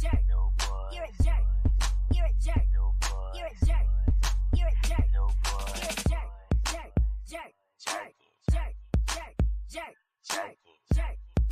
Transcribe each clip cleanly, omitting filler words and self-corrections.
jerk. You're a jerk. You're a jerk. You're a jerk. You're a jerk. You're a jerk. Jerk. Jerk. Jerk. Jerk. Jerk. Jerk. Jerk.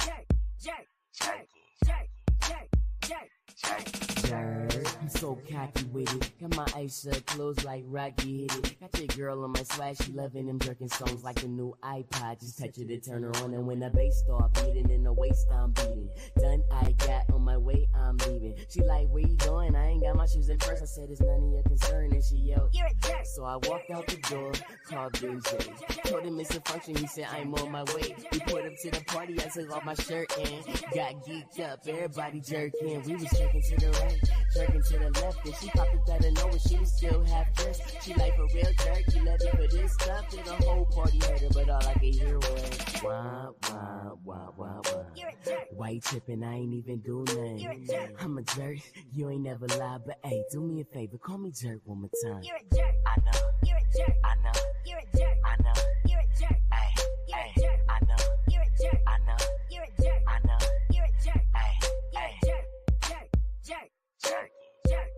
Jerk. Jerk. Jerk. Jerk. Jerk. Jerk. Jerk. I'm so cocky with it. Got my eyes shut, closed like Rocky hit it. Got your girl on my swag, she loving them jerking songs like a new iPod. Just touch it to turn her on, and when the bass start beating, in the waist I'm beating. Done, I got on my way, I'm leaving. She like, where you going? I ain't got my shoes in first. I said, it's none of your concern, and she yelled, you're a jerk. So I walked out the door, called DJ. Told him it's a function, he said, I'm on my way. We put up to the party, I took off my shirt and got geeked up. Everybody jerking, we was jerking to the right, jerking to the left, and she popped it out of nowhere. She was still half dressed. She like, for real jerk, you love me for this stuff. And the whole party heard her, but all I could hear was wah, wah, wah, wah, wah. You're a jerk. Why you tripping? I ain't even do nothing. You're a jerk. I'm a jerk. You ain't never lied, but hey, do me a favor, call me jerk one more time. You're a jerk. I know. You're a jerk. I know. You're a jerk. I know. You're a jerk. Hey, You're a hey, jerk. I know. You're a jerk. I know. You're a jerk. I know. You're a jerk. Hey, You're a hey, jerk. Jerk. Jerk. jerk, Jerk.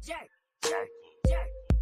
Jerk. Jerk. jerk,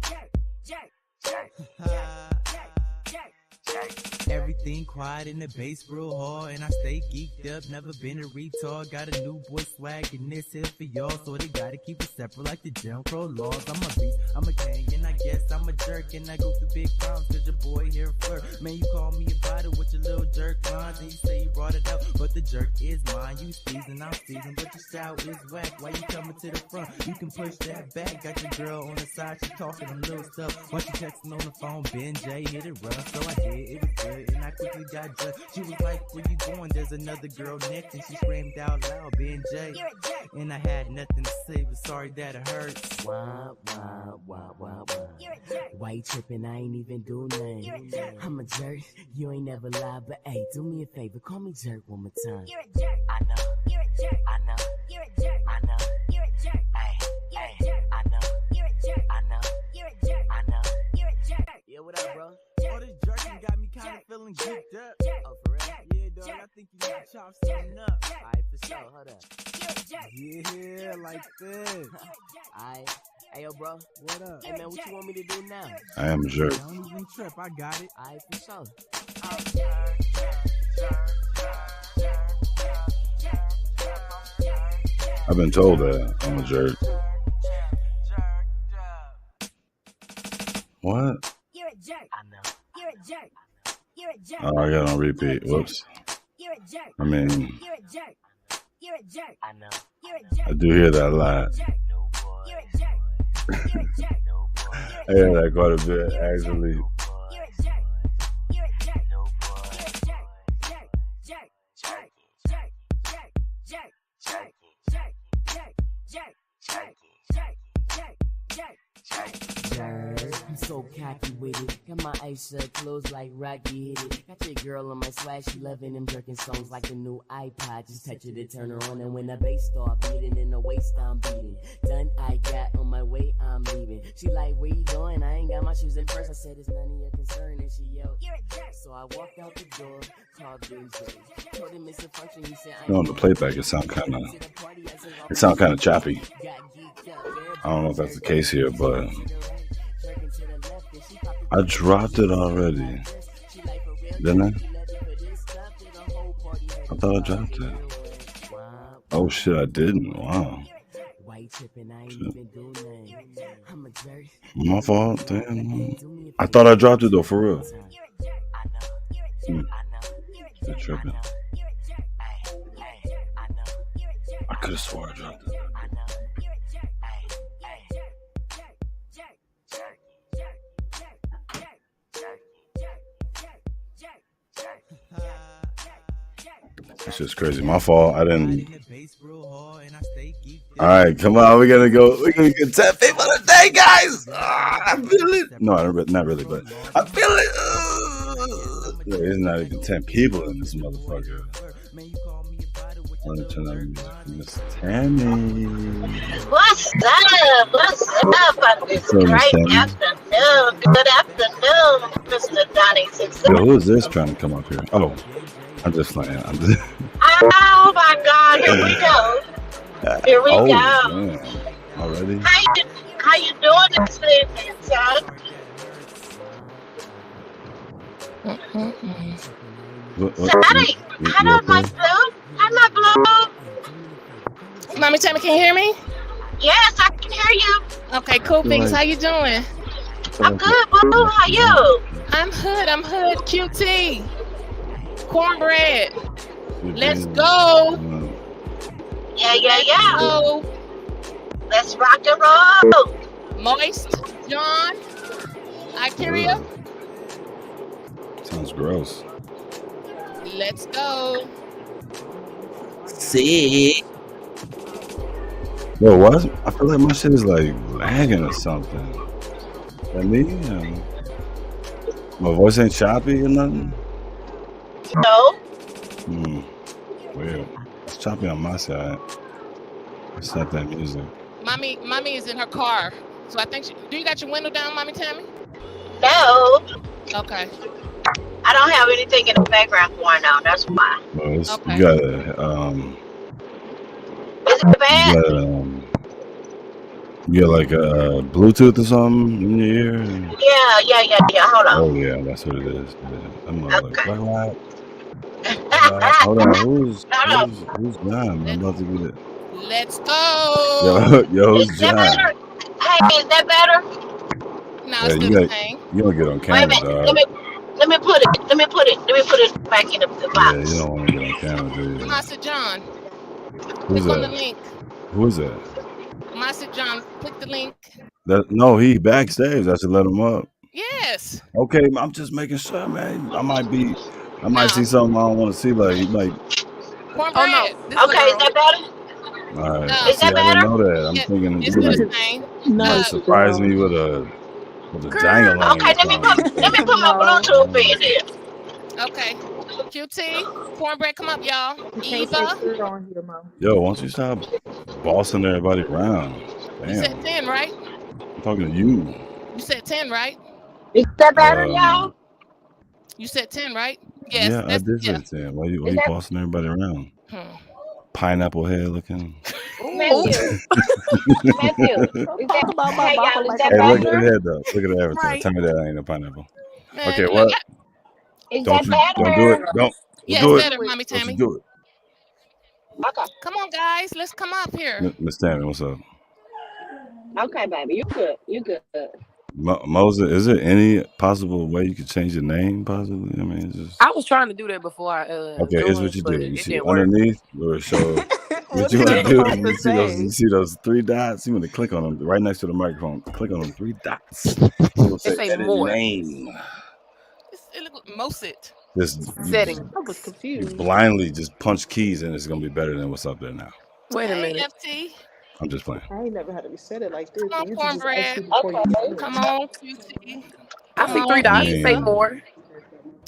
Jerk. Jerk. Jerk. jerk, Jerk. Jerk. jerk. Everything quiet in the bass real hard, and I stay geeked up, never been a retard. Got a new boy swag in this here for y'all, so they gotta keep it separate like the Jim Crow laws. I'm a beast, I'm a king, and I guess I'm a jerk, and I go through big crimes cause your boy here flirt. Man, you call me about it with your little jerk lines, and you say you brought it up, but the jerk is mine. You season, I'm season, but your shout is whack. Why you coming to the front? You can push that back. Got your girl on the side, she talking them little stuff. Once you texting on the phone, Ben J hit it rough, so I did, it was good, and I quickly got dressed. She was like, where you going? There's another girl next, and she screamed out loud, Ben J. You're a jerk. And I had nothing to say, but sorry that it hurts. Wah, wah, wah, wah, wah. You're a jerk. Why you tripping? I ain't even do nothing. You're a jerk. I'm a jerk. You ain't never lied, but hey, do me a favor, call me jerk one more time. You're a jerk. I know. You're a jerk. I know. You're a jerk. I know. You're a jerk. Hey, You're a hey, jerk. I know. You're a jerk. I know. You're a jerk. I know. You're a jerk. Yeah, what up, bro? Oh, this jerking got me kind of feeling geeked up. Jerk. Oh, for real? Yeah, dog, I think you gotta chop something up. Alright, for sure. Hold up. You're a jerk. Yeah, like this. Alright. Hey, yo, bro. What up? Hey, man, what you want me to do now? I am a jerk. Don't even trip, I got it. Alright, for sure. I've been told that I'm a jerk. What? You're a jerk. I know. You're a jerk. You're a jerk. Oh, I got on repeat. Whoops. You're a jerk. I mean, You're a jerk. You're a jerk. I know. You're a jerk. I do hear that a lot. Jerk. No boy. You're a jerk. You're a jerk. No boy. I hear that quite a bit, actually. You're a jerk. You're a jerk. No You're boy. a jerk. Jerk. Jerk. Jerk. Jerk. Jerk. Jerk. Jerk. Jerk. Jerk. Jerk. Jerk. Jerk. Jerk. Jerk. I'm so cocky with it. Got my eyes shut, closed like Rocky hit it. Got your girl on my swag, she loving them jerking songs like a new iPod. Just touch it to turn her on, and when the bass start beating, in the waist I'm beating. Done, I got on my way, I'm leaving. She like, where you going? I ain't got my shoes in first. I said, it's none of your concern, and she yelled, You're a jerk. so I walked out the door, called DJ. Told him it's a function, he said, You know, on the playback, it sound kind of choppy. I don't know if that's the case here, but I dropped it already. Didn't I? I thought I dropped it. Oh shit, I didn't. Wow. My fault. Damn. I thought I dropped it though, for real. Good tripping. I could have swore I dropped it. It's just crazy. My fault. I didn't. All right, come on. We're gonna go. We're gonna get 10 people today, guys. I feel it. No, not really, but I feel it. There's not even 10 people in this motherfucker. I'm gonna turn on music for Miss Tammy. What's up? What's up on this So, Miss great Tammy. afternoon? Good afternoon, Mr. Donnie Success. Yo, who is this trying to come up here? Oh, I'm just playing. Oh my God, here we go. Here we Oh, go. damn. Already? How you doing this evening, son? What, Sonny, you hello, my okay? blue. Hi, my blue. Mommy, tell me, can you hear me? Yes, I can hear you. Okay, cool Feel beans. like, How you doing? feel I'm like good, boo. How you? I'm hood. QT. Cornbread. you're Let's being, go. Yeah. So, Let's rock and roll. Moist, John, Ikeria. sounds gross. Let's go. See. Yo, what? I feel like my shit is like lagging or something. That me? My voice ain't choppy or nothing? No. Weird. It's choppy on my side. It's not that music. Mommy is in her car. So I think do you got your window down, Mommy Tammy? No. Okay. I don't have anything in the background going on. That's why. Well, Okay. you gotta, Is it bad? you got like a Bluetooth or something in your ear? Yeah. Hold on. Oh yeah, that's what it is. Yeah. I'm like, Okay. what? Hold on, who's John? I'm about to get it. Let's go. Yo, who's Is that John? better? Hey, is that better? No, Yeah, it's still the same. you don't get on Wait a camera, minute. dog. Let me put it back in the Yeah, box. you don't want to get on camera, do you? Master John. Who's Click on the that? link. Who is that? Master John, click the link. No, he backstage. I should let him up. Yes. Okay, I'm just making sure, man. I might see No. something I don't want to see. Like he might. Cornbread. Okay, is that better? All right. No. Is See, that I didn't better? know that. I'm Yeah, thinking it's you still like the same. surprise me with a dangling. Okay, let me put my Bluetooth in there. Okay. QT, Cornbread, come up, y'all. Eva. Yo, why don't you stop bossing everybody around? You said Damn. 10, right? I'm talking to you. You said 10, right? Is that better, y'all? You said 10, right? Yes. Yeah, I did say 10. Why you bossing everybody around? Pineapple head looking. Matthew. Talk about my Hey, baba y'all, is like that a Hey, look at better? the head though. Look at the avatar. Right. Tell me that ain't a pineapple. Man, Okay, look, what? Is Don't that better? do it. Don't yeah, do it's it. better, Mommy Don't Tammy. you do it. Okay. Come on, guys. Let's come up here. Miss Tammy, what's up? Okay, baby. You good. Moses, is there any possible way you could change your name? Possibly, I mean, it's just I was trying to do that before I okay. Here's what joined, you but do. You it see didn't work. underneath where it shows. What What's you want that to do? supposed to You say? see those 3 dots. You want to click on them right next to the microphone. Click on them 3 dots. It'll say It say edit more name. It look most it. setting. I was You confused. blindly just punch keys and it's gonna be better than what's up there now. Wait a Hey, minute. FT. I'm just playing. I ain't never had to reset it like this. Come on, It used to just ask Cornbread. you before you do it. Come on, QT. I Come see on, 3 dots. I Say mean, more.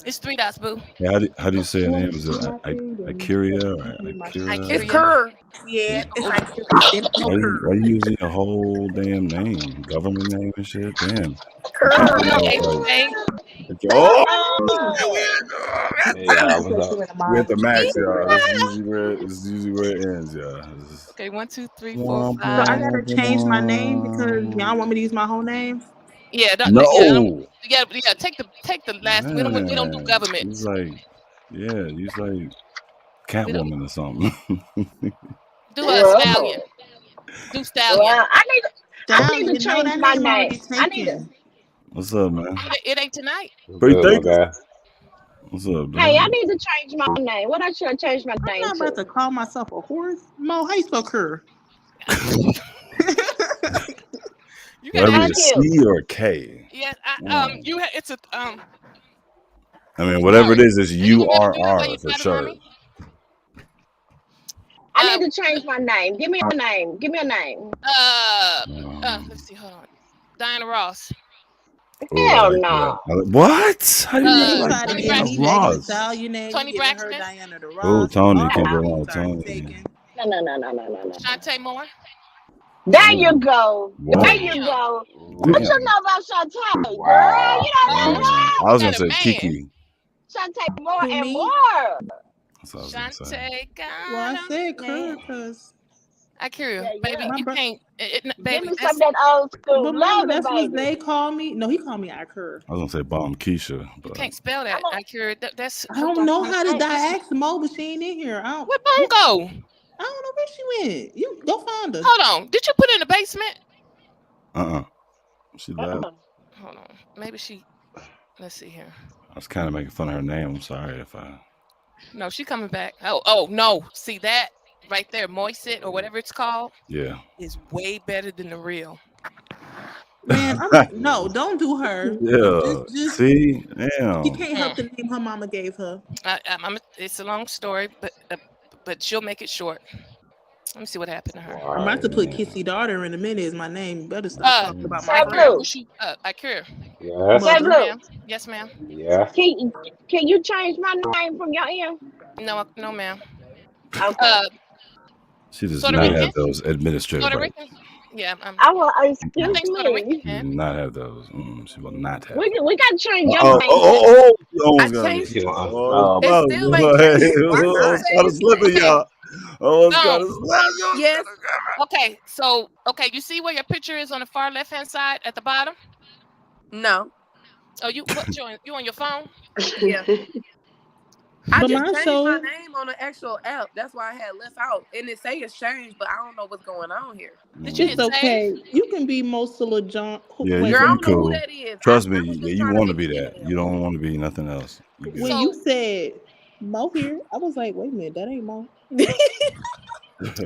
It's 3 dots, boo. yeah, how do you say your name? Is it Ikeria or Akira? It's Kerr. Yeah, it's like Why you using your whole damn name, government name and shit? Damn. Kerr. Hey, Oh, Hey, we at the max, y'all. This is usually where it ends, y'all. Okay, 1, 2, 3, 4, So 5. I gotta change my name because y'all want me to use my whole name. Yeah, No. yeah. Take the last. We don't do government. He's like Catwoman or something. Do a stallion. Do stallion. Well, I need to You know change that my name name. already I need to. taken. What's up, man? It ain't tonight. Pretty Good, thick. my guy. What's up, dude? Hey, I need to change my name. What I should change my I'm name not about to? to call myself a horse. Mo, how you spell Kerr? You Whether gotta it's a C or a K. Yeah, it's a I mean, whatever it is, it's URR for better, sure. Mommy? I need to change my name. Give me a name. Give me a name. Let's see. Hold on. Diana Ross. Hell no. What? How do you like Tony Diana Braxton. Ross? Tony Braxton. Oh, Tony. Can't go wrong with Tony. No. Shantae Moore. There you go. Wow. There you go. What Damn. you know about Shantae, girl? Wow. You know Damn. about her? I was gonna Got a say man. Kiki. Shantae more and me? more. That's what I was gonna say. Shantae got Well, I a said Kerr man. because Akira, Yeah, baby, yeah. My you bro- can't. Give Baby, me that's some of that old school But mama, loving, that's what baby. they call me. No, he called me Iker. I was gonna say Bomb Keisha, you but can't spell I'm that. a, Akira, that's I hooked don't on know phone. how to This is ask Mo, but she ain't in here. where Bone go. I don't know where she went. You go find her. Hold on. Did you put it in the basement? she left. Hold on. Maybe she. Let's see here. I was kind of making fun of her name. I'm sorry if I. No, she coming back. Oh no. See that right there, Moist It or whatever it's called, Yeah. is way better than the real. Man, no, don't do her. Yeah. Just See, she damn. can't help the name her mama gave her. It's a long story, but she'll make it short. Let me see what happened to her. I'm about to put Kissy Daughter in a minute is my name. You better stop talking about my Say friend. Blue. Who's she? Akira. Yes. Say Mother. Blue. Ma'am. Yes, ma'am. Yeah. Can you change my name from your end? No, ma'am. Okay. She does Puerto not Rican? have those administrative Puerto rights. Rican? Yeah, I will, I excuse think Puerto Rican me. She does can. not have those. She will not have. We got to change your Oh, name. you almost got changed it. it. Oh, It still ain't changed. Why not? almost got a slipping, y'all. Almost got a Boom. slip. Yes. Okay, you see where your picture is on the far left hand side at the bottom? No. Oh, you on your phone? Yeah. I But just mine changed show my name on the actual app. That's why I had left out. And it say it's changed, but I don't know what's going on here. Did you it's hit okay. save? You can be Mosula John. Yeah, Wait, Girl, I you don't know who cool. that is. Trust I me. was Yeah, just you trying want to to be make an that. email. You don't want to be nothing else. You good. when So- you said Mo here, I was like, wait a minute, that ain't Mo.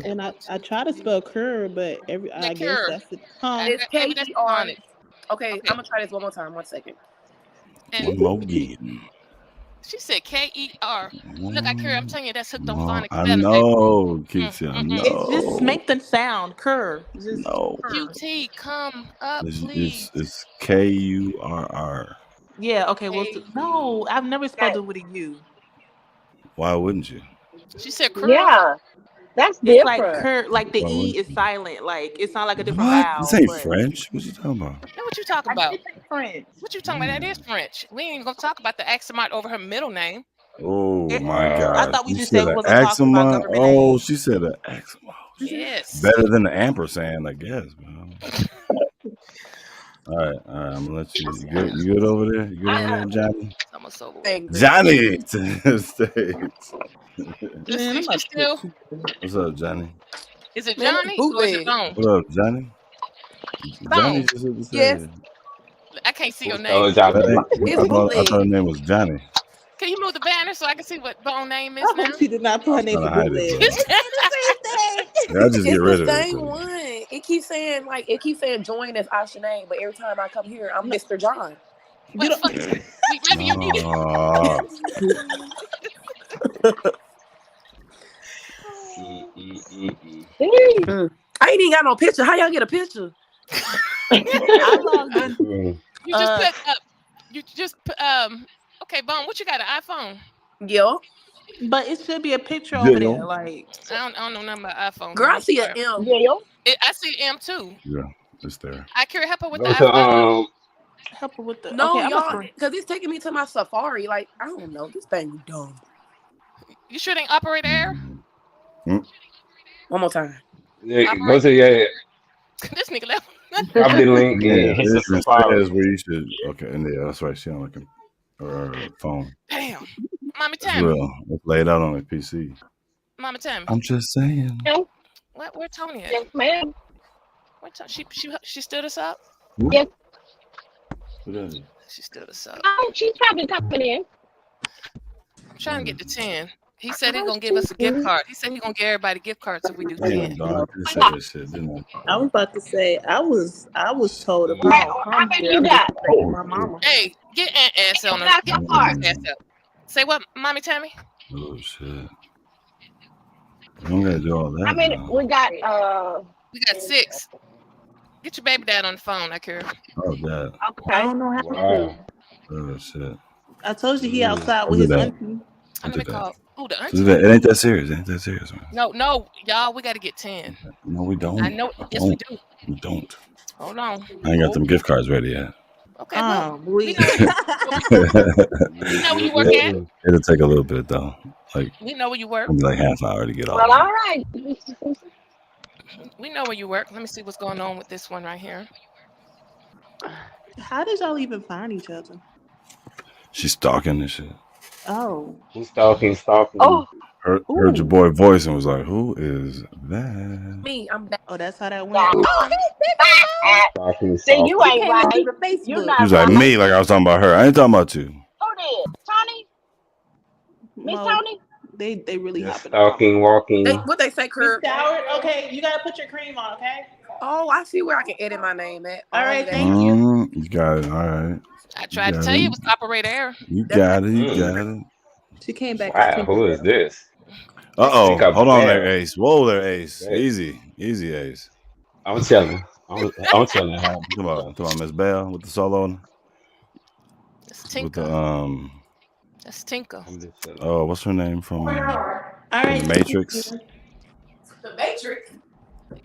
And I try to spell cur, but I guess Cure. that's it. Huh? It's Maybe that's K-E-R. on it. Okay, Okay. I'm going to try this one more time. 1 second. And One more game. she said K-E-R. Look, Akira, I'm telling you, that's hooked on phonics. I spelling, know, Keisha. I know. It's just make the sound cur. Just No. cur. QT, come up, It's please. Kurr. Yeah. Okay. Well, no, I've never spelled it with a U. Why wouldn't you? She said Cur. Yeah, that's It's different. like cur. Like the Why E wouldn't is you? silent. Like it sounds like a different What? vowel. This ain't but French. What you talking about? Now what you talking I about? did say French. What you talking about? That is French. We ain't even gonna talk about the accent mark over her middle name. Oh my I God! thought we You just said said we an wasn't talking about axima. government Oh, names. she said an axima. Yes. Better than the ampersand, I guess. Man. All right. I'm gonna let you. You good over there? You good over there, Johnny? I'm so Angry. Johnny to the States. Man, I'm about to still. What's up, Johnny? Is it Man, Johnny or is it Bone? What up, Johnny? Johnny just hit the Yes. stage. I can't see your Who's name. Johnny? It's I thought her bootleg. name was Johnny. Can you move the banner so I can see what Bone name is I now? hope she did not put her name Trying for to hide bootleg. it. Yeah, I just get It's rid the of it. same one. It keeps saying join as Ashanae, but every time I come here, I'm Mr. John. You don't. Maybe you need it. I ain't even got no picture. How y'all get a picture? I logged in. You just put up. You just put Okay, Bone. What you got? An iPhone? Yeah. But it should be a picture over there. Like I don't know nothing about iPhone. Girl, I see an M. Yeah. I see M too. Yeah, it's there. I can help her with the Go to iPhone. help her with the. No, okay, y'all, because it's taking me to my Safari. Like, I don't know. This thing dumb. You sure they operate air? One more time. Yeah, go to This nigga left. copy the link Yeah, and hit the it Safari. says where you should. Okay, and yeah, that's right. She on like her phone. Damn. Mommy It's Tammy. real. It's laid out on a PC. Mama Tammy. I'm just saying. Where Tony at? Yes, ma'am. She stood us up? Yes. What is it? She stood us up. Oh, she's probably coming in. I'm trying to get to 10. He said he's gonna give us a gift card. He said he's gonna give everybody gift cards if we do 10. Dog, I said that shit, didn't I was about to say I was told if I don't How come many here, you I'm got? disrespecting my mama. Hey, get Aunt Ass on her. Get Got card. Aunt Ass up. Say what, Mommy Tammy? Oh shit. You don't gotta do all that. How many? Now. We got We got 6. Get your baby dad on the phone, I care. Oh god. Okay. I don't know how to. Oh shit. I told you he outside with Look his at that. auntie. Let me call. Oh, the So auntie. it ain't that serious. It ain't that serious, man. No, y'all, we got to get 10. No, we don't. I know. Yes, we do. We don't. Hold on. I ain't got them gift cards ready yet. Okay, well, we know where you work at. It'll take a little bit though. Like We know where you work. it'll be like half hour to get all. Well, all right. We know where you work. Let me see what's going on with this one right here. How did y'all even find each other? She's stalking and shit. Oh. Who's stalking? Oh, Heard your Ooh. boy voice and was like, "Who is that?" Me, I'm back. Oh, that's how that went. God. Oh, hey, there Stalking, See, you go, Mo. He stalking. ain't came into right. the You Facebook. She was not like, right. "Me," like I was talking about her. I ain't talking about you. Who did? Tony? Miss Mo, Tony? they really Just hopping up on stalking, Mo. They, walking. what they say, You Curb? showered? Okay, you gotta put your cream on, okay? Oh, I see where I can edit my name at. All All right, of that. thank you. You got it. All right. I You tried to got tell you it it. was operator error. You That's got it. You Mm. got it. She came back as Wow, who is Tinkerbell. this? This is Think up Hold on there, Bell. Ace. Whoa there, Ace. Okay. Easy. Easy, Ace. I'm telling. I'm telling her. Come on, Miss Bell with the solo it's with the Tinker. That's Tinker. I'm just telling. oh, what's her name All from right, The thank Matrix? you. the Matrix.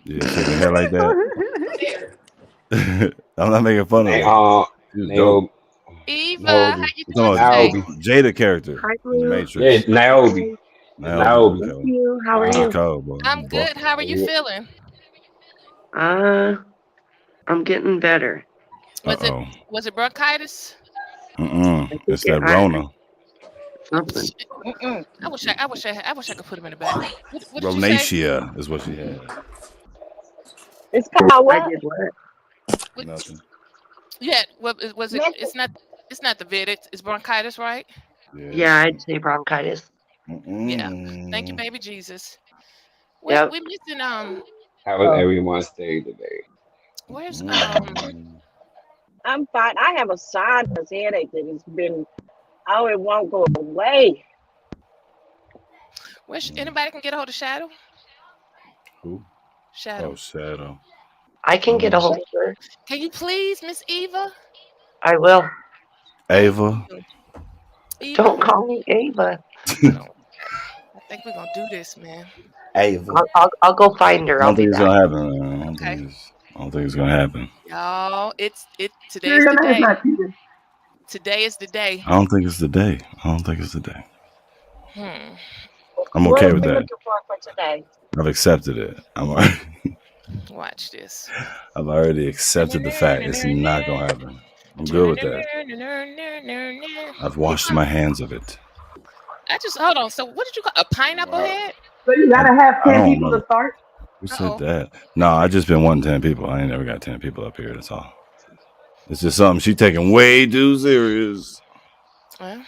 Yeah, she had the hair like that. There. I'm not making fun of her. She was dope. Niobe. Eva, how Niobe. you I'm doing talking today? about Jada character Hi, in The Blue. Yeah, Matrix. Niobe. Hi. It's Niobe. Niobe. Thank Okay. you. How are Uh-huh. She you? cold, boy. I'm good. How are you feeling? I'm getting better. Was Uh-oh. it bronchitis? I think It's that Rona. something. I wish I could put him in the back. What did you say? Ronacia is what she had. It's called I what? did what? Nothing. Yeah. Was it? Mental. It's not the vid. It's bronchitis, right? Yeah, I'd say bronchitis. Yeah. Thank you, baby Jesus. We Yep. missing How was everyone's day today? Where's I'm fine. I have a sinus headache that has been, oh, it won't go away. where's anybody can get a hold of Shadow? Who? Shadow. Oh, Shadow. I can get a hold of her. Can you please, Miss Eva? I will. Ava. Eva. Don't call me Ava. I think we're gonna do this, man. Ava. I'll go find her. I I'll don't think be it's back. gonna happen. Man. Okay. I don't think it's gonna happen. Y'all, today's Your the name is day. not Peter. Today is the day. I don't think it's the day. Hmm. I'm What okay are with we that. looking for today? I've accepted it. Watch this. I've already accepted the fact it's not gonna happen. I'm good with that. I've washed my hands of it. I just hold on. So what did you call a pineapple head? So you gotta have I 10 don't people know. to start? Who said Uh-oh. that? No, I just been wanting 10 people. I ain't never got 10 people up here. That's all. It's just something she taking way too serious. Well,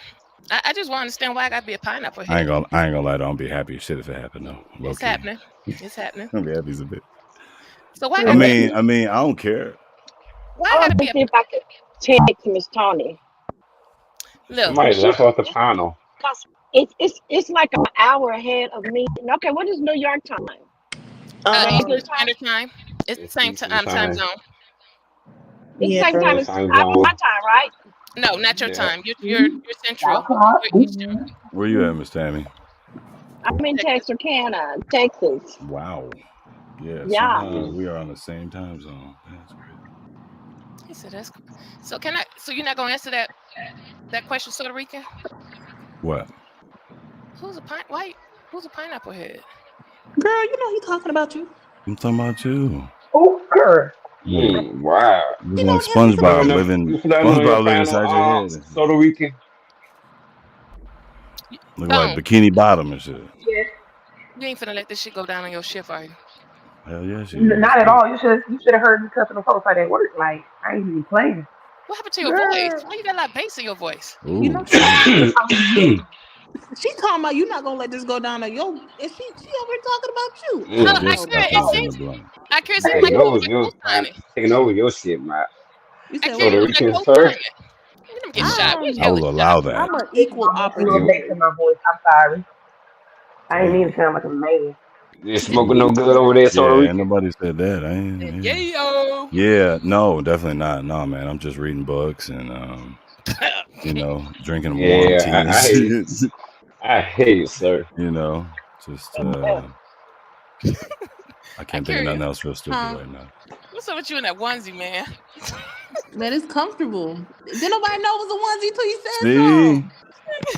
I just want to understand why I got to be a pineapple head. I ain't gonna lie. I'll be happy as shit if it happened though. Low It's key. happening. It's happening. I'll be happy as a bit. So why I mean, I don't care. why I I got want to to be a see if I could text Miss Tony. look? Somebody left off the panel. Cause it's like an hour ahead of me. Okay, what is New York time? Eastern English time? Standard Time. It's the It's same Eastern time time. zone. It's the Yeah. same time Yeah, as time my zone. time, right? No, not your Yeah. time. You're Central. We're Eastern. Where you at, Miss Tammy? I'm in Texas. Texarkana, Texas. Wow. Yeah. Yeah. Somehow we are on the same time zone. That's crazy. He said that's so. Can I? So you're not gonna answer that question, Puerto Rican? What? Who's a pineapple head? Girl, you know he talking about you. I'm talking about you. Oh, her. Wow. Looking You like know him. He's a SpongeBob pineapple. living. You flirting on your SpongeBob living panel, inside your head. Puerto Rican. Looking like Bone. Bikini Bottom and shit. Yes. You ain't finna let this shit go down on your shift, are you? Hell yeah, she is. Not at all. You should have heard me cussing the folks like at work. Like, I ain't even playing. What happened to your Girl. voice? Why you got a lot of bass in your voice? Ooh, You know shit. she's talking about you not gonna let this go down on your. And she over here talking about you. No, Put your Oh, stuff it out in seems the blunt. it seems like taking you over over there your co-signing. taking over your shit, man. you said Akira, Puerto you what? over there Rican, sir. co-signing. Let him get shot. Where's I will Helen allow shot? that. I'm an equal A little opportunity. bass in my voice. I'm sorry. I ain't mean to sound like a man. You smoking no good over there, Puerto Yeah, ain't Rican. nobody said that. I ain't. Yeah, yo. Yeah, no, definitely not. No, man, I'm just reading books and drinking warm Yeah, I hate you. teas. I hate you, sir. Just I can't think of Akira, nothing else real stupid right now. what's up with you in that onesie, man? Man, it's comfortable. Didn't nobody know it was a onesie till you said See? so.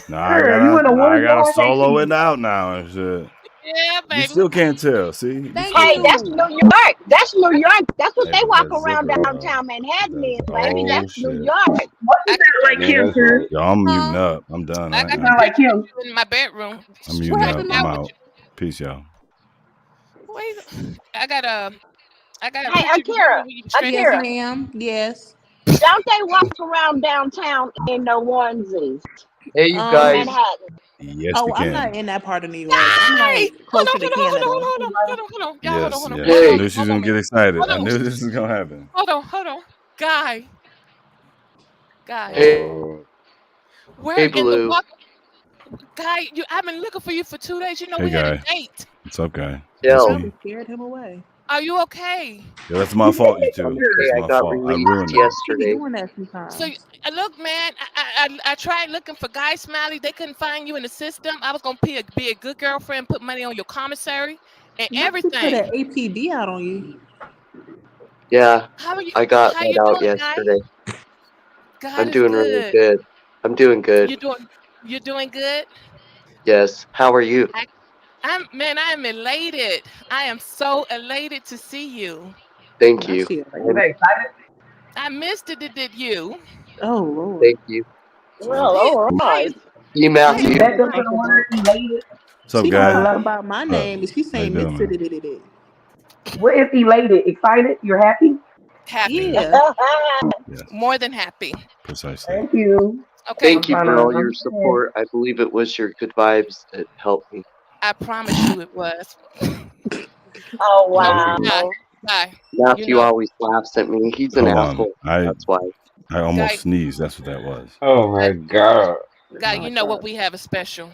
Now Girl, you in a I onesie gotta on solo vacation. it out now and shit. Yeah, You baby. still can't tell. See, you Thank still Hey, can't that's you. tell. New York. That's New York. That's what Hey, they put walk that around zipper up. downtown Manhattan in, baby. Oh That's New shit. York. What you I sound can, I like know Kim, that's sir? right. Yo, I'm muting Huh? up. I'm done. I got You some sound like pictures of Kim. you in my bedroom, I'm What muting hanging up. happened I'm out now? with out. you. Peace, y'all. Wait, I got a Hey, picture of you Akira, when you were straight Yes, hair. Akira, ma'am. Yes. don't they walk around downtown in the onesies Hey, you in guys. Um. Manhattan? Yes, Oh, we I'm can. not in that part of New York. I'm Guy, like closer to Canada. hold on, y'all, Yes, yes. hold I on, Hey, knew she was hold gonna on, get excited. hold I on, knew this was gonna happen. hold on, guy, hey, Oh, where hey, in the Blue. walk, guy? I've been looking for you for 2 days. You know Hey, we had a guy. date. What's up, guy? She That's Yo, me. probably scared him away. Are you okay? Yeah, that's my fault. You I'm two. okay. That's I my got fault. I released ruined that. She be yesterday. doing that So sometimes. look, man, I tried looking for Guy Smiley. They couldn't find you in the system. I was gonna be a good girlfriend, put money on your commissary and Not to put everything. an APB out on you. Yeah, How are you? I got How let you out doing, Guy? yesterday. God I'm is doing really good. good. I'm doing good. You doing? You're doing good. Yes. How are you? I am elated. I am so elated to see you. Thank Not you. she. Are you that excited? I missed it. Did you? Oh Lord. Thank you. Well, He, all Guy right. is You, Guy Can is you Matthew. back up for the delightful. word elated? What's up, She be guy? Hello? talking about my What's up? name, and she How you saying Miss doing, man? It. What is elated? Excited? You're happy? Happy, Yes, Yeah. yes, more than happy. precisely. Thank you. Okay, I'm Thank you trying for to all your understand. support. I believe it was your good vibes that helped me. I promise you it was. Oh, Okay, Thank you. wow. Guy. You Matthew know, always laughs at me. He's an Hold on. asshole. I That's why. almost Guy, sneezed. That's what that was. oh Guy, my God. Guy. My You know what God. we have is special.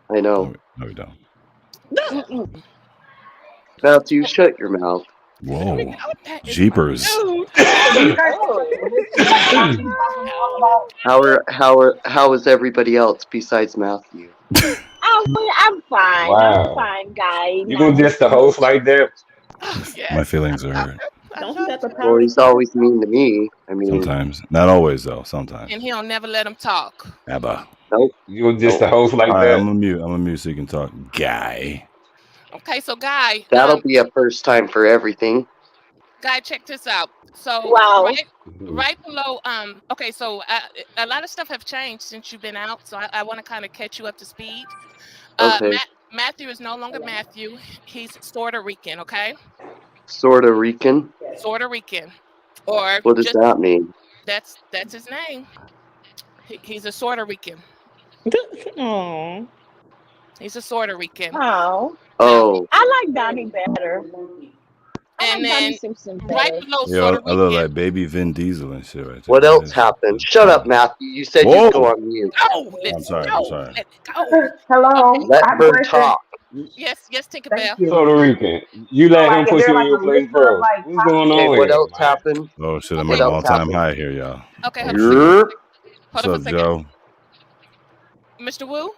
I know. No, we don't. Mm-mm. Matthew, shut your mouth. Let me. Whoa, Oh, that is my jeepers! dude. So do you guys think that's Oh. realistic? Like topics talking all about How is everybody else besides Matthew? I'm fine. I'm Wow. fine, guy. You gonna diss the host like that? Oh, My yes. feelings are hurt. I Don't he love got the you. Well, power to he's hear? always mean to me. I mean, Sometimes, not always though. Sometimes. And he'll never let him talk. Abba. nope, You gonna diss nope. the host All like right, that? I'm gonna mute. I'm gonna mute so you can talk, guy. Okay, so Guy, That'll be a first time for everything. check this out. So Wow. Mhm. right below, okay, so a lot of stuff have changed since you've been out. So I want to kind of catch you up to speed. Okay. Matthew is no longer Matthew. He's Puerto Rican. Okay, Puerto Rican. Puerto Rican, or What does just that mean? that's his name. He's a Puerto Rican. Aw. He's a Puerto Rican. Oh. Now, Oh, I like Donnie better. I and like Donnie then Simpson right better. below Yo, Puerto I look Rican. like baby Vin Diesel and shit right there. what Look at else this. happened? Shut up, Matthew. You said you'd go Whoa! on mute. Go, I'm let's sorry. I'm go, sorry. let's go. Okay. hello? Let I have a her question. talk. Yes, Thank Tinkerbell. you. Puerto Rican. You So let him like is put there you in like your a place, list of bro. like What's going topics? Okay, on what here, else man? happened? Oh shit! I'm Okay, at What an else all-time happened? high here, y'all. okay, hold Holy on a second. shit! Yerp. Hold What's on for a up, second. Joe? Mr. Wu?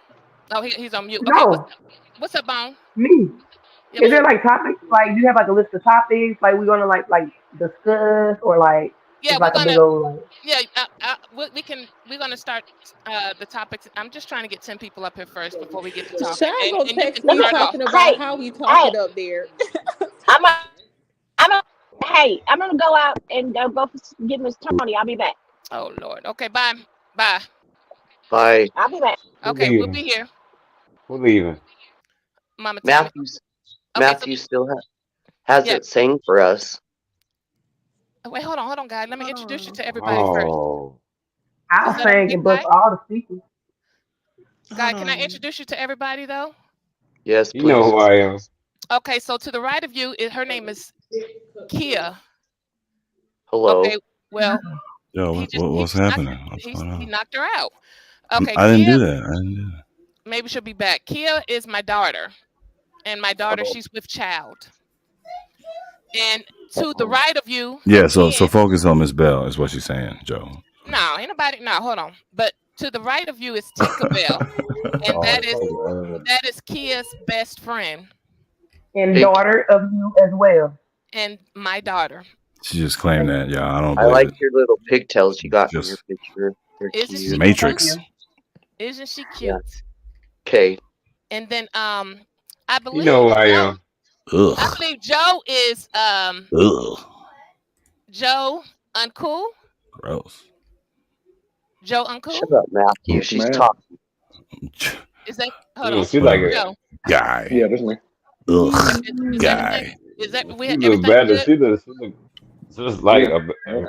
Oh, he's on mute. Okay, No, what's up, Bone? me. Yeah, Is there like topics? Like you have like a list of topics? Like we're gonna like discuss or like yeah, it's like a big old like yeah, we're gonna start the topics. I'm just trying to get 10 people up here first before we get to talking, Sean gonna and you text can Let me me. start off. talking about Hey, how we hey. talking up there. I'm. A, I'm. A, hey, I'm gonna go out and get Miss Tony. I'll be back. Oh Lord. Okay, bye. Bye. I'll be back. Who Okay, we'll leaving? be here, Who leaving? Mama Tommy. Matthew's Okay, so Matthew still has yeah. it sang for us. Wait, hold on, guys. Let me Hold introduce you on. to everybody first. Oh, Is I'll that sing okay, and bust Guy? all the speakers. Guy, Hold can I on. introduce you to everybody though? Yes, you know please. who I am. Okay, so to the right of you, her name is Kia. Hello. Okay, well, Yo, he what's just knocked happening? What's going he on? knocked her out. Okay, I didn't Kia, do that. I didn't do that. maybe she'll be back. Kia is my daughter, and my daughter, Oh, she's with child. And to the right of you, Yeah. So again, focus on Miss Bell is what she's saying, Joe. no, ain't nobody. No, hold on. But to the right of you is Tinkerbell, and oh, so that is Kia's best friend And Hey, daughter of you as well. and my daughter. She just claimed that, y'all. I don't I believe like it. your little pigtails you It's got in your just picture. They're Isn't cute. she Thank cute? Matrix. you. Isn't she Yeah. cute? Okay. And then I You know believe who I Joe. am. I Ugh. believe Joe is Ugh. Joe Uncool. Gross. Joe Uncool. Shut up, Matthew. Ugh. She's Man. talking. Is that? Hold on, She like Whatever. a Joe. Guy. Yeah, this me. Ugh. Is that the thing? Guy. Is that she look everything better. good? She look just like Yeah, a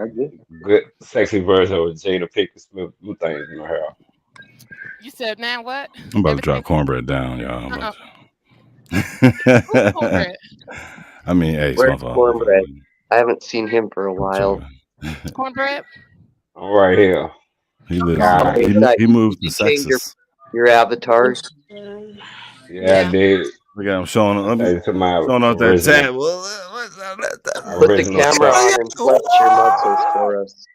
I get it. good sexy version of Jada Pinkett Smith. Blue things in her hair. You said now what? I'm about to Everything. drop cornbread down, y'all. I'm Uh-uh. about Who's to. cornbread? I mean, hey, Where's Snowfall. Cornbread? I haven't seen him for a I'm while. tripping. Cornbread. I'm right here. He lives. Oh, Guy. is that He you? moved Did to you change Texas. your avatars? Yeah, I Yeah. did. Look at him showing. I Let me made it to my showing off that original, tab. Well, what's that? Put the original camera self. on and flex your muscles for us.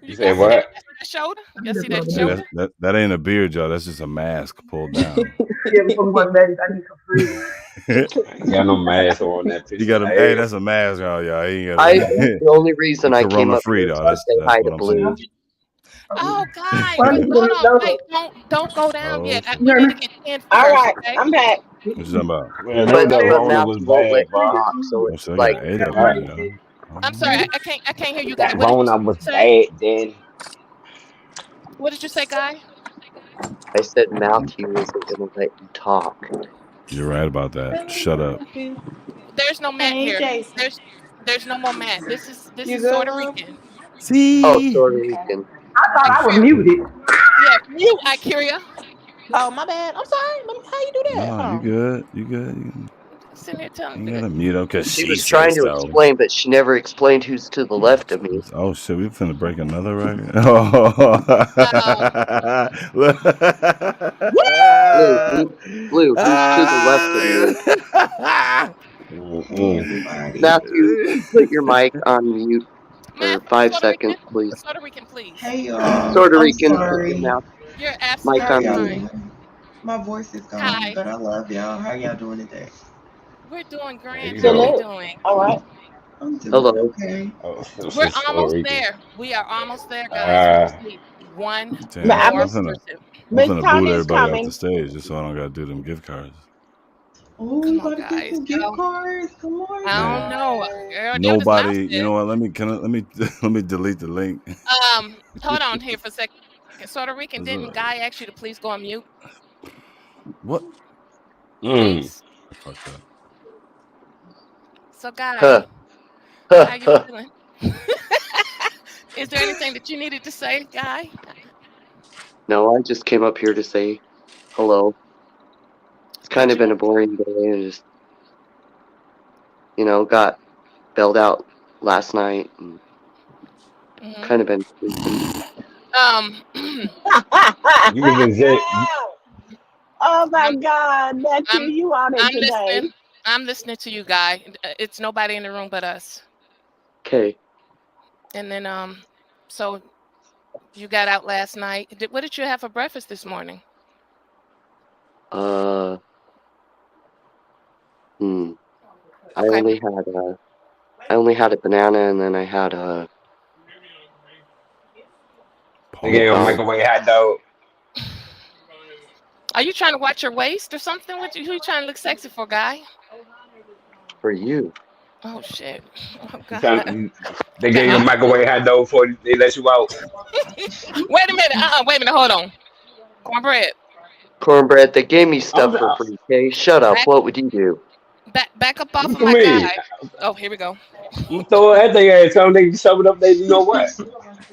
You Y'all said see that? what? Y'all see that shoulder? Y'all see that Hey, shoulder? that ain't a beard, y'all. That's just a mask pulled down. Yeah, before we go to bed, I need some freedom. I ain't got no mask on that You picture. got him. Hey, that's a mask, y'all. Y'all ain't got That's it. the only reason I came Corona up free, here though. to say That's hi what to I'm Blue. saying. Oh, guy, Why but did you hold get on, those? wait, don't go down Oh, yet. shit. We need to get 10 All first, right, okay? I'm back. What you talking about? Man, know that But Rona was Matthew won't let bad, you bro. talk, so Oh, it's shit, I like got 8 of That, them, y'all. I'm sorry, I can't hear you, guy. that What did Rona you was say? bad then. What did you say, guy? I said Matthew isn't gonna let you talk. You're right about that. Shut up. There's no Matt Hey, here. Jason. There's no more Matt. This is You good, Puerto love? Rican. Oh, See? Puerto Rican. I thought I was Ikira. muted. Yeah, you, Ikira. Oh, my bad. I'm sorry. How you do that? No, Hold you on. good. You good. You Sitting here telling ain't got to mute him because She she was said trying to so. explain, but she never explained who's to the left of me. Oh, shit. We finna break another record. um Blue, who's to the left of me? Hey Mm-mm. everybody. Matthew, put your mic on mute for Matt, 5 seconds, please. Puerto Rican, please. Hey y'all. Puerto I'm Rican, put your sorry. mouth You're mic How absolutely are on y'all mute. fine. doing? My voice is gone, Hi. but I love y'all. How y'all doing today? We're doing There grand. you How are you go. Salute. doing? All right. I'm doing Hello. okay. Oh, We're she's Puerto almost Rican. there. We are almost there, guys. We just need one But Damn. more Miss person. I'm Miss finna boot Tony's everybody off the coming. stage just so I don't got to do them gift cards. Oh, we Come on, about to get guys. some gift cards. Come on, I don't Man, know. guys. Girl, that was Mouse nobody. You said. know what? Let me let me delete the link. Hold on here for a second. Puerto Rican, What's didn't up? Guy ask you to please go on mute, What? Mm. please? I fucked up. So, Guy, Huh. how you feeling? Is there anything that you needed to say, Guy? No, I just came up here to say hello. It's kind Did of you? been a boring day and just, got bailed out last night and Hmm. kind of been sleeping. Um, You was in jail. Oh my I'm, God, Matthew, I'm, you on it I'm today. listening. I'm listening to you, Guy. It's nobody in the room but us. Okay. And then, so you got out last night. What did you have for breakfast this morning? I Okay. only had a banana and then I had a They gave a um microwave hot dog. Are you trying to watch your waist or something? Who you trying to look sexy for, Guy? for you. Oh shit! Oh You God! trying, they gave you a God! microwave hot dog before they let you out. Wait a minute! Wait a minute! Hold on. Cornbread. Cornbread, they gave me stuff I'm, for free. Okay, shut up. Back, What would you do? back up off what of you my mean? guy. Oh, here we go. I'm gonna throw it at their ass. Tell them they can shove it up there. You know what?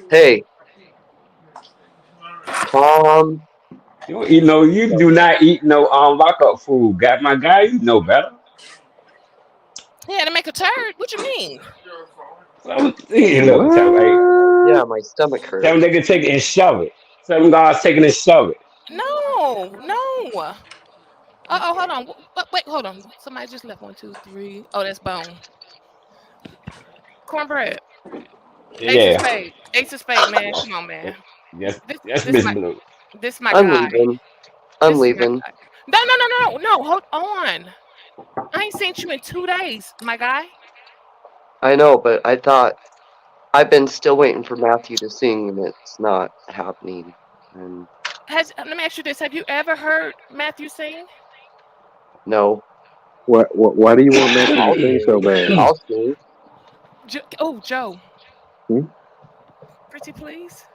Hey, calm You do not eat no lockup food. Got my guy. You know better. He had to make a turd. What you mean? So, hey, look, Yeah, What? my stomach tell hurt. them they can take it and shove it. Tell them guys taking it and shove it. No, no. Oh, hold on. Wait, hold on. Somebody just left. 1, 2, 3. Oh, that's Bone. Cornbread. Ace of Yeah. spade. Ace of spade, man. Come on, man. Yes, This, yes, this Miss my, Blue. this my I'm guy. leaving. I'm This is my leaving. guy. No, no, no, no, no. Hold on. I ain't seen you in 2 days, my guy. I know, but I thought I've been still waiting for Matthew to sing and it's not happening. And Let me ask you this: have you ever heard Matthew sing? No. Why do you want Matthew to I'll sing so sing. bad? I'll sing. Joe. Hmm? Pretty please.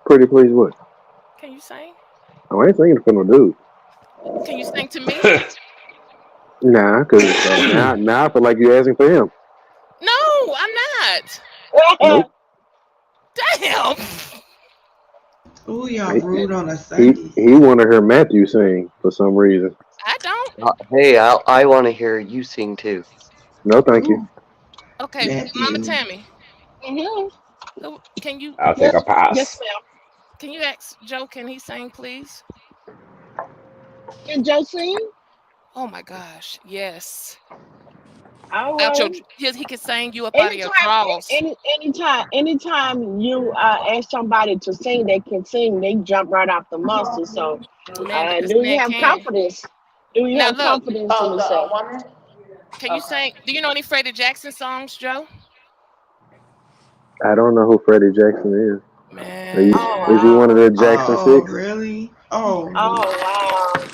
Pretty please what? Can you sing? Oh, I ain't singing for no dude. Can you sing to me? Nah, cause now I feel like you're asking for him. No, I'm not. Nope. Damn. Oh, y'all He, rude on a he Sunday. he wanted her Matthew sing for some reason. I don't. Hey, I want to hear you sing too. No, thank you. Ooh, Okay, Mama Matthew. Tammy. Mm-hmm. Can you I'll take a Yes, pass. can you ask Joe? Can he sing, please? ma'am. Can Joe sing? Oh my gosh, yes. All Out your right. he can sing you up out of your Anytime, drawers. anytime you ask somebody to sing, they can sing. They jump right off the muscle. So, Man, but this do you man have can. confidence? Do you Now have look, confidence in yourself? woman. can you sing? Do you know any Freddie Jackson songs, Joe? I don't know who Freddie Jackson is. Man. Oh Is he one of wow! the Jackson Oh, Six? really? Oh, Oh wow!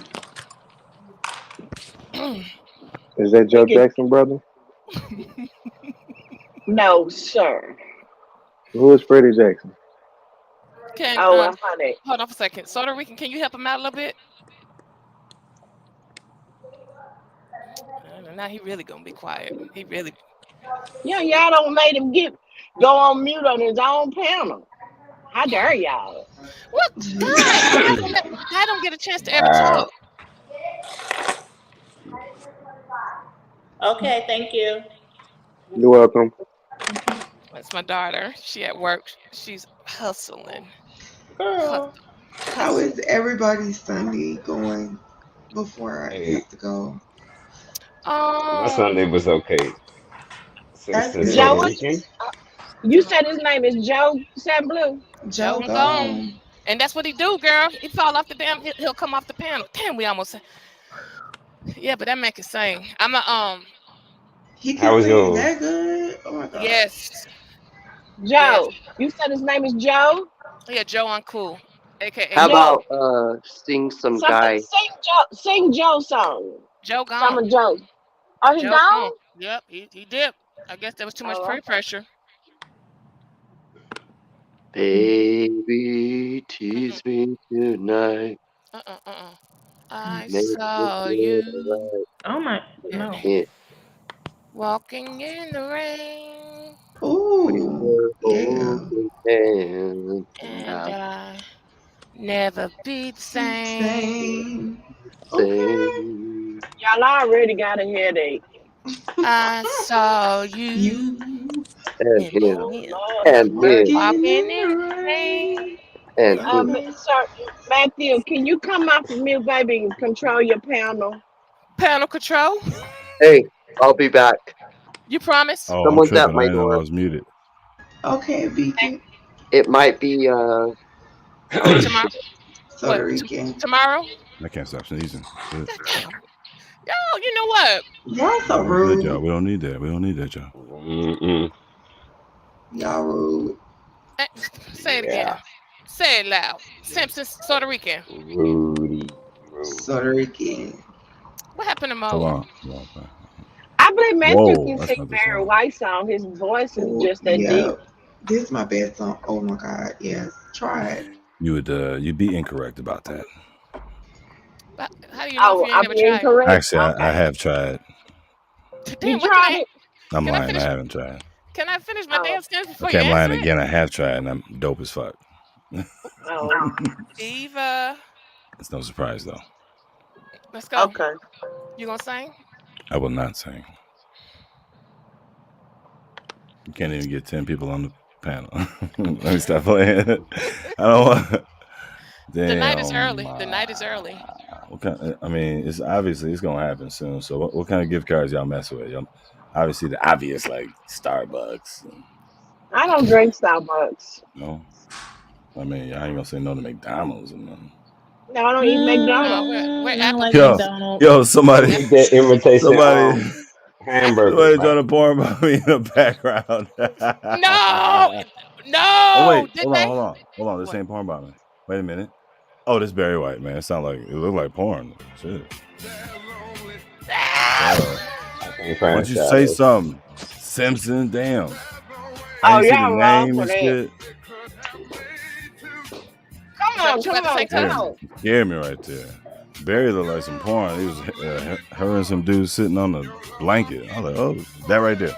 Is that We Joe could Jackson, brother? no, sir. Who is Freddie Jackson? Can Oh, honey. hold on for a second. Puerto Rican, can you help him out a little bit? Now he really gonna be quiet. He really. Yeah, y'all don't made him go on mute on his own panel. How dare y'all? What guy? Guy don't get a chance to ever Wow. talk. Okay, thank you. You're welcome. That's my daughter. She at work. She's hustling. girl. How Hustling. is everybody's Sunday going before I Hey, have to go? my Sunday was okay. Since That's the Joe, Puerto good. Rican. you said his name is Joe Blue. Joe Joe and gone. gone. And that's what he do, girl. He fall off the damn. He'll come off the panel. Damn, we almost. Yeah, but that man can sing. I'm a He How can was sing yours? that good. Oh my god. yes, yes. Joe. You said his name is Joe. Yeah, Joe Uncool, aka How Joe. about sing some Some guy? sing Joe song. Joe Some gone. of Joe. Oh, he Joe gone? gone. Yep, he dipped. I guess there was too much Oh, peer okay. pressure. Baby, Mm-mm, tease me tonight. uh. I Make me saw feel you right. Oh my and no. Yeah, walking in the rain, we Ooh, were yeah. holding hands and and I I never be the Be the same. same. Okay. say, Y'all already got a headache. I saw you You and and him, Oh him and Lord. him, walking walking in in the the rain. rain. and him. Okay. Sir Matthew, can you come off of mute, baby, and control your panel? Panel control. Hey, I'll be back. You promise? Oh, I'm Someone's at tripping. I my didn't know I door. was muted. Okay, Beacon. It might be Tomorrow? What? Puerto Rican. Tomorrow? I can't stop sneezing. Shit. God damn. Yo, you know what? Y'all so No, we're good, y'all. rude. We don't need that. We don't need that, y'all. Mm-mm. Y'all rude. Eh, Say it Yeah. again. Say it loud. Simpsons, Puerto Rican. Rudy. Rude. Puerto Rican. What happened to Hold Mo? on. Hold on. Okay. I believe Matthew Whoa, can that's sing not the Barry song. White song. His voice is Oh, just that yeah. deep. This is my best song. Oh my god. Yes. Try it. You'd be incorrect about that. How do you know if Oh, you ain't I'm never tried? incorrect. Actually, I Okay. have tried. You Damn, what can tried I? it? I'm Can I lying. I finish? haven't tried. Can I finish my Oh, damn sentence before Okay, you I'm answer lying it? again. I have tried, and I'm dope as fuck. oh, Eva, It's no surprise, though. let's go. okay. You gonna sing? I will not sing. You can't even get 10 people on the panel. Let me stop playing. I don't want. The night is Damn. early. The night is early. What kind? I mean, it's obviously it's gonna happen soon. So, what kind of gift cards y'all mess with? Y'all, obviously, the obvious like Starbucks. I don't drink Starbucks. No, I mean, I ain't gonna say no to McDonald's and nothing. No, I don't eat McDonald's. We're I don't like Yo, Applebee's. McDonald's. yo, somebody, Get that invitation somebody, hamburgers, somebody right? trying to porn about me in the background. No, Oh no. wait, Did they? hold on. This What? ain't porn about me. Wait a minute. Oh, this Barry White, man. It sound like it look like porn. Shit. I can't Why find don't you say shadows. something? Simpson, damn. I Oh, ain't see the y'all wrong name for and that. shit. Is that what you got to say, Come Scared, Toast? on. scared me right there. Barry looked like some porn. He was her and some dude sitting on a blanket. I was like, oh, that right there.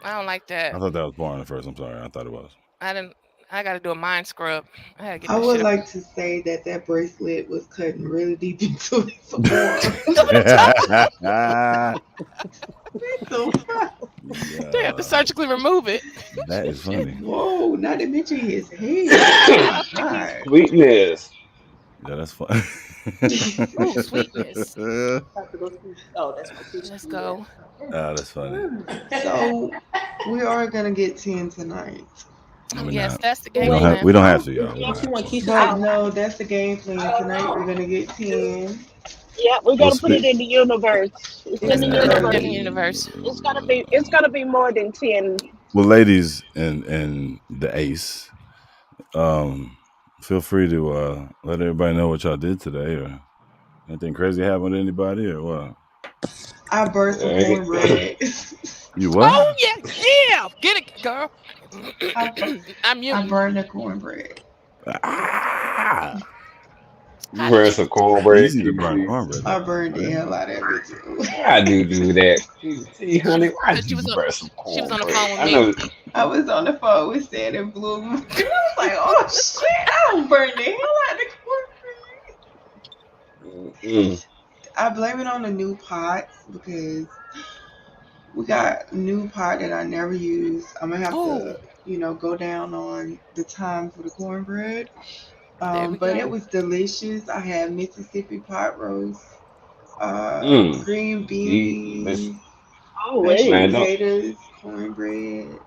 I don't like that. I thought that was porn at first. I'm sorry. I thought it was. I didn't. I got to do a mind scrub. I got to get I that would shit up. like to say that bracelet was cutting really deep into his aura. They have to surgically remove it. That is funny. Whoa, not to mention his head. Oh my God. Sweetness. Yeah, that's fun. Ooh, sweetness. Have to go see. Oh, that's my sister. Let's go. That's funny. So we are gonna get 10 tonight. I mean, Yes, that's the we game don't have plan. we don't have to, y'all. We Don't don't you have want to. Keisha? But no, that's the game plan tonight. We're gonna get 10. Yeah, we We'll gotta put spit. it in the universe. It's in the In the universe. universe. It's gonna be more than 10. Well, ladies and the ace, feel free to let everybody know what y'all did today, or anything crazy happened to anybody, or what. I burnt some Alright. cornbread. You what? Oh yeah. Get it, girl. I'm I muting. burned the cornbread. Ah, You How did burn you? some cornbread, easy to burn QT. cornbread I though. burned I the didn't hell know. out of it too. Why do you do that? QT, She honey, was. why do She you was on. burn some She was on the cornbread? phone with I me. know. I was on the phone with Stan and Blue. I was like, oh shit, I don't burn the hell out of the cornbread. Mm-mm. I blame it on the new pots because we got new pot that I never used. I'm gonna have Oh, to, go down on the time for the cornbread. there we But it go. was delicious. I had Mississippi pot roast, Mm. green See, beans, Oh mashed man, wait. don't potatoes, cornbread,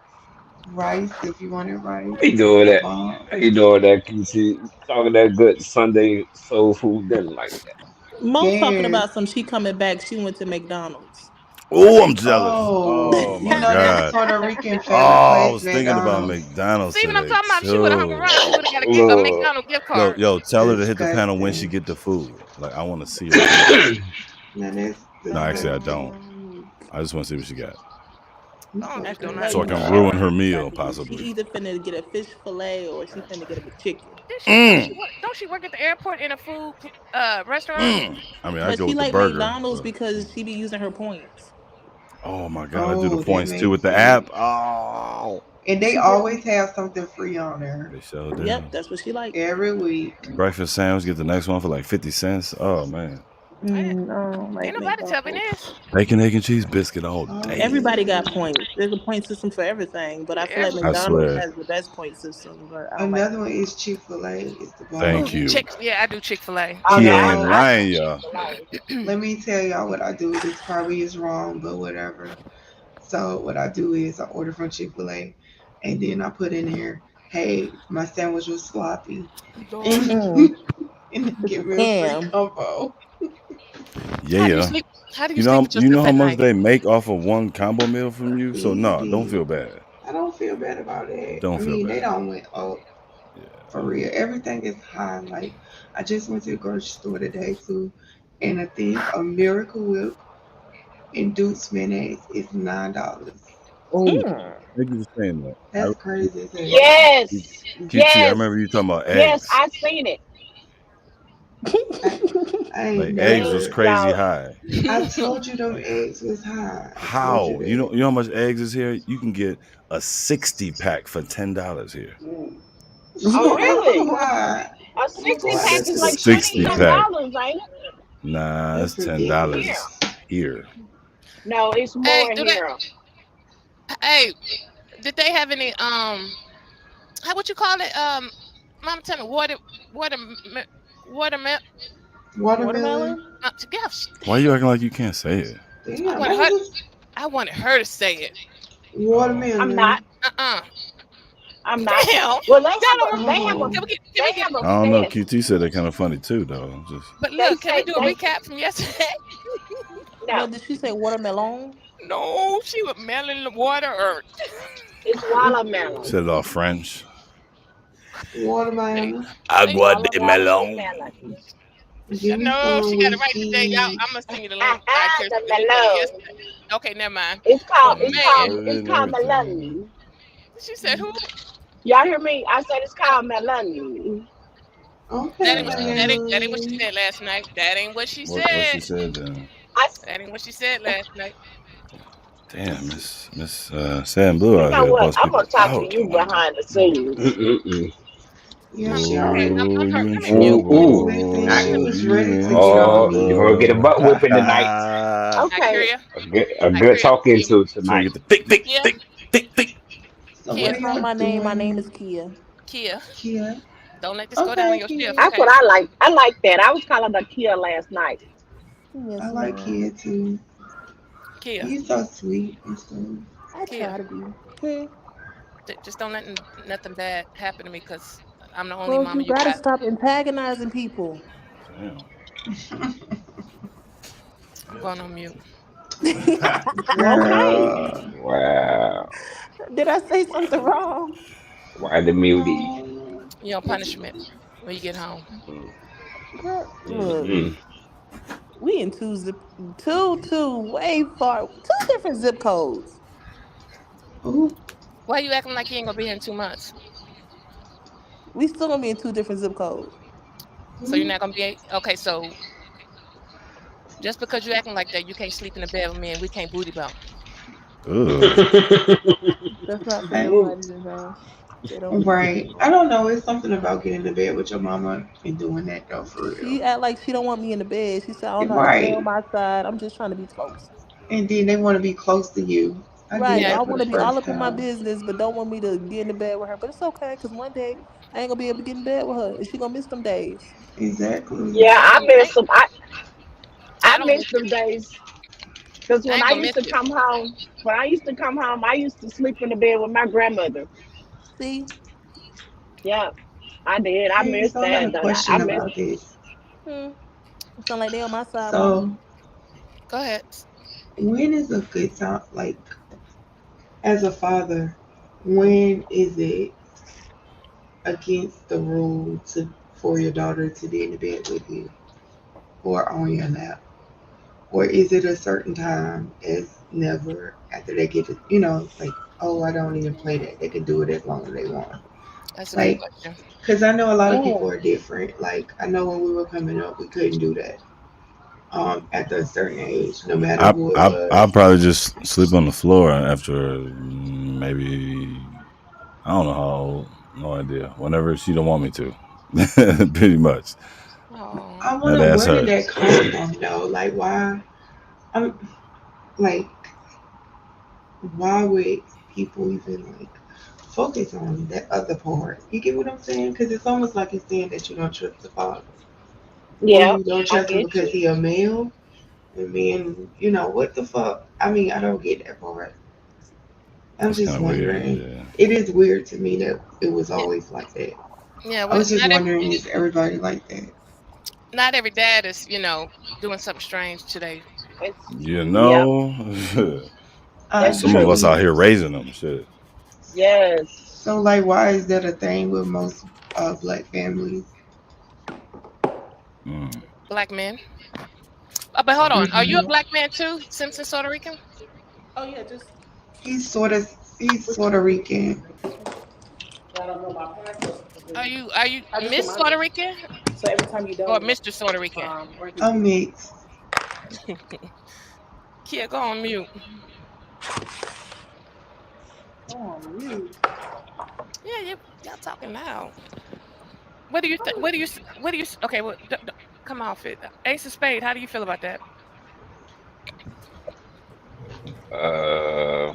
rice if you wanted rice, be doing the that. bomb. How you doing that, QT? Talking that good Sunday soul food dinner like that. Mo talking Yes. about some. She coming back. She went to McDonald's. Oh, I'm jealous. Oh, Oh my that god. Puerto Rican favorite Oh, I place, was thinking about McDonald's. McDonald's See what I'm today talking about? If she would have hung too. around, she would have got a Look, McDonald's gift Yo, card. yo, tell her to hit the panel when she Disgusting. get the food. Like I want to see her food. Now that's No, actually, I don't. disgusting. I just want to see what she got, You Oh, so just After don't know the how to so I do lady, can she shit. ruin already her know meal exactly. She possibly. either finna get a fish fillet or she finna get a chicken. Did she? Don't she Mm, work? Don't she work at the airport in a food restaurant? I mean, I But go she with the like burger, McDonald's but because she be using her points. oh my god, I do the Oh, that points too makes with the sense. app. Oh, And they She work. always have something free on there they sure do. Yep, that's what she like. every week. Breakfast sandwich, get the next one for like 50 cents. Oh man, Man, I don't ain't like nobody tell me McDonald's. this. bacon, egg, and cheese biscuit all day. Everybody got Oh, points. There's a point system for everything, but For I feel like I everything. McDonald's swear. has the best point system. But I don't like another one is Chick-fil-A. It's the Oh, Thank bomb. you. Yeah, I do Chick-fil-A. Oh He no, ain't So I do lying, Chick y'all. Fil A. let me tell y'all what I do. This probably is wrong, but whatever. So what I do is I order from Chick-fil-A, and then I put in there, "Hey, my sandwich was sloppy," and, Mm-mm. and they It's a give me a free scam. combo. How do you Yeah. sleep? How do you sleep with You know yourself how at much night? they make off of one combo meal from you? So no, don't Easy. feel bad. I don't feel bad about it. I Don't feel mean, they bad. don't went up Yeah. for real. Everything is high. Like I just went to the grocery store today too, and a thing of Miracle Whip induced mayonnaise is $9. Oh, Mm. thank you for saying that. That's crazy as hell. Yes, QT, I yes, remember you talking about yes. eggs. I seen it. I, I ain't Like eggs was Eggs, never. crazy y'all. high. I told you them eggs was high. I told you How? that. You know how much eggs is here? You can get a 60 pack for $10 here. Oh Shit, I'm gonna really? go high. A I'm gonna go 60 out there pack is to the like 60 20 some Chick-fil-A. pack. dollars, ain't it? Nah, it's That's $10 ridiculous. Here. here. No, it's Hey, more here. hey, did they have any how would you call it? Mama tell me water water Watermelon. Watermelon? gosh, Why you acting like you can't say it? I Damn, wanted what her was I wanted her to say it. Oh. I'm not. watermelon? Uh-uh. I'm not. Damn. Well, Y'all don't they have Oh, a, can we get they have I a don't know. saying. QT said they're kind of funny too, though. Just but They look, can we say do a recap from yesterday? no. What did she say? Watermelon? No, she was melon the water or It's watermelon. said it all French. Watermelon. Agua de melon. Watermelon. Give me No, she some got with it right today. Y'all, I'm cheese. gonna send you the link. I The Kirsten, you did it melon. yesterday. Okay, never mind. It's But called Yeah, it's you called man, started it it's and called everything. melon. she said who? Y'all hear me? I said it's called melon. That Okay, ain't what she. Nah. That ain't what she melon. said last night. That ain't what she What she said. said then? I That ain't what she said last night. Damn, Miss Sam Blue You out know here what? bust I'm gonna people talk to out you on behind the the. scenes. Mm-mm-mm. Yeah, I'm she okay. already. I'm her. Oh, you Let me mute. Ooh, ooh. Listen, I, she trouble, was you ready to in get on oh, you're gonna me. get a trouble. butt Ha whipping tonight. ha. I hear Okay. you. A I good hear you. talking Kia. to Trying to tonight. get the thick, thick, Kia. thick, thick, thick. So what Kia. are That's not y'all my name. My name is doing? Kia. Kia. Kia. Don't let this go down on Okay, your shift, Kia. That's okay? what I like. I like that. I was calling her Kia last night. I Yes, like ma'am. Kia too. Kia. He's so sweet and stuff. I Kia. try to be. Hmm. Just don't let nothing bad happen to me because I'm the only Well, mama you you gotta got. stop antagonizing people. Damn. I'm going on mute. Okay. Girl. Wow. Did I say something wrong? Why the mutie? No. You know, What you punishment when you get home. Girl, look, Mm-hmm. we in two way far, two different zip codes. Ooh, Why you acting like you ain't gonna be here in 2 months? We still gonna be in two different zip codes. So you're ooh. not gonna be okay. So just because you acting like that, you can't sleep in the bed with me and we can't booty bump. Ugh. That's not for I, Ooh. nobody to know. They don't need to right. I know. don't know. It's something about getting to bed with your mama and doing that though, for real. She act like she don't want me in the bed. She said I don't know how to stay on Right. my side. I'm just trying to be close. And then they want to be close to you. I did Right. Yeah, I that for want the to be all first up in my time. business, but don't want me to get in the bed with her. But it's okay, cause one day I ain't gonna be able to get in bed with her, and she gonna miss them days. Exactly. Yeah, I I ain't, I miss ain't, them. I I don't miss miss them you. days. Cause I when ain't I gonna used miss to you. come home, I used to sleep in the bed with my grandmother. See? Yeah, I did. I Okay, miss so I got a that. I question miss. about this. Hmm. It sound like they on my side, mama. So, Go ahead. when is a good time, like, as a father, when is it against the rule to for your daughter to be in the bed with you or on your lap? Or is it a certain time as never after they get it, like, oh, I don't even play that. They can do it as long as they want. That's a good Like, question. because I know a lot of people Mm, are different. Like, I know when we were coming up, we couldn't do that at a certain age, no matter who it I'll was. probably just sleep on the floor after maybe I don't know how old, no idea. Whenever she don't want me to, pretty much. Oh, I Now wonder that's where did her. that come from, though? Like, why? I'm like, why would people even like focus on that other part? You get what I'm saying? Because it's almost like it's saying that you don't trust the father, or yeah, you don't I trust him get because you. he a male. And then, what the fuck? I mean, I don't get that part. I'm That's kind just of weird. wondering. Yeah. It is weird to me that it was yeah, always like that. yeah. I Well, was just wondering, is everybody like that? not every dad is, doing something strange today. It's You yeah, know, I and that's some of us true. out agree. here raising them. Shit. Yes. So, like, why is that a thing with most black families? Mm. Black men. But hold on. Are you a Hmm. black man too, Simpson, Puerto Rican? Oh yeah, just He's sort of Rican. I don't know my passport. Are you I just get Miss mine Puerto done. Rican So every time you or done, Mr. Puerto Rican? right here. I'm mixed. Kia, go on mute. Oh, you. Yeah, y'all talking now. What do you think? What do you? Okay, well, come off it. Ace of Spade. How do you feel about that? Uh,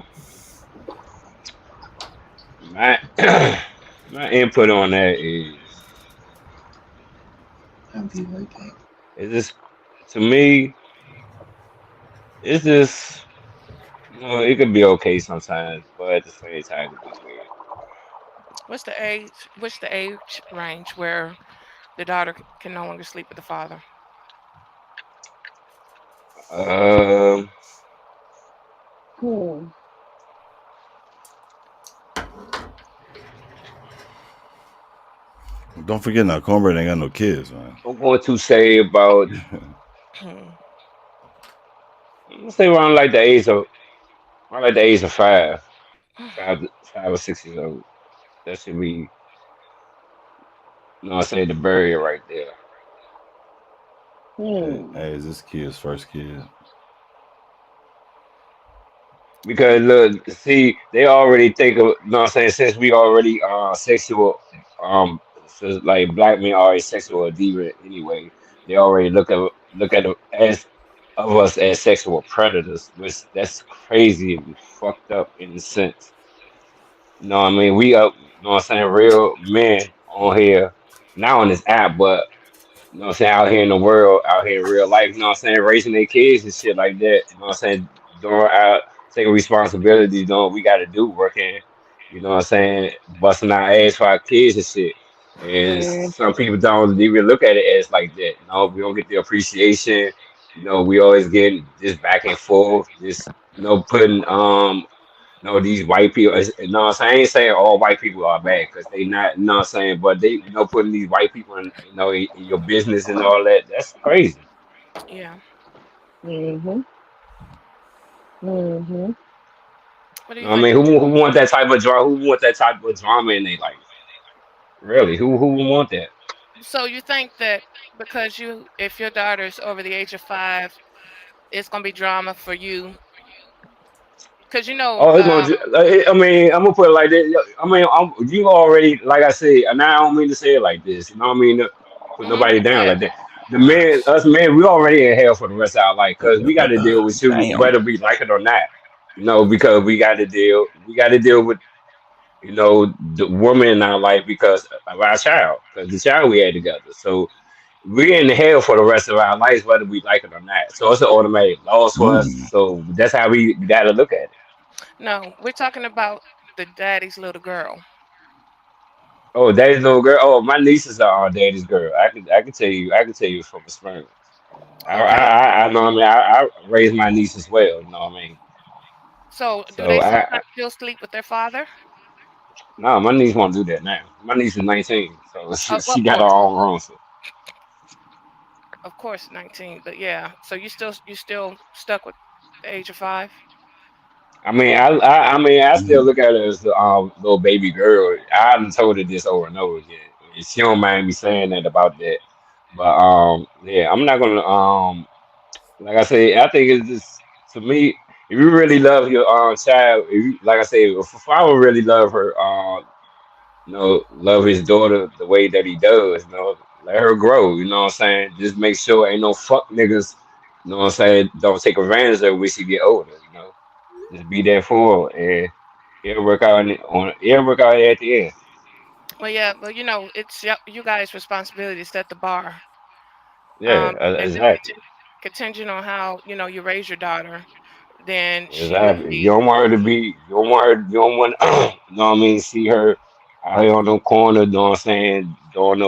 my my input on that I'll be right back. is this to me. It's just it could be okay sometimes, but at the same time, it could be weird. What's the age? What's the age range where the daughter can no longer sleep with the father? Um, Hmm. Don't forget now, Cornbread ain't got no kids, man. I'm going to say about, I'm gonna say around like the age of 5 or 6 years old. That should be, I say the barrier right there. Hmm. Hey, is this kid's first kid? Because look, see, they already think of, since we already sexual, so like black men are already sexual deviant anyway. They already look at as of us as sexual predators, which that's crazy and fucked up in a sense. I mean? We up, real men on here, not on this app, but out here in the world, out here in real life, raising their kids and shit like that, doing out taking responsibility, doing what we gotta do, working, busting our ass for our kids and shit. And Mm, some people don't even look at it as like that. We don't get the appreciation. We always getting this back and forth, this putting these white people. I ain't saying all white people are bad because they not. But they, putting these white people in, in your business and all that. That's crazy. Yeah. mhm. Mhm. What do you I think? mean, who want that type of drama? Who want that type of drama in their life? Really, who would want that? So you think that because if your daughter's over the age of 5, it's gonna be drama for you? Because Oh, it's gonna. I mean, I'm gonna put it like this. I mean, you already, like I said, and I don't mean to say it like this. You know what I mean? To put nobody go down ahead. like that. Us men, we already in hell for the rest of our life because we got to deal with you Damn. whether we like it or not. Because we got to deal with the woman in our life because of our child, because the child we had together. So we're in hell for the rest of our lives, whether we like it or not. So it's an automatic loss for us. Mm. So that's how we got to look at it. No, we're talking about the daddy's little girl. Oh, daddy's little girl. Oh, my nieces are our daddy's girl. I can tell you from experience. Okay. I know. What I mean, I raised my niece as well. You know what I mean. So do So they sometimes still sleep with their father? no, my niece won't do that now. My niece is 19, so Well, she got her own room. So of course, 19. But yeah, so you still stuck with the age of 5? I still look at her as the little baby girl. I done told her this over and over again. She don't mind me saying that about that. But yeah, I'm not gonna like I say, I think it's just to me, if you really love your child, if you, like I say, if I would really love her, love his daughter the way that he does, let her grow, you know what I'm saying? Just make sure ain't no fuck niggas, don't take advantage of her when she get older, Just be there for her and it'll work out at the end. Well, yeah, but it's you guys' responsibility to set the bar. Yeah, And just exactly. contingent on how you raise your daughter, then she will Exactly. You be. don't want her to be. You don't want her. You don't want. You know what I mean? See her out here on no corner. You know what I'm saying? Doing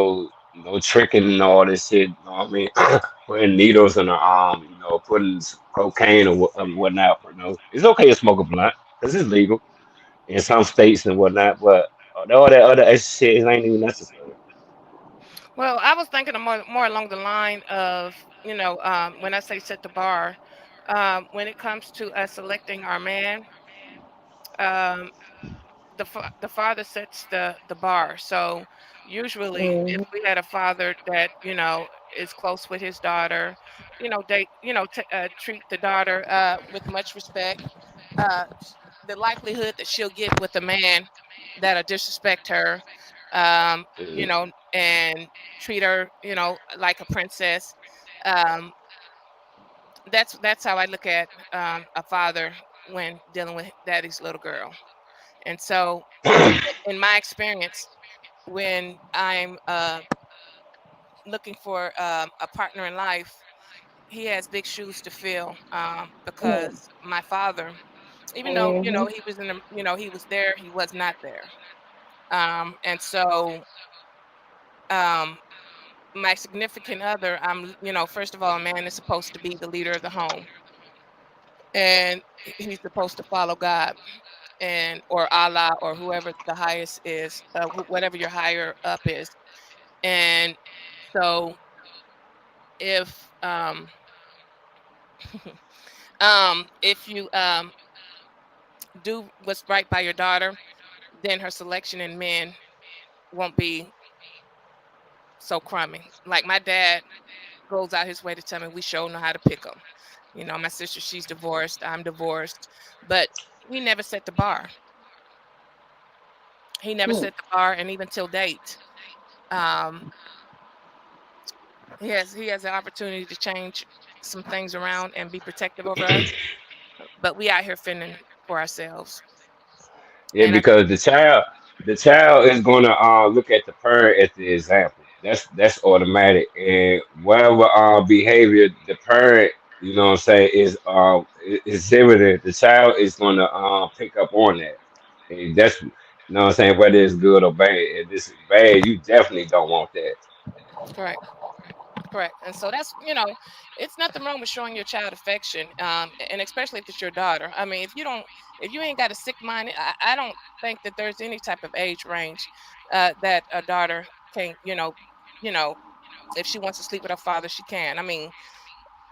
no tricking and all this shit. You know what I mean? Putting needles in her arm. Putting cocaine or whatnot. It's okay to smoke a blunt because it's legal in some states and whatnot. But all that other extra shit ain't even necessary. Well, I was thinking of more along the line of when I say set the bar, when it comes to us selecting our man. Um, the father sets the bar. So usually, if Mhm. we had a father that is close with his daughter, they treat the daughter with much respect. The likelihood that she'll get with a man that'll disrespect her, Mhm. and treat her, like a princess. Um, that's how I look at a father when dealing with daddy's little girl. And so, in my experience, when I'm looking for a partner in life, he has big shoes to fill, Mm, because my father, even though mhm. he was he was there, he was not there. And so, um, my significant other, first of all, a man is supposed to be the leader of the home, and he's supposed to follow God and or Allah or whoever the highest is, whatever your higher up is. And so if if you do what's right by your daughter, then her selection in men won't be so crummy. Like my dad goes out his way to tell me we sure know how to pick them. You know, my sister, she's divorced, I'm divorced, but he never set the bar. He never Hmm. set the bar, and even till date, um, he has an opportunity to change some things around and be protective over us. But we out here fending for ourselves, Yeah, and I because the child is gonna look at the parent as the example. That's automatic. And whatever behavior the parent, what I'm saying, is exhibiting, the child is gonna pick up on that. And that's, what I'm saying, whether it's good or bad. If this is bad, you definitely don't want that. correct. Correct. And so that's, it's nothing wrong with showing your child affection, and especially if it's your daughter. I mean, if you ain't got a sick mind, I don't think that there's any type of age range that a daughter can, you know, if she wants to sleep with her father, she can. I mean,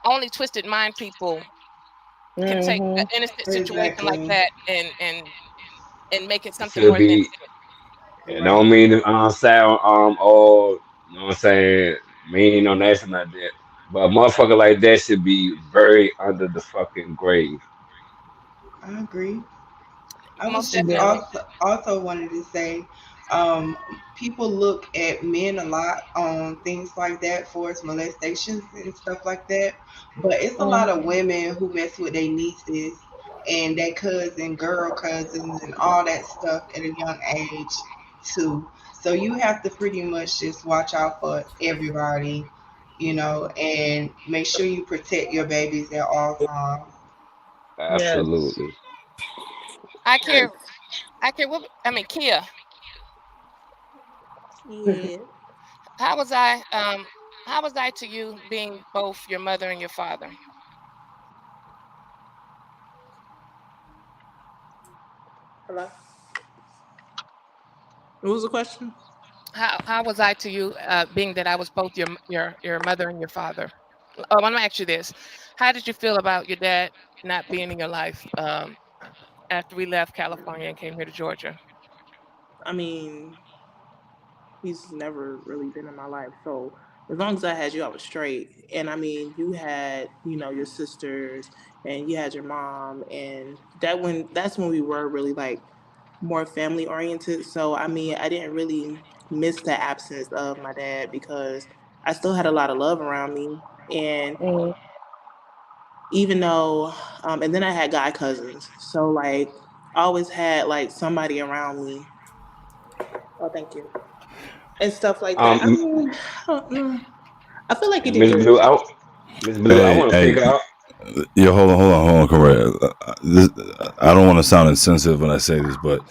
only twisted mind people can take an Mhm. innocent situation like Exactly. that and make it It something should more than be. it is. And I don't Right. mean to sound all, what I'm saying, mean or nothing like that. But a motherfucker like that should be buried under the fucking grave. I agree. I was Most just Yeah. definitely. also wanted to say, people look at men a lot on things like that for its molestations and stuff like that. But it's a lot of Mhm. women who mess with their nieces and their cousin, girl cousins, and all that stuff at a young age too. So you have to pretty much just watch out for everybody, and make sure you protect your babies at all times. Yes. Absolutely. I care. I care. What I mean, Kia. Yeah. How was I? How was I to you, being both your mother and your father? Hello. What was the question? How was I to you, being that I was both your mother and your father? Oh, I'm gonna ask you this: how did you feel about your dad not being in your life, after we left California and came here to Georgia? I mean, he's never really been in my life. So as long as I had you, I was straight. And I mean, you had, your sisters and you had your mom, and that's when we were really like more family oriented. So I mean, I didn't really miss the absence of my dad because I still had a lot of love around me. And Mhm. even though, and then I had guy cousins. So like, I always had like somebody around me. Oh, thank you. And stuff like that. I Um, mean, I don't know. I feel like he did Miss good. Blue, Miss Blue, I Hey, want to hey, figure out. yeah, hold on, correct. I don't want to sound insensitive when I say this, but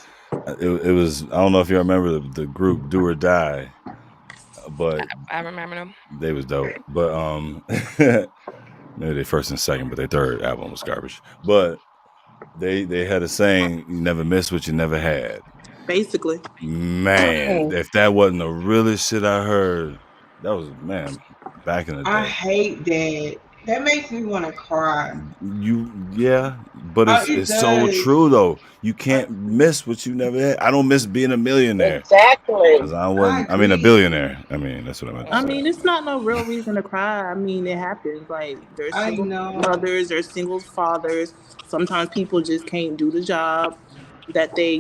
it was. I don't know if you remember the group Do or Die, but I remember them. they was dope. But maybe they first and second, but their third album was garbage. But they had a saying: "You never miss what you never had." Basically. Man, Mhm. if that wasn't the realest shit I heard, that was man back in the I day. hate that. That makes me want to cry. Yeah, but It it's so does. true though. You I, can't miss what you never had. I don't miss being a millionaire Exactly. because I I wasn't. I mean, a agree. billionaire. I mean, that's what I meant to I say. mean, it's not no real reason to cry. I mean, it happens. Like, there's I single know. mothers, there's single fathers. Sometimes people just can't do the job that they,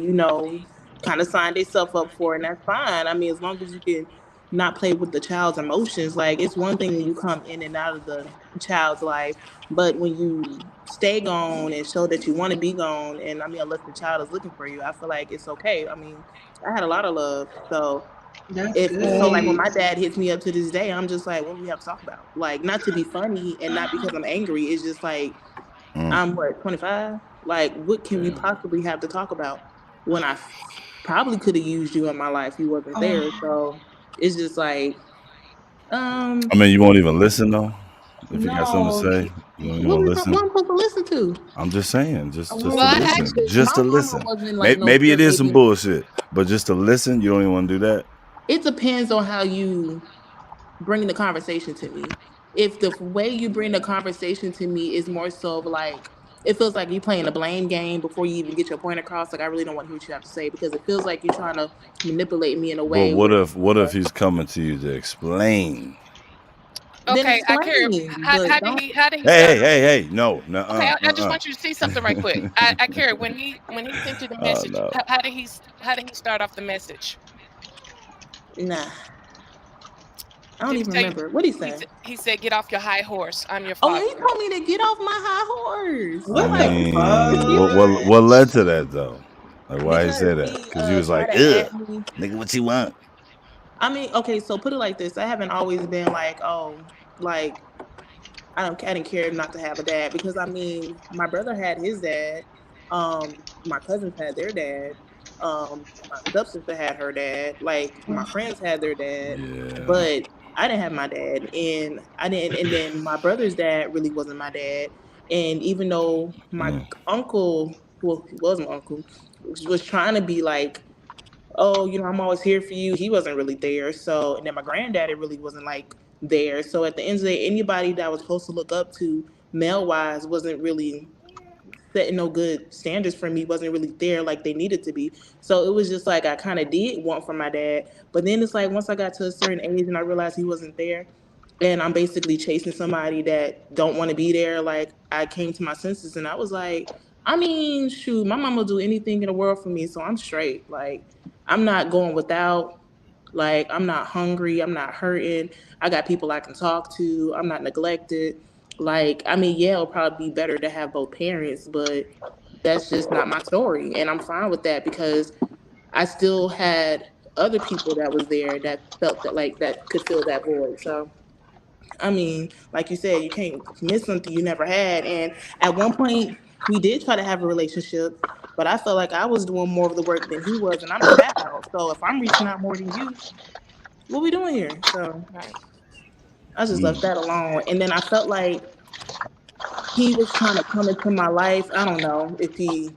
kind of signed themselves up for, and that's fine. I mean, as long as you can not play with the child's emotions. Like, it's one thing when you come in and out of the child's life, but when you stay gone and show that you want to be gone, and I mean, unless the child is looking for you, I feel like it's okay. I mean, I had a lot of love, so That's if so, like when good. my dad hits me up to this day, I'm just like, what do we have to talk about? Like, not to be funny and not because I'm angry. It's just like Mm, I'm what 25. Like, what can we yeah. possibly have to talk about when probably could have used you in my life? You wasn't there, Oh, so it's just like, I um, mean, you won't even listen though. If you got something to no. say, you don't even what want we to what listen. I'm supposed to listen to? I'm just saying, just Well, to Well, I we listen, actually, just My to mama listen. wasn't like no Maybe it shit is some baby. bullshit, but just to listen, you don't even want to do that. It depends on how you bring the conversation to me. If the way you bring the conversation to me is more so of like, it feels like you playing a blame game before you even get your point across. Like I really don't want to hear what you have to say because it feels like you're trying to manipulate me in a But way where what if he's coming to you to explain? then Okay, I care. explain, but don't. How did he Hey, start hey, off? hey, hey! No, no, Okay, I just want you to see something right quick. I care when he sent you the Oh message. no. How did he start off the message? Nah, I don't Did he even say remember what he said. he said get off your high horse? I'm your Oh yeah, father. he told me to get off my high horse. I I'm What like, the mean, excuse fuck? what led to that though? Like, why he because said that? he Because you was tried like, to ugh, add me. nigga, what you want? I mean, okay, so put it like this: I haven't always been like, oh, like I didn't care not to have a dad because I mean, my brother had his dad, my cousins had their dad, my stepsister had her dad, like my friends had their dad, Yeah. but I didn't have my dad, and I didn't, and then my brother's dad really wasn't my dad, and even though my Mm, uncle, well, he was my uncle, was trying to be like, oh, I'm always here for you. He wasn't really there. So, and then my granddaddy really wasn't like there. So at the end of the day, anybody that I was supposed to look up to male wise wasn't really setting no good standards for me, wasn't really there like they needed to be. So it was just like I kind of did want from my dad. But then it's like once I got to a certain age and I realized he wasn't there, and I'm basically chasing somebody that don't want to be there. Like I came to my senses and I was like, I mean, shoot, my mom will do anything in the world for me, so I'm straight. Like I'm not going without. Like I'm not hungry. I'm not hurting. I got people I can talk to. I'm not neglected. Like I mean, yeah, it'll probably be better to have both parents, but that's just not my story, and I'm fine with that because I still had other people that was there that felt that like that could fill that void. So I mean, like you said, you can't miss something you never had. And at one point, we did try to have a relationship, but I felt like I was doing more of the work than he was, and I'm a child. So if I'm reaching out more than you, what we doing here? So Right. I just left mm. that alone. And then I felt like he was trying to come into my life. I don't know if he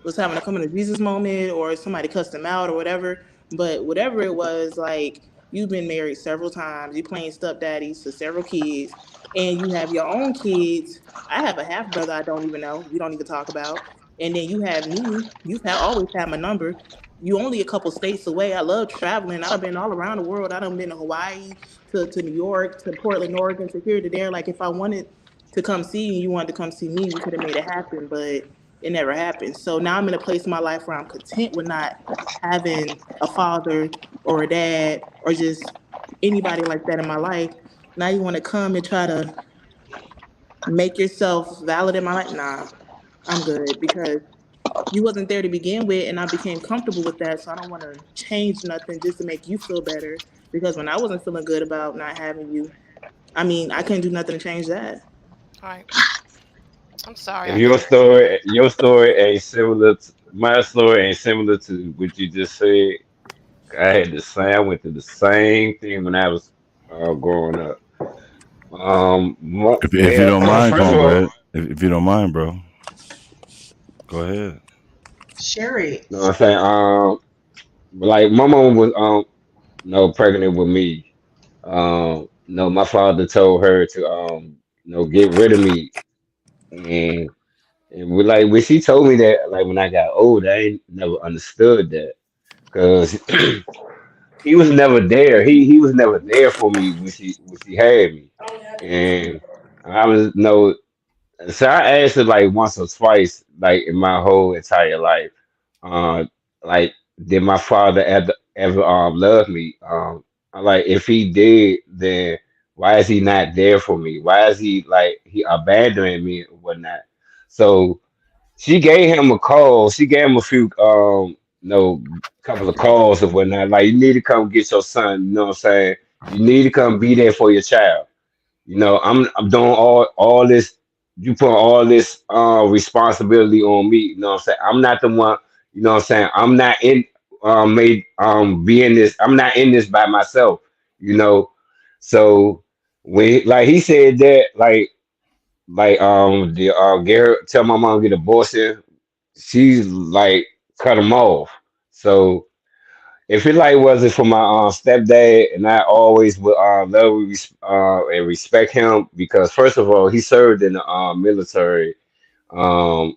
was having a coming to Jesus moment or somebody cussed him out or whatever. But whatever it was, like you've been married several times, you playing stepdaddies to several kids, and you have your own kids. I have a half brother I don't even know. We don't even talk about. And then you have me. You've always had my number. You only a couple states away. I love traveling. I've been all around the world. I done been to Hawaii, to New York, to Portland, Oregon, to here to there. Like if I wanted to come see you, you wanted to come see me, we could have made it happen. But it never happened. So now I'm in a place in my life where I'm content with not having a father or a dad or just anybody like that in my life. Now you want to come and try to make yourself valid in my life? Nah, I'm good because you wasn't there to begin with and I became comfortable with that. So I don't want to change nothing just to make you feel better because when I wasn't feeling good about not having you, I mean, I couldn't do nothing to change that. All right. I'm sorry. If I care. your story ain't similar to my story ain't similar to what you just said, I had the same. I went through the same thing when I was growing up. If you Well, don't mind, first of all, cornbread, if you don't mind, bro, go ahead. Share it. you know what I'm saying? Like my mom was pregnant with me. No, my father told her to get rid of me, and when she told me that, like when I got old, I ain't never understood that because he was never there. He was never there for me when she had me, and I was no. So I asked her like once or twice, like in my whole entire life, uh, like did my father ever love me? Like if he did, then why is he not there for me? Why is he like he abandoning me and whatnot? So she gave him a call. She gave him a few no couple of calls and whatnot. Like you need to come get your son. You know what I'm saying? You need to come be there for your child. I'm doing all this. You put all this responsibility on me. You know what I'm saying? I'm not the one. You know what I'm saying? I'm not in made be in this. I'm not in this by myself. You know, so when like he said that the Garrett tell my mom to get abortion. She's like cut him off. So if it like wasn't for my stepdad, and I always would love and respect him because first of all, he served in the military um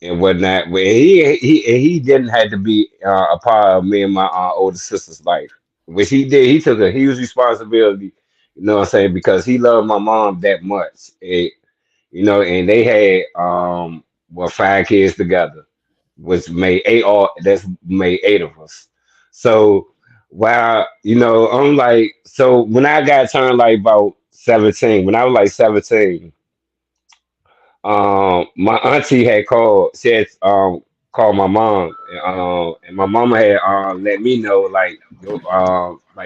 and whatnot. But he didn't have to be a part of me and my older sister's life, which he did. He took a huge responsibility. You know what I'm saying? Because he loved my mom that much. And they had well 5 kids together, which made eight all that's made 8 of us. So while I'm like so when I got turned like about 17, when I was like 17, my auntie had called. She had called my mom, and my mama had let me know like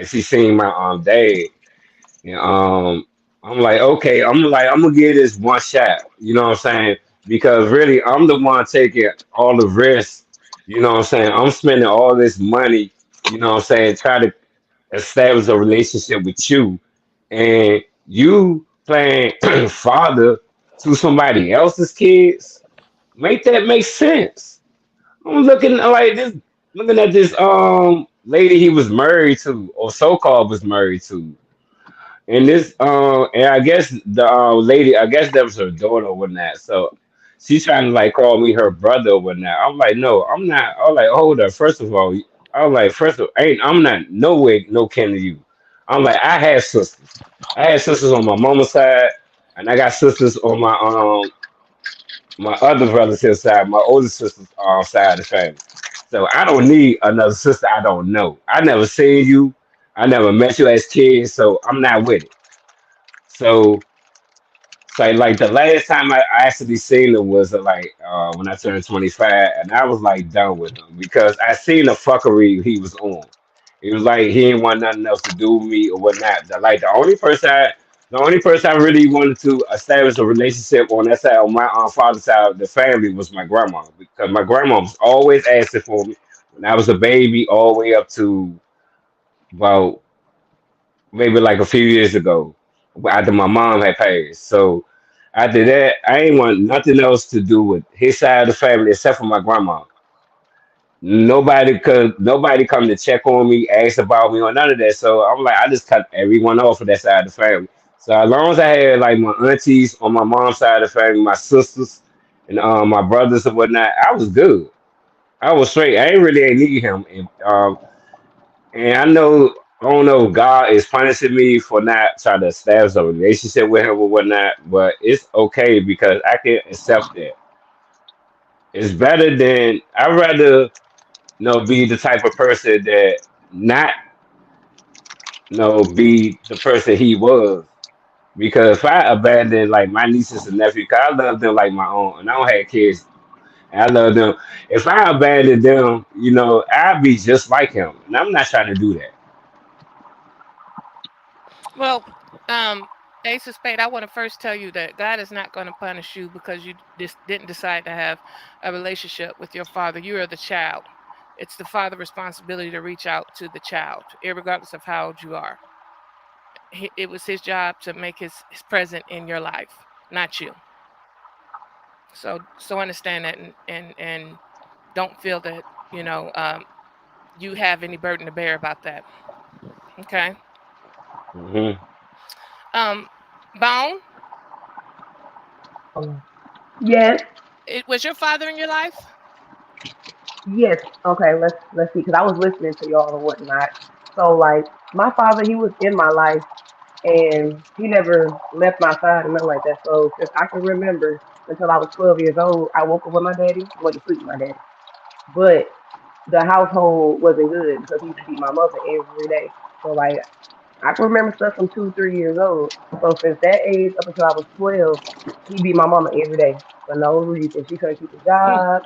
she seen my dad, and I'm like, okay, I'm gonna give this one shot. You know what I'm saying? Because really, I'm the one taking all the risks. You know what I'm saying? I'm spending all this money. You know what I'm saying? Try to establish a relationship with you, and you playing father to somebody else's kids. Make that make sense? I'm looking at this lady he was married to, or so called was married to. And I guess the lady, I guess that was her daughter or whatnot. So she's trying to like call me her brother or whatnot. I'm like, no, I'm not. I was like, hold up. First of all, I was like, first of all, I'm not no way no kin to you. I'm like, I have sisters. I had sisters on my mama's side, and I got sisters on my other relative side, my older sister's side of the family. So I don't need another sister I don't know. I never seen you. I never met you as kids, so I'm not with it. So, so like the last time I actually seen him was when I turned 25, and I was like done with him because I seen the fuckery he was on. It was like he didn't want nothing else to do with me or whatnot. The only person I really wanted to establish a relationship on that side, on my father's side of the family, was my grandma because my grandma was always asking for me when I was a baby, all the way up to about maybe like a few years ago after my mom had passed. So after that, I ain't want nothing else to do with his side of the family except for my grandma. Nobody come to check on me, ask about me or none of that. So I'm like, I just cut everyone off of that side of the family. So as long as I had like my aunties on my mom's side of the family, my sisters and my brothers and whatnot, I was good. I was straight. Ain't need him. And I don't know if God is punishing me for not trying to establish a relationship with him or whatnot, but it's okay because I can accept that. It's better than I'd rather be the type of person that not be the person he was. Because if I abandon like my nieces and nephews, 'cause I love them like my own, and I don't have kids, and I love them. If I abandon them, I'd be just like him, and I'm not trying to do that. Well, um, Ace of Spade, I want to first tell you that God is not going to punish you because you just didn't decide to have a relationship with your father. You are the child. It's the father's responsibility to reach out to the child, regardless of how old you are. It was his job to make his present in your life, not you. So understand that, and don't feel that you have any burden to bear about that. Okay. Hmm. Um, Bone, Yes, it was your father in your life? yes. Okay, let's see. Because I was listening to y'all and whatnot. So like, my father, he was in my life, and he never left my side and nothing like that. So since I can remember, until I was 12 years old, I woke up with my daddy, went to sleep with my daddy. But the household wasn't good because he used to beat my mother every day. So like, I can remember stuff from 2, 3 years old. So since that age up until I was 12, he beat my mama every day for no reason. She couldn't keep a Mm. job,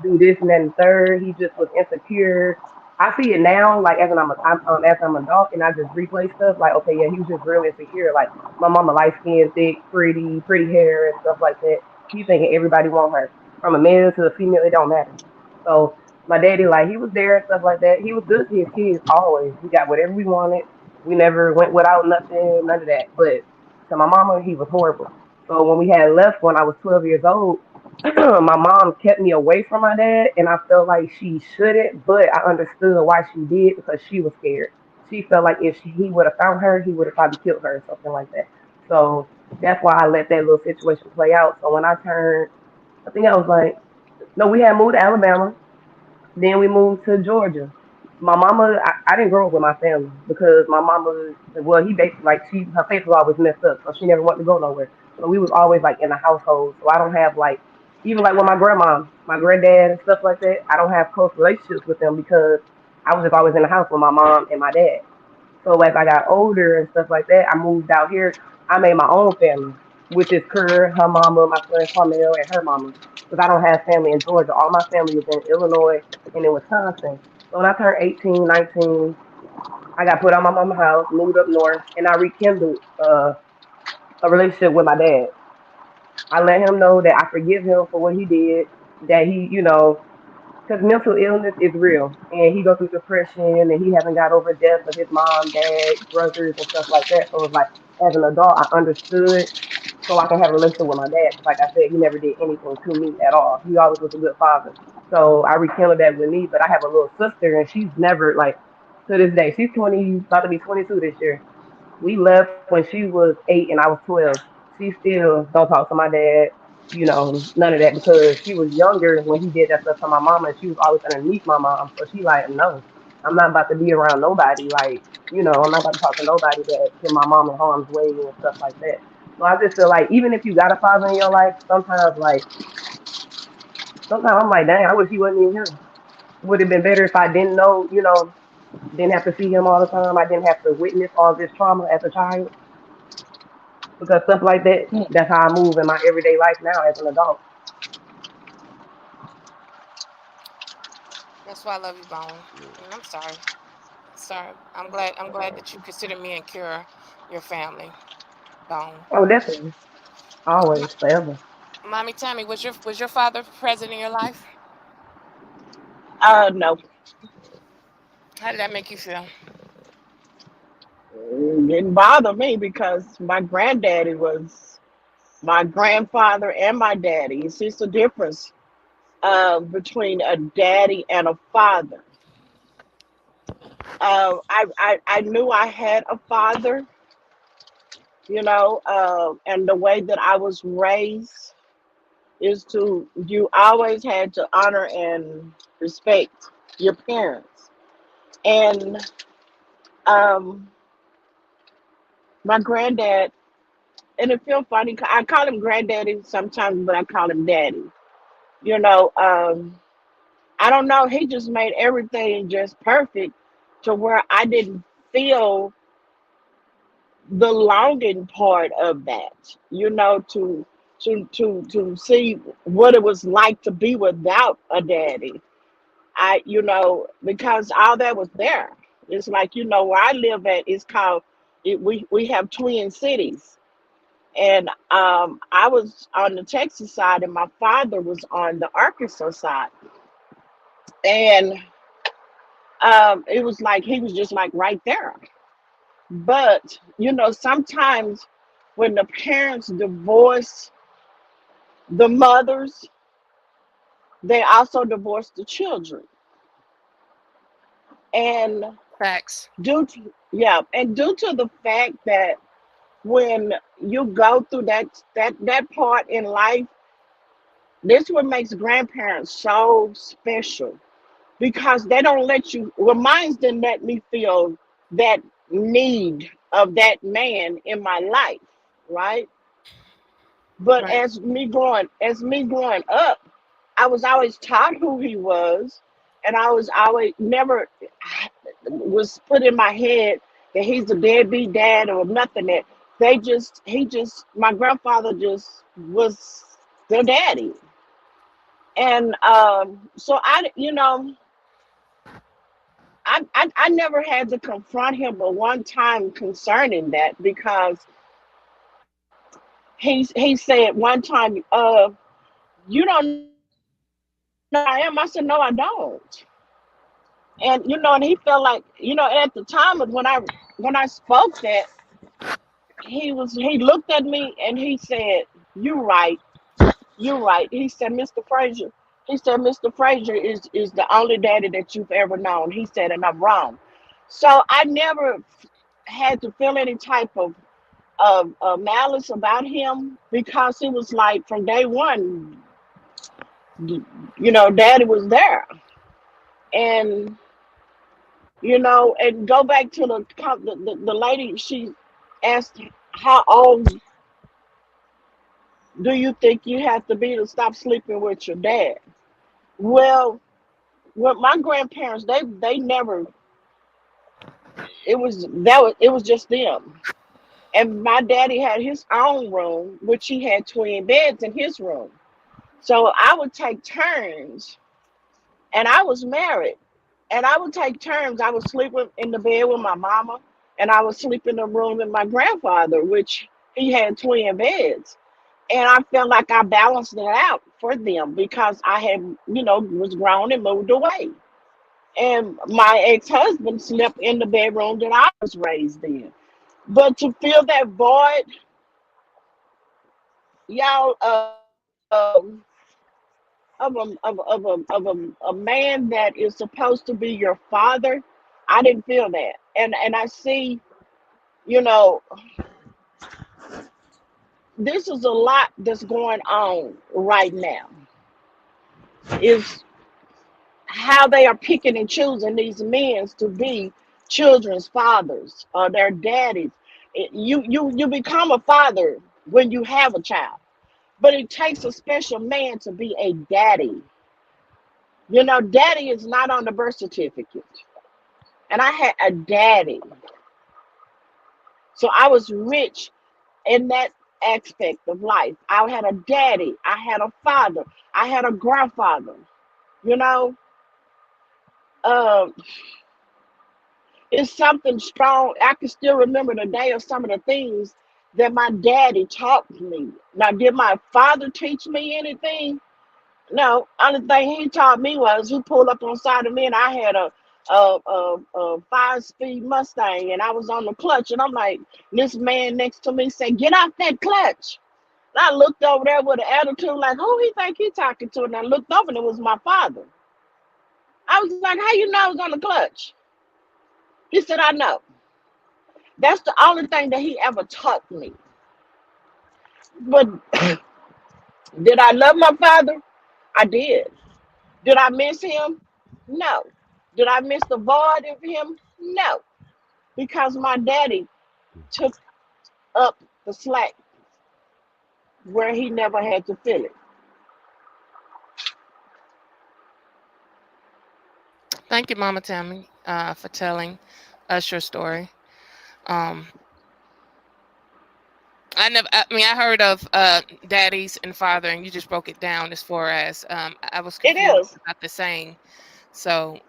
do this and that and the third. He just was insecure. I see it now, like as I'm an adult, and I just replay stuff. Like, okay, yeah, he was just real insecure. Like my mama, light skin, thick, pretty hair and stuff like that. He's thinking everybody want her, from a male to a female. It don't matter. So my daddy, like, he was there and stuff like that. He was good to his kids always. We got whatever we wanted. We never went without nothing, none of that. But to my mama, he was horrible. So when we had left when I was 12 years old, my mom kept me away from my dad, and I felt like she shouldn't, but I understood why she did because she was scared. She felt like if he would have found her, he would have probably killed her or something like that. So that's why I let that little situation play out. So when I turned, I think I was like, no, we had moved to Alabama. Then we moved to Georgia. My mama, I didn't grow up with my family because my mama, well, he basically like her face was always messed up, so she never wanted to go nowhere. So we was always like in the household. So I don't have like even like with my grandma, my granddad and stuff like that. I don't have close relationships with them because I was just always in the house with my mom and my dad. So as I got older and stuff like that, I moved out here. I made my own family, which is Kerr, her mama, my friend Carmel, and her mama. Because I don't have family in Georgia. All my family is in Illinois and in Wisconsin. So when I turned 18, 19, I got put out my mama's house, moved up north, and I rekindled a relationship with my dad. I let him know that I forgive him for what he did, that he, because mental illness is real, and he goes through depression, and he hasn't got over death of his mom, dad, brothers, and stuff like that. So it's like, as an adult, I understood, so I can have a relationship with my dad. Because, like I said, he never did anything to me at all. He always was a good father. So I rekindled that with me. But I have a little sister, and she's never like to this day. She's 20, about to be 22 this year. We left when she was 8 and I was 12. She still don't talk to my dad, none of that because she was younger when he did that stuff to my mama and she was always underneath my mom. So she like, no, I'm not about to be around nobody. Like, I'm not about to talk to nobody that put my mom in harm's way and stuff like that. So I just feel like even if you got a father in your life, sometimes I'm like, dang, I wish he wasn't even here. Would have been better if I didn't know, didn't have to see him all the time. I didn't have to witness all this trauma as a child because stuff like that, that's how I move in my everyday life now as an adult. That's why I love you, Bone. And I'm sorry. Sorry. I'm glad that you consider me and Kira your family, Bone. Oh, definitely. Always, forever. Mommy Tammy, was your father present in your life? No, How did that make you feel? it didn't bother me because my granddaddy was my grandfather and my daddy. It's just a difference between a daddy and a father. I knew I had a father, and the way that I was raised is to you always had to honor and respect your parents. And um, my granddad, and it feels funny. I call him granddaddy sometimes, but I call him daddy. You know, um, I don't know. He just made everything just perfect to where I didn't feel the longing part of that. To see what it was like to be without a daddy. Because all that was there. It's like where I live at. It's called. We have twin cities, and I was on the Texas side, and my father was on the Arkansas side, and it was like he was just like right there. But sometimes when the parents divorce the mothers, they also divorce the children, and Facts. due to the fact that when you go through that part in life, this what makes grandparents so special because they don't let you. Well, mine didn't let me feel that need of that man in my life, right? But Right. as me growing up, I was always taught who he was, and I was always never was put in my head that he's a deadbeat dad or nothing. That my grandfather just was their daddy, and so I never had to confront him but one time concerning that because he said one time, you don't know who I am. I said, no, I don't. And he felt like, at the time of when I spoke that, he looked at me and he said, "You right." You're right. He said, Mr. Frazier. He said, Mr. Frazier is the only daddy that you've ever known. He said, and I'm wrong. So I never had to feel any type of malice about him because he was like from day one, daddy was there. And and go back to the lady. She asked, "How old do you think you have to be to stop sleeping with your dad?" Well, with my grandparents, they never. It was just them. And my daddy had his own room, which he had twin beds in his room. So I would take turns, and I was married, and I would take turns. I would sleep in the bed with my mama, and I would sleep in the room with my grandfather, which he had twin beds. And I felt like I balanced it out for them because I had, was grown and moved away. And my ex-husband slept in the bedroom that I was raised in. But to fill that void, y'all, of a man that is supposed to be your father, I didn't feel that. And I see, you know, this is a lot that's going on right now. Is how they are picking and choosing these men to be children's fathers or their daddies. You become a father when you have a child, but it takes a special man to be a daddy. Daddy is not on the birth certificate, and I had a daddy, so I was rich in that aspect of life. I had a daddy, I had a father, I had a grandfather. You know, um, it's something strong. I can still remember the day of some of the things that my daddy taught me. Now, did my father teach me anything? No. Only thing he taught me was he pulled up on the side of me, and I had a 5-speed Mustang, and I was on the clutch, and I'm like, this man next to me said, "Get off that clutch." And I looked over there with an attitude like, who he think he talking to? And I looked over, and it was my father. I was like, how you know I was on the clutch? He said, I know. That's the only thing that he ever taught me. But did I love my father? I did. Did I miss him? No. Did I miss the void of him? No. Because my daddy took up the slack where he never had to feel it. Thank you, Mama Tammy, for telling us your story. Um, I mean, I heard of daddies and father, and you just broke it down as far as I was It confused is. about the saying. So,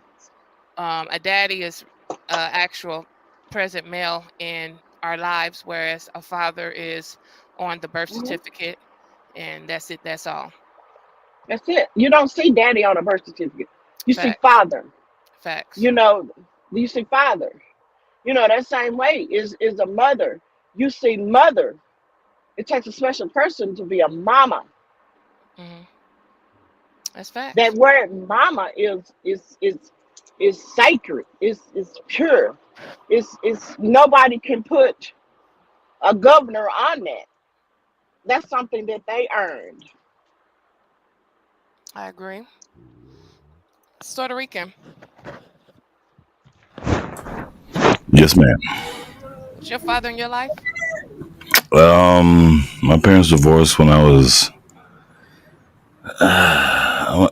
a daddy is actual present male in our lives, whereas a father is on the birth Mhm. certificate, and that's it. That's all. That's it. You don't see daddy on a birth certificate. You see Facts. father. Facts. You know, you see father. That same way is a mother. You see mother. It takes a special person to be a mama. Hmm. That's That facts. word mama is sacred. It's pure. It's nobody can put a governor on that. That's something that they earned. I agree. Puerto Rican. Yes, ma'am. Was your father in your life? My parents divorced when I was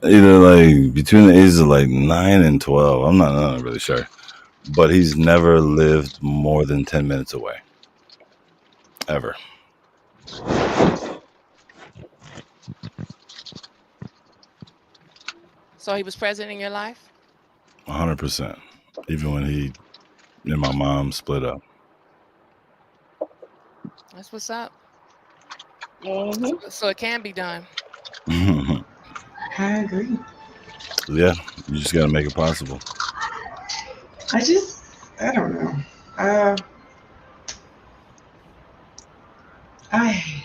either like between the ages of like 9 and 12. I'm not really sure, but he's never lived more than 10 minutes away ever. So he was present in your life? 100%. Even when he and my mom split up. That's what's up. Hmm. So it can be done. I agree. Yeah, you just got to make it possible. I just, I don't know. Uh, I,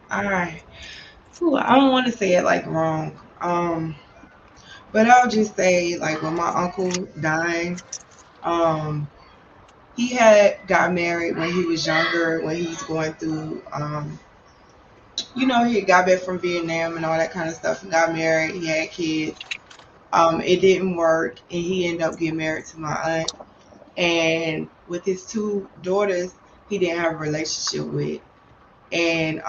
I, Ooh, I don't want to say it like wrong. But I'll just say like when my uncle died, um, he had got married when he was younger, when he was going through, he got back from Vietnam and all that kind of stuff, and got married. He had kids. It didn't work, and he ended up getting married to my aunt. And with his two daughters, he didn't have a relationship with. And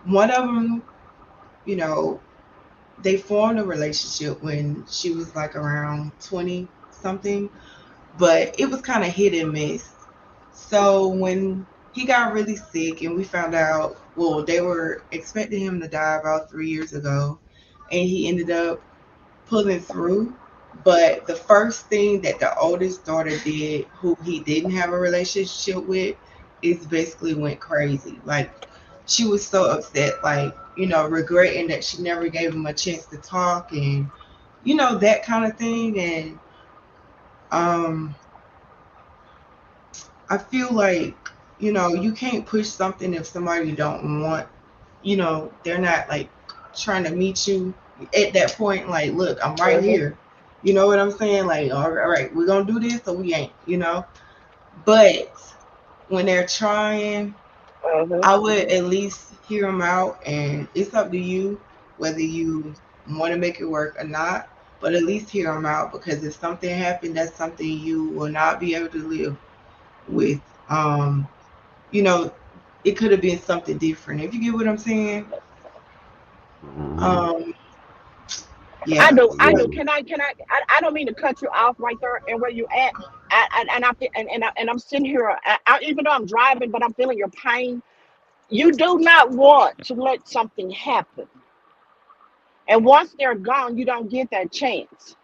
one of them, you know, they formed a relationship when she was like around 20 something, but it was kind of hit and miss. So when he got really sick and we found out, well, they were expecting him to die about 3 years ago, and he ended up pulling through. But the first thing that the oldest daughter did, who he didn't have a relationship with, is basically went crazy. Like, she was so upset, like, regretting that she never gave him a chance to talk, and, that kind of thing. And um, I feel like, you can't push something if somebody don't want, they're not like trying to meet you at that point. Like, look, I'm right Mhm. here. You know what I'm saying? Like, all right, we're gonna do this or we ain't. But when they're trying, Mhm. I would at least hear them out, and it's up to you whether you want to make it work or not. But at least hear them out, because if something happened, that's something you will not be able to live with. Um, you know, it could have been something different. If you get what I'm saying. Hmm. Um, I yeah. do. I do. So, Absolutely. I don't mean to cut you off right there and where you at. And I feel, and I'm sitting here. Even though I'm driving, but I'm feeling your pain. You do not want to let something happen, and once they're gone, you don't get that chance.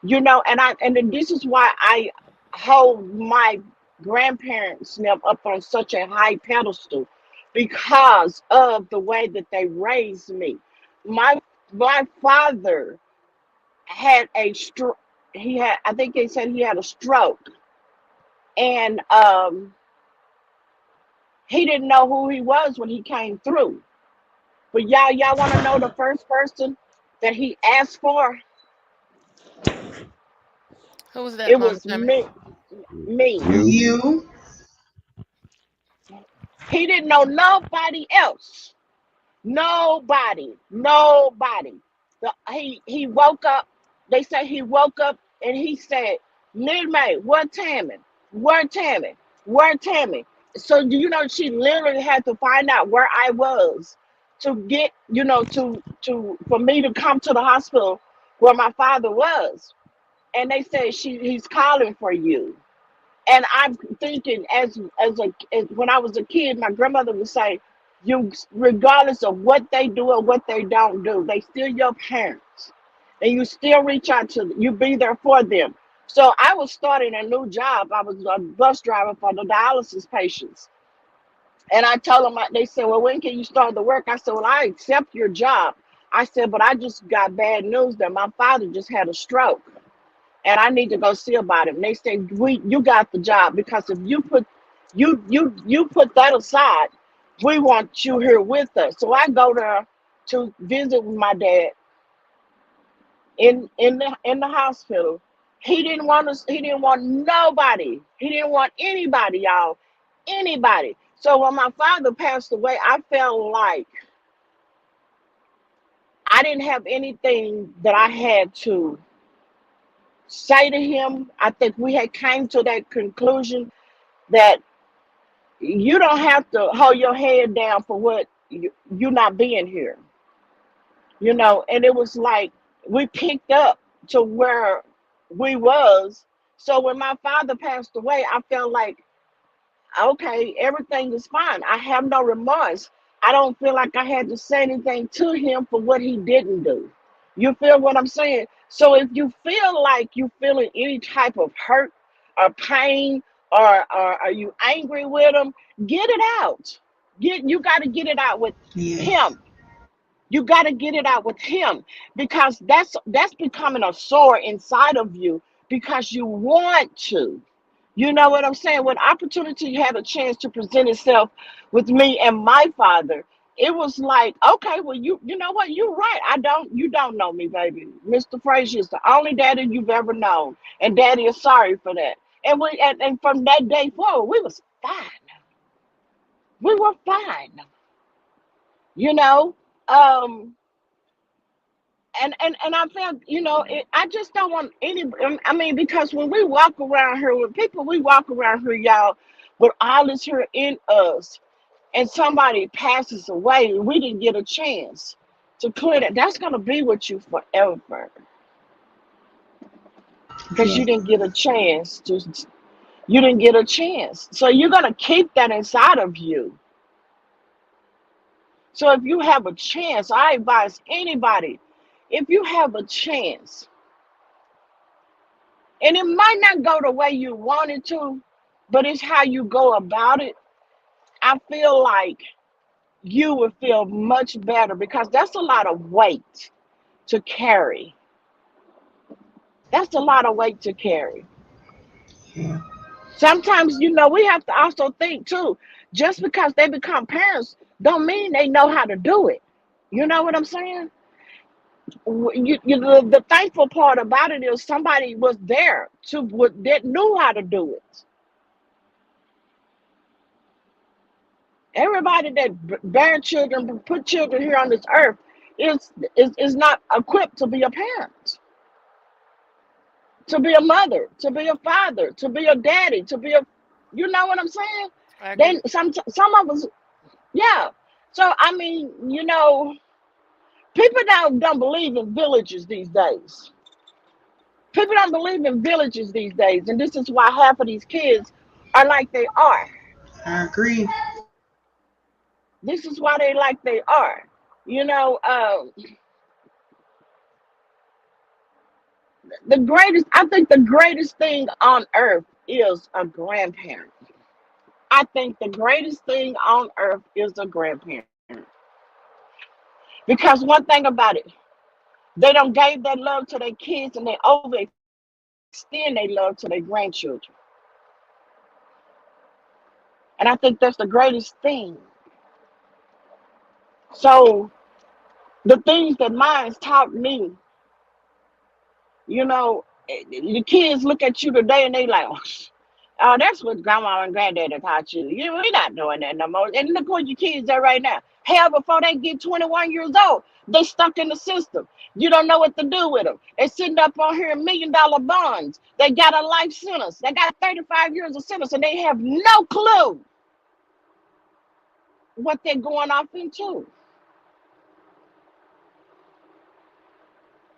And then this is why I hold my grandparents them up on such a high pedestal, because of the way that they raised me. My father had a stroke. I think they said he had a stroke, and he didn't know who he was when he came through. But y'all want to know the first person that he asked for? Who was that, It Mama was Tammy? me. You. you, He didn't know nobody else. Nobody. He woke up. They say he woke up and he said, "Lil May, where Tammy? Where Tammy? Where Tammy?" So do you know she literally had to find out where I was to get, to for me to come to the hospital where my father was. And they said he's calling for you. And I'm thinking, as when I was a kid, my grandmother would say, "You, regardless of what they do or what they don't do, they still your parents, and you still reach out to them. You be there for them." So I was starting a new job. I was a bus driver for the dialysis patients, and I told them. They said, "Well, when can you start the work?" I said, "Well, I accept your job." I said, "But I just got bad news that my father just had a stroke, and I need to go see about him." They say, you got the job, because if you put that aside, we want you here with us." So I go there to visit with my dad in the hospital. He didn't want us. He didn't want nobody. He didn't want anybody, y'all, anybody. So when my father passed away, I felt like I didn't have anything that I had to say to him. I think we had came to that conclusion that you don't have to hold your head down for what you not being here, and it was like we picked up to where we was. So when my father passed away, I felt like, okay, everything is fine. I have no remorse. I don't feel like I had to say anything to him for what he didn't do. You feel what I'm saying? So if you feel like you feeling any type of hurt or pain, or are you angry with him, get it out. You got to get it out with yes, him. You got to get it out with him, because that's becoming a sore inside of you, because you want to. You know what I'm saying? When opportunity had a chance to present itself with me and my father, it was like, okay, well, you know what? You're right. You don't know me, baby. Mr. Frazier is the only daddy you've ever known, and daddy is sorry for that. And from that day forward, we was fine. We were fine, you know. Um, and I felt, I just don't want any. I mean, because when we walk around here with people, we walk around here, y'all, with all this here in us, and somebody passes away, and we didn't get a chance to clear that. That's gonna be with you forever, because Yes. you didn't get a chance. So you're gonna keep that inside of you. So if you have a chance, I advise anybody, if you have a chance, and it might not go the way you want it to, but it's how you go about it. I feel like you would feel much better, because that's a lot of weight to carry. That's a lot of weight to carry. Yeah. Sometimes, we have to also think too, just because they become parents don't mean they know how to do it. You know what I'm saying? The thankful part about it is somebody was there that knew how to do it. Everybody that bear children, put children here on this earth, is not equipped to be a parent, to be a mother, to be a father, to be a daddy, to be a, you know what I'm saying? I agree. Then some of us, yeah. So I mean, people don't believe in villages these days. People don't believe in villages these days, and this is why half of these kids are like they are. I agree. This is why they like they are. You know, I think the greatest thing on earth is a grandparent. I think the greatest thing on earth is a grandparent. Because one thing about it, they don't gave that love to their kids, and they overextend their love to their grandchildren. And I think that's the greatest thing. So the things that mine's taught me, the kids look at you today and they like, oh, that's what grandma and granddaddy taught you. We're not doing that no more. And look where your kids are right now. Hell, before they get 21 years old, they stuck in the system. You don't know what to do with them. They sitting up on here in $1 million bonds. They got a life sentence. They got 35 years of sentence, and they have no clue what they're going off into.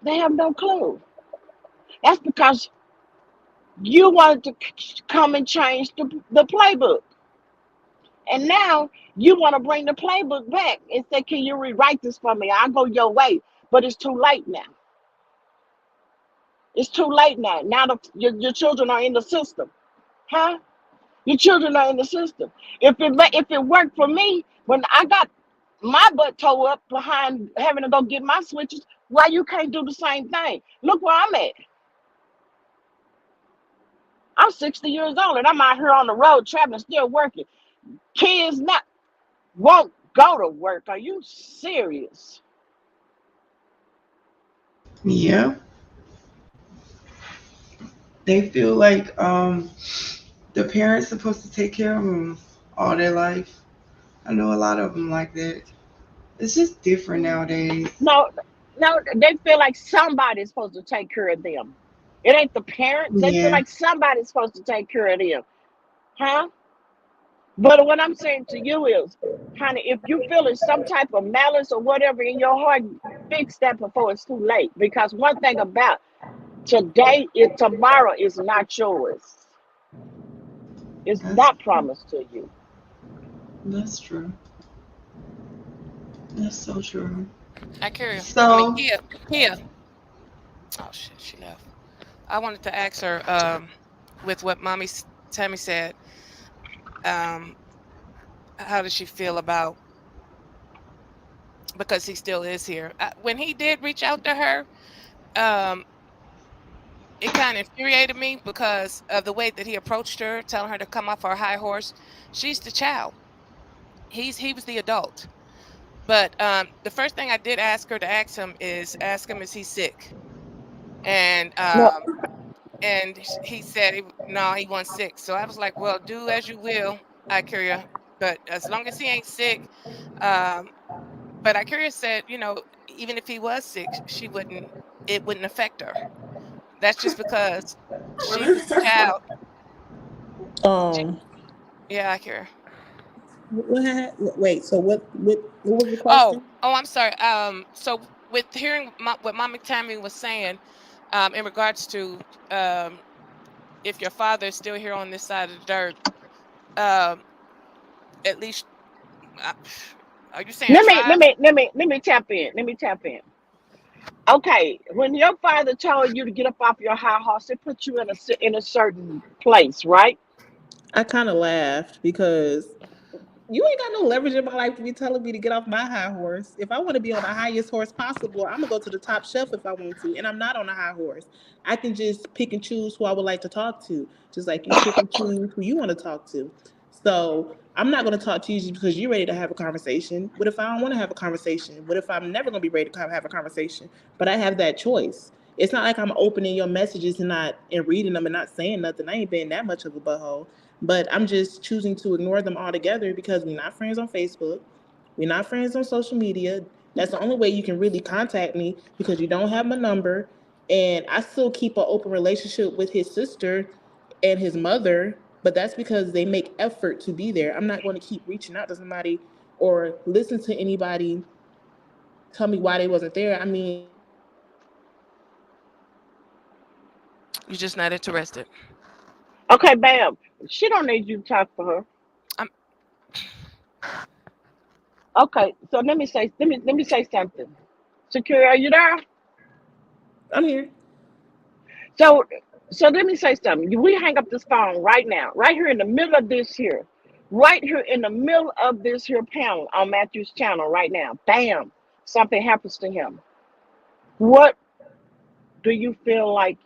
They have no clue. That's because you wanted to come and change the playbook. And now you want to bring the playbook back and say, can you rewrite this for me? I'll go your way. But it's too late now. It's too late now. Now your children are in the system. Huh? Your children are in the system. If it worked for me when I got my butt toe up behind having to go get my switches, why you can't do the same thing? Look where I'm at. I'm 60 years old and I'm out here on the road traveling, still working. Kids not won't go to work. Are you serious? Yeah. They feel like the parents supposed to take care of them all their life. I know a lot of them like that. It's just different nowadays. No, no, they feel like somebody's supposed to take care of them. It ain't the parents. They feel Yeah, like somebody's supposed to take care of them. Huh? But what I'm saying to you is, honey, if you feeling some type of malice or whatever in your heart, fix that before it's too late. Because one thing about today is tomorrow is not yours. It's that's not promised to you. that's true. That's so true. I carry. I mean, So, Kia. Oh shit, she left. I wanted to ask her, with what Tammy said, um, how does she feel about, because he still is here? When he did reach out to her, um, it kind of infuriated me because of the way that he approached her, telling her to come off her high horse. She's the child. He was the adult. But the first thing I did ask her to ask him, is he sick? And No, he said no, he wasn't sick. So I was like, well, do as you will, Ikaria. But as long as he ain't sick, um, but Ikaria said, even if he was sick, it wouldn't affect her. That's just because she's the child. She, Um, yeah, Ikaria. wait. So what was the Oh, question? I'm sorry. So with hearing what Mama Tammy was saying, in regards to if your father is still here on this side of the dirt, um, at least, uh, are you saying let me let 5? me let me let me tap in. Let me tap in. Okay, when your father told you to get up off your high horse, it put you in in a certain place, right? I kind of laughed because you ain't got no leverage in my life to be telling me to get off my high horse. If I want to be on the highest horse possible, I'm gonna go to the top shelf if I want to, and I'm not on a high horse. I can just pick and choose who I would like to talk to, just like you pick and choose who you want to talk to. So I'm not gonna talk to you just because you're ready to have a conversation. What if I don't want to have a conversation? What if I'm never gonna be ready to have a conversation? But I have that choice. It's not like I'm opening your messages and reading them and not saying nothing. I ain't been that much of a butthole. But I'm just choosing to ignore them altogether because we're not friends on Facebook. We're not friends on social media. That's the only way you can really contact me because you don't have my number. And I still keep an open relationship with his sister and his mother, but that's because they make effort to be there. I'm not going to keep reaching out to somebody or listen to anybody tell me why they wasn't there. I mean, I don't have to listen to anybody tell me why they wasn't there. You're just not interested. Okay, bam. She don't need you to talk for her. I'm Okay, so let me say something. Secure, are you there? I'm here. So so let me say something. We hang up this phone right now, right here in the middle of this here, right here in the middle of this here panel on Matthew's channel right now. Bam, something happens to him. What do you feel like?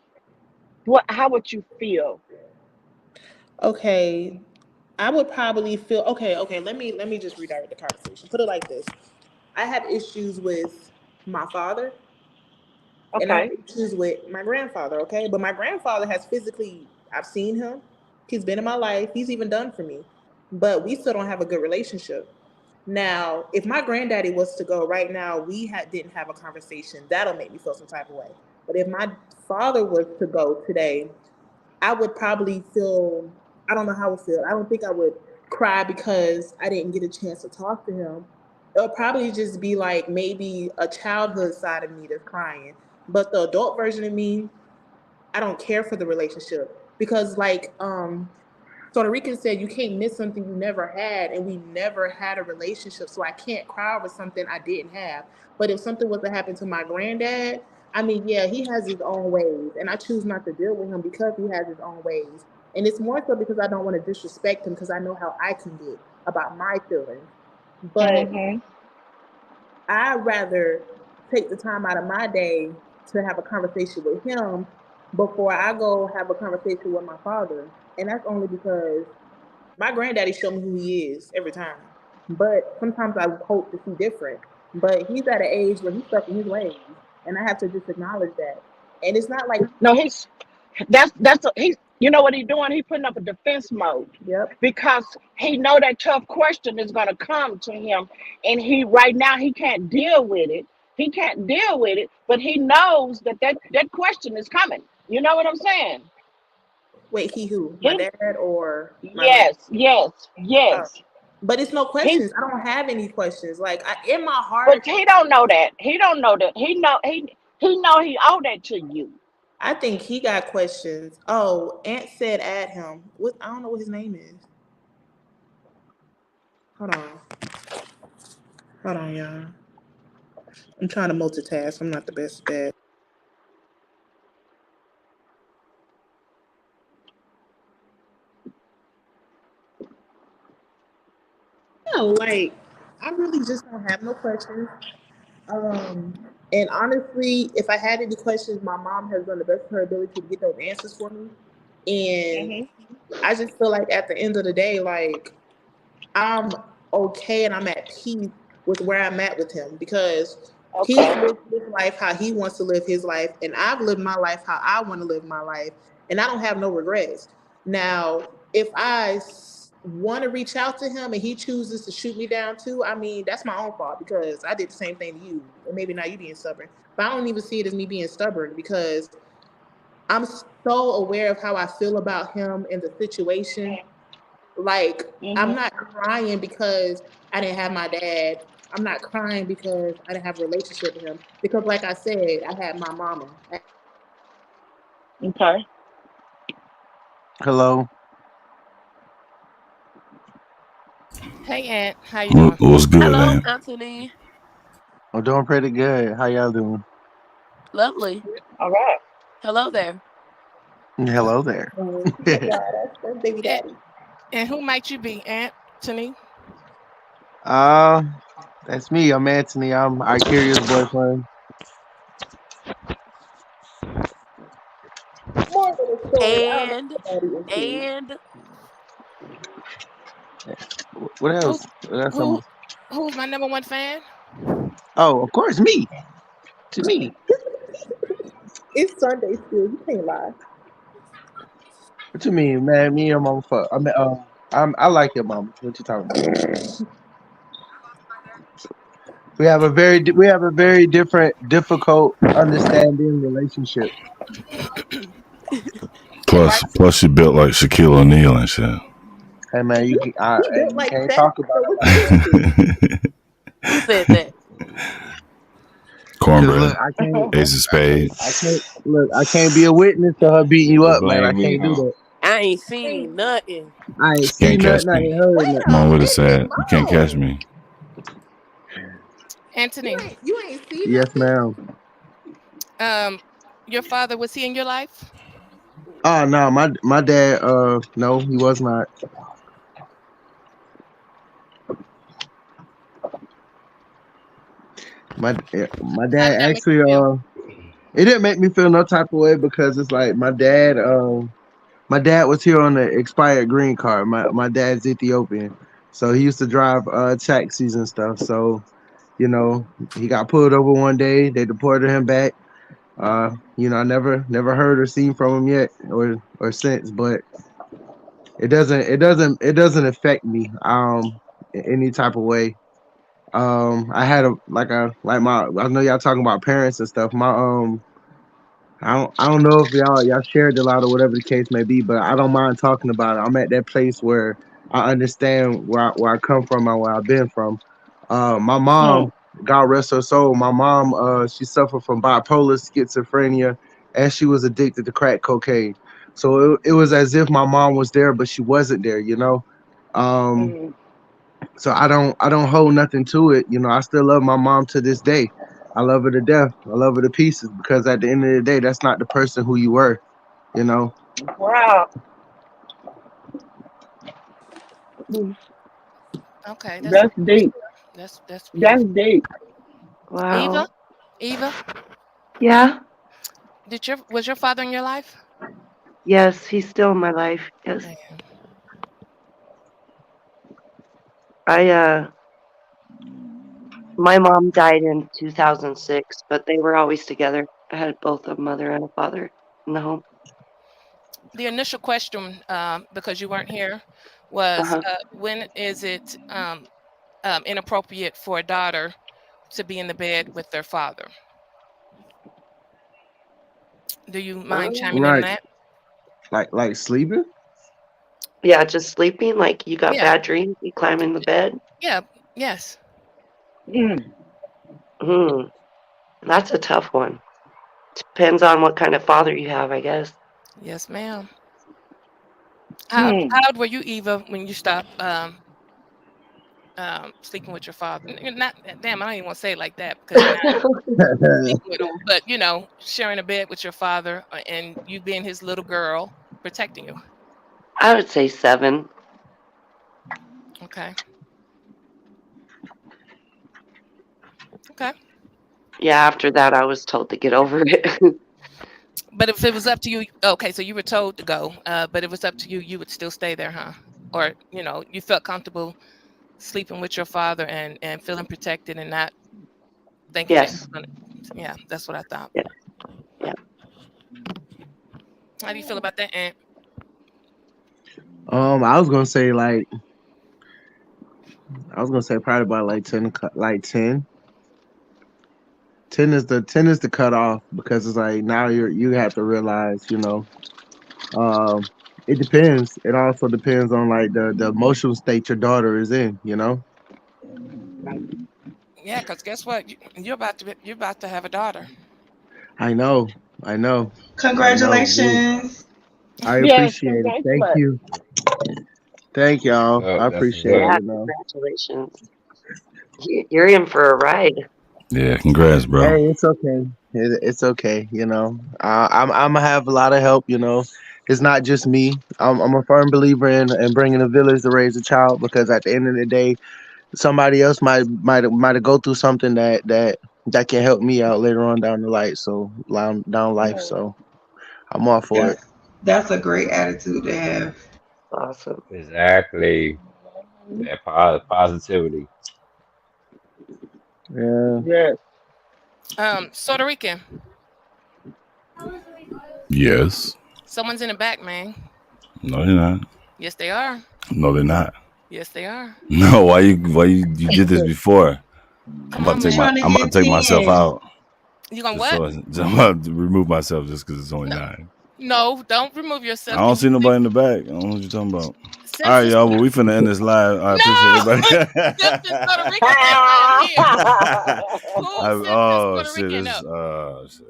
What? How would you feel? Okay, I would probably feel okay. Let me just redirect the conversation. Put it like this: I have issues with my father, and I have Okay. issues with my grandfather. Okay, but my grandfather has physically, I've seen him. He's been in my life. He's even done for me, but we still don't have a good relationship. Now, if my granddaddy was to go right now, didn't have a conversation. That'll make me feel some type of way. But if my father was to go today, I would probably feel, I don't know how I would feel. I don't think I would cry because I didn't get a chance to talk to him. It'll probably just be like maybe a childhood side of me that's crying. But the adult version of me, I don't care for the relationship because so Rican said you can't miss something you never had, and we never had a relationship. So I can't cry over something I didn't have. But if something was to happen to my granddad, I mean, yeah, he has his own ways, and I choose not to deal with him because he has his own ways. And it's more so because I don't want to disrespect him because I know how I can get about my feelings. But Hmm. I'd rather take the time out of my day to have a conversation with him before I go have a conversation with my father. And that's only because my granddaddy showed me who he is every time. But sometimes I hope to see different. But he's at an age where he's stuck in his ways. And I have to just acknowledge that. And it's not like, No, he's. You know what he's doing? He's putting up a defense mode yep, because he know that tough question is gonna come to him, and he right now he can't deal with it. He can't deal with it, but he knows that question is coming. You know what I'm saying? wait, he who? My He dad or my grand? yes, yes, Oh. yes. But it's no He questions. I don't have any questions. Like in my but heart, he don't know that. He don't know that. He know he owe that to you. I think he got questions. Oh, Aunt said add him. What I don't know what his name is. Hold on. Hold on, y'all. I'm trying to multitask. I'm not the best at that. No, like I really just don't have no questions. And honestly, if I had any questions, my mom has done the best of her ability to get those answers for me. And Hmm. I just feel like at the end of the day, like I'm okay and I'm at peace with where I'm at with him because he's Okay. lived his life how he wants to live his life, and I've lived my life how I want to live my life, and I don't have no regrets. Now, if I want to reach out to him and he chooses to shoot me down too, I mean, that's my own fault because I did the same thing to you, and maybe not you being stubborn. But I don't even see it as me being stubborn because I'm so aware of how I feel about him and the situation. Like, I'm Mhm. not crying because I didn't have my dad. I'm not crying because I didn't have a relationship with him. Because, like I said, I had my mama. I had my daddy. Okay. Hello. Hey, Aunt, how you doing? What's good, Hello, man? Anthony. I'm doing pretty good. How y'all doing? Lovely. All right. Hello there. Hello there. Hey, y'all, that's baby And, daddy. and who might you be, Anthony? uh, that's me. I'm Anthony. I'm Ikaria's boyfriend. More than a story. I don't know And what daddy into. and What Who, else? That's who, almost. who's my number one fan? Oh, of course, me. To me. It's Sunday still. You can't lie. What you mean, man? Me and mama fuck. I mean, I like your mama. What you talking about? We have a very different, difficult understanding relationship. And Plus she built like Shaquille O'Neal and shit. Hey man, He built you like can't Steph. talk about So it what like you that. into? who said that? Cause Cornbread, look, I can't. Ace of Spade. I can't look. I can't be a witness to her beating you Don't up, man. I blame me, can't do huh? that. I ain't seen nothing. I ain't You can't seen catch nothing. I me. ain't heard Wait nothing. a Mom would have minute, said, "You can't catch Mo. me." Anthony, You ain't seen Yes, nothing. ma'am. um, your father, was he in your life? Oh no, my dad. No, he was not. My How dad did that make actually. you feel? It didn't make me feel no type of way because it's like my dad. My dad was here on the expired green card. My dad's Ethiopian, so he used to drive taxis and stuff. So you know, he got pulled over one day. They deported him back. I never heard or seen from him yet or since, but it doesn't affect me in any type of way. I had like my I know y'all talking about parents and stuff. I don't know if y'all shared a lot or whatever the case may be, but I don't mind talking about it. I'm at that place where I understand where I come from and where I've been from. My Hmm. mom, God rest her soul, my mom she suffered from bipolar, schizophrenia, and she was addicted to crack cocaine. So it was as if my mom was there, but she wasn't there. Um, Hmm. so I don't hold nothing to it. I still love my mom to this day. I love her to death. I love her to pieces because at the end of the day, that's not the person who you were. You know. Wow. Okay, that's That's deep. that's That's beautiful. deep. Eva, Wow. Eva, Yeah. was your father in your life? Yes, he's still in my life. Yes. Man, I My mom died in 2006, but they were always together. I had both a mother and a father in the home. the initial question, because you weren't here, was Uh-huh. when is it inappropriate for a daughter to be in the bed with their father? Do you mind chiming in on Right. that? Like sleeping. Yeah, just sleeping, like you got Yeah, bad dreams, you climb in the bed. yeah, yes, Mm. Hmm, that's a tough one. Depends on what kind of father you have, I guess. yes, ma'am. Hmm. How old were you, Eva, when you stopped sleeping with your father? Not damn, I don't even want to say it like that because you're not sleeping with him, but sharing a bed with your father and you being his little girl protecting you. I would say 7. Okay, okay. Yeah, after that, I was told to get over it. But if it was up to you, okay, so you were told to go, but if it was up to you, you would still stay there, huh? Or you felt comfortable sleeping with your father and feeling protected and not thinking that Yes. yeah, that's what I thought. Yeah. Yeah. How do you feel about that, Aunt? I was gonna say like I was gonna say probably about like 10, like 10. 10 is the cutoff because it's like now you have to realize, um, it depends. It also depends on like the emotional state your daughter is in. Right. Yeah, because guess what? You're about to have a daughter. I know, I know, I know. Congratulations. I Yes, appreciate it. Thank congratulations. you, thank That's y'all. up. I That's appreciate up. it. Yeah. Congratulations. You're in for a ride. Yeah, congrats, bro. Hey, it's okay. It's okay. I'm gonna have a lot of help. It's not just me. I'm a firm believer in bringing a village to raise a child because at the end of the day, somebody else might go through something that can help me out later on down the life. So down life. So I'm all for it. That's a great attitude to have. Awesome. Exactly. That positivity. Yeah. Yes. Puerto Rican. Yes. Someone's in the back, man. No, they're not. Yes, they are. No, they're not. Yes, they are. No, why you did this before? I'm Come about on, to take He's man. my trying to I'm about get to take myself 10. out. You gonna Just what? so I'm about to remove myself just because it's only No, 9. no, don't remove I yourself. don't Can you see nobody in the back. I don't know what you're talking about. All Simpsons? right, y'all. Well, we finna end this live. I appreciate No, everybody. Simpsons Puerto Rican ain't in here. Who Simpsons Oh Puerto shit! Rican This up? shit.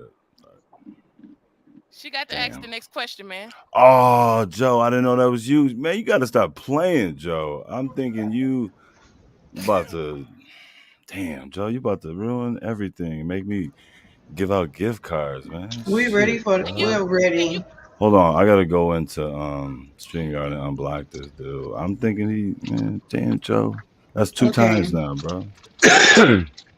She got to ask the Damn. next question, man. Oh, Joe, I didn't know that was you. Man, you got to stop playing, Joe. I'm thinking you about to. Damn, Joe, you about to ruin everything. Make me give out gift cards, man. We ready Shit, for Can you? we're bro. Can you? ready. Hold on, I gotta go into StreamYard and unblock this dude. I'm thinking man, damn, Joe. That's 2 times Okay. now, bro.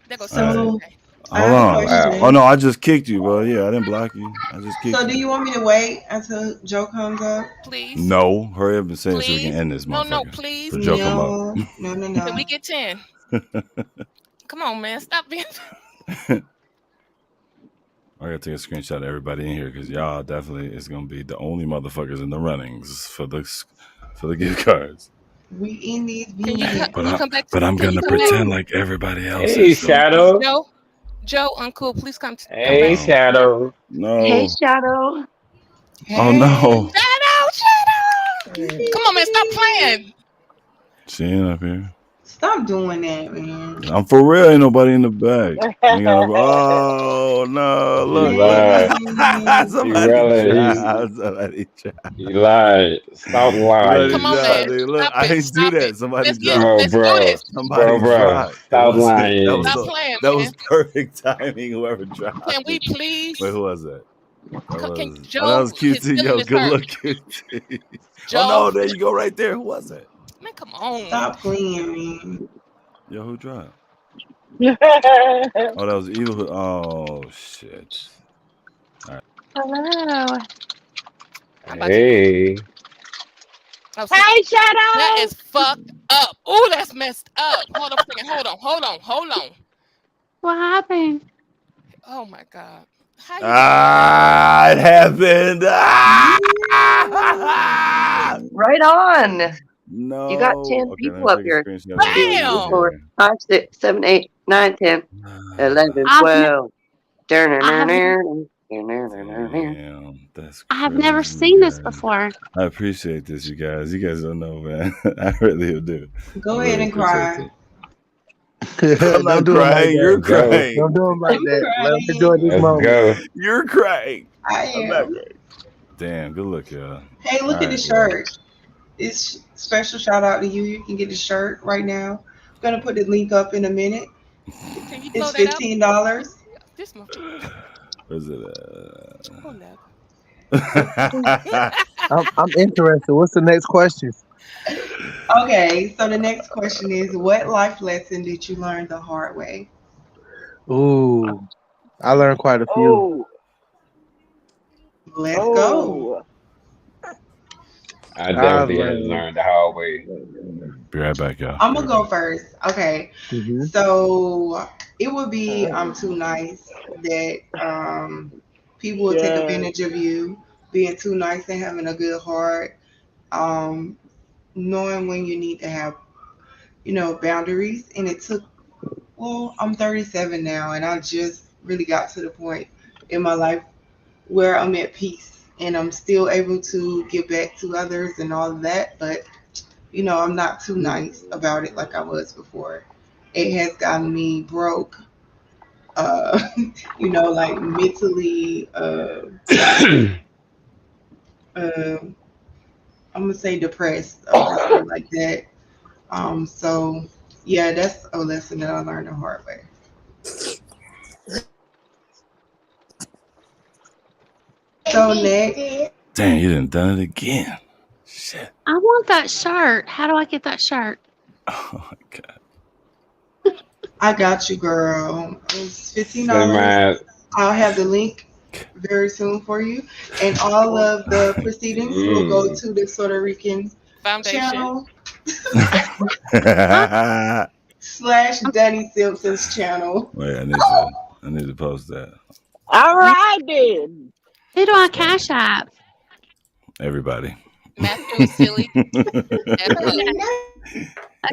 There goes All right, Simpsons. So Okay. I hold have a on. Wow. Oh question. no, I just kicked you, bro. Yeah, I didn't block you. I just kicked So do you. you want me to wait until Joe comes up? Please, No, hurry up and say it so we can please. end this No, no, motherfucker. please, For Joe come please. up. No, no, no, Can no. we get 10? Come on, man. Stop being. I gotta take a screenshot of everybody in here because y'all definitely is gonna be the only motherfuckers in the runnings for the gift cards. We in these Can you beans. But I come back? but I'm Can you gonna come back? pretend like everybody else Hey, is though. Shadow. Joe, Joe, Uncle, please come Hey, back. No, Shadow. Hey, no. Shadow. Oh Hey. no. Shadow, Shadow. Come on, man. Stop playing. She ain't up here. Stop doing that, man. I'm for real. Ain't nobody in the back. Ain't got no. Oh no! He Look! lied. Hey. He Somebody really tried. Somebody tried. he lied. Stop Somebody Come lying. on, man. tried. Dude. Look, Stop I it. ain't do Stop it. that. Somebody tried. Bro, Let's do bro, this. bro, Somebody bro. tried. It Stop wasn't. lying. Stop playing, That man. was perfect timing. Whoever tried. Can we Wait, please? who was that? That Can was. Oh, that Joe? was His QT. feeling Yo, is good hurt. luck, QT. Oh Joe, no! There you go, right there. Who was that? man, come on. Stop playing, man. Yo, who dropped? Oh, that was evil. Oh shit. All right. Hello. I'm about to. Hey. Oh, see, Hey, that Shadow. is fucked up. Oh, that's messed up. Hold on a second. Hold on. What happened? Oh my God. How you do? Ah, it happened. Yeah. Ah! Right on. You got No. 10 Okay, let me people up take a here. screenshot of 1, 2, everybody 3, in Bam. 4, here. 5, 6, 7, 8, 9, 10, 11, Ah, I've ne- 12. I have damn, that's I have never crazy, seen this guys. before. I appreciate this, you guys. You guys don't know, man. I really do. I Go ahead really and appreciate cry. it. I'm not Don't do him like crying. that. You're Let's go. Don't crying. do him like I'm that. Let him crying. enjoy this Let's moment. go. You're crying. I I'm not am. crying. Damn, good look, y'all. Hey, All look at the right, well. shirt. It's special shout out to you. You can get the shirt right now. I'm gonna put the link up in a minute. Can you blow It's that up? $15. This motherfucker. Where's it Hold up. at? I'm interested. What's the next question? Okay, so the next question is, what life lesson did you learn the hard way? Ooh, I learned quite a few. Oh, Let's go. oh. I I've definitely had to learned. learn the hard way. Be right back, y'all. I'm Be gonna right go back. first. Okay. Mm-hmm. So it would be too nice that people would take Yes. advantage of you, being too nice and having a good heart, um, knowing when you need to have, boundaries. And it took, well, I'm 37 now, and I just really got to the point in my life where I'm at peace and I'm still able to give back to others and all of that. But, I'm not too nice about it like I was before. It has gotten me broke, uh, like mentally, uh, I'm gonna say depressed. I'm gonna say it like that. So yeah, that's a lesson that I learned the hard way. So next, Dang, you done done it again. Shit. I want that shirt. How do I get that shirt? Oh my god. I got you, girl. It's $15. Semi. I'll have the link very soon for you, and all of the proceedings will go Mm. to the Puerto Rican Foundation. channel I, slash Danny Simpson's channel. Wait, I need to post that. All right then. who do I That's funny. cash app? Everybody. Matthew is silly as fuck.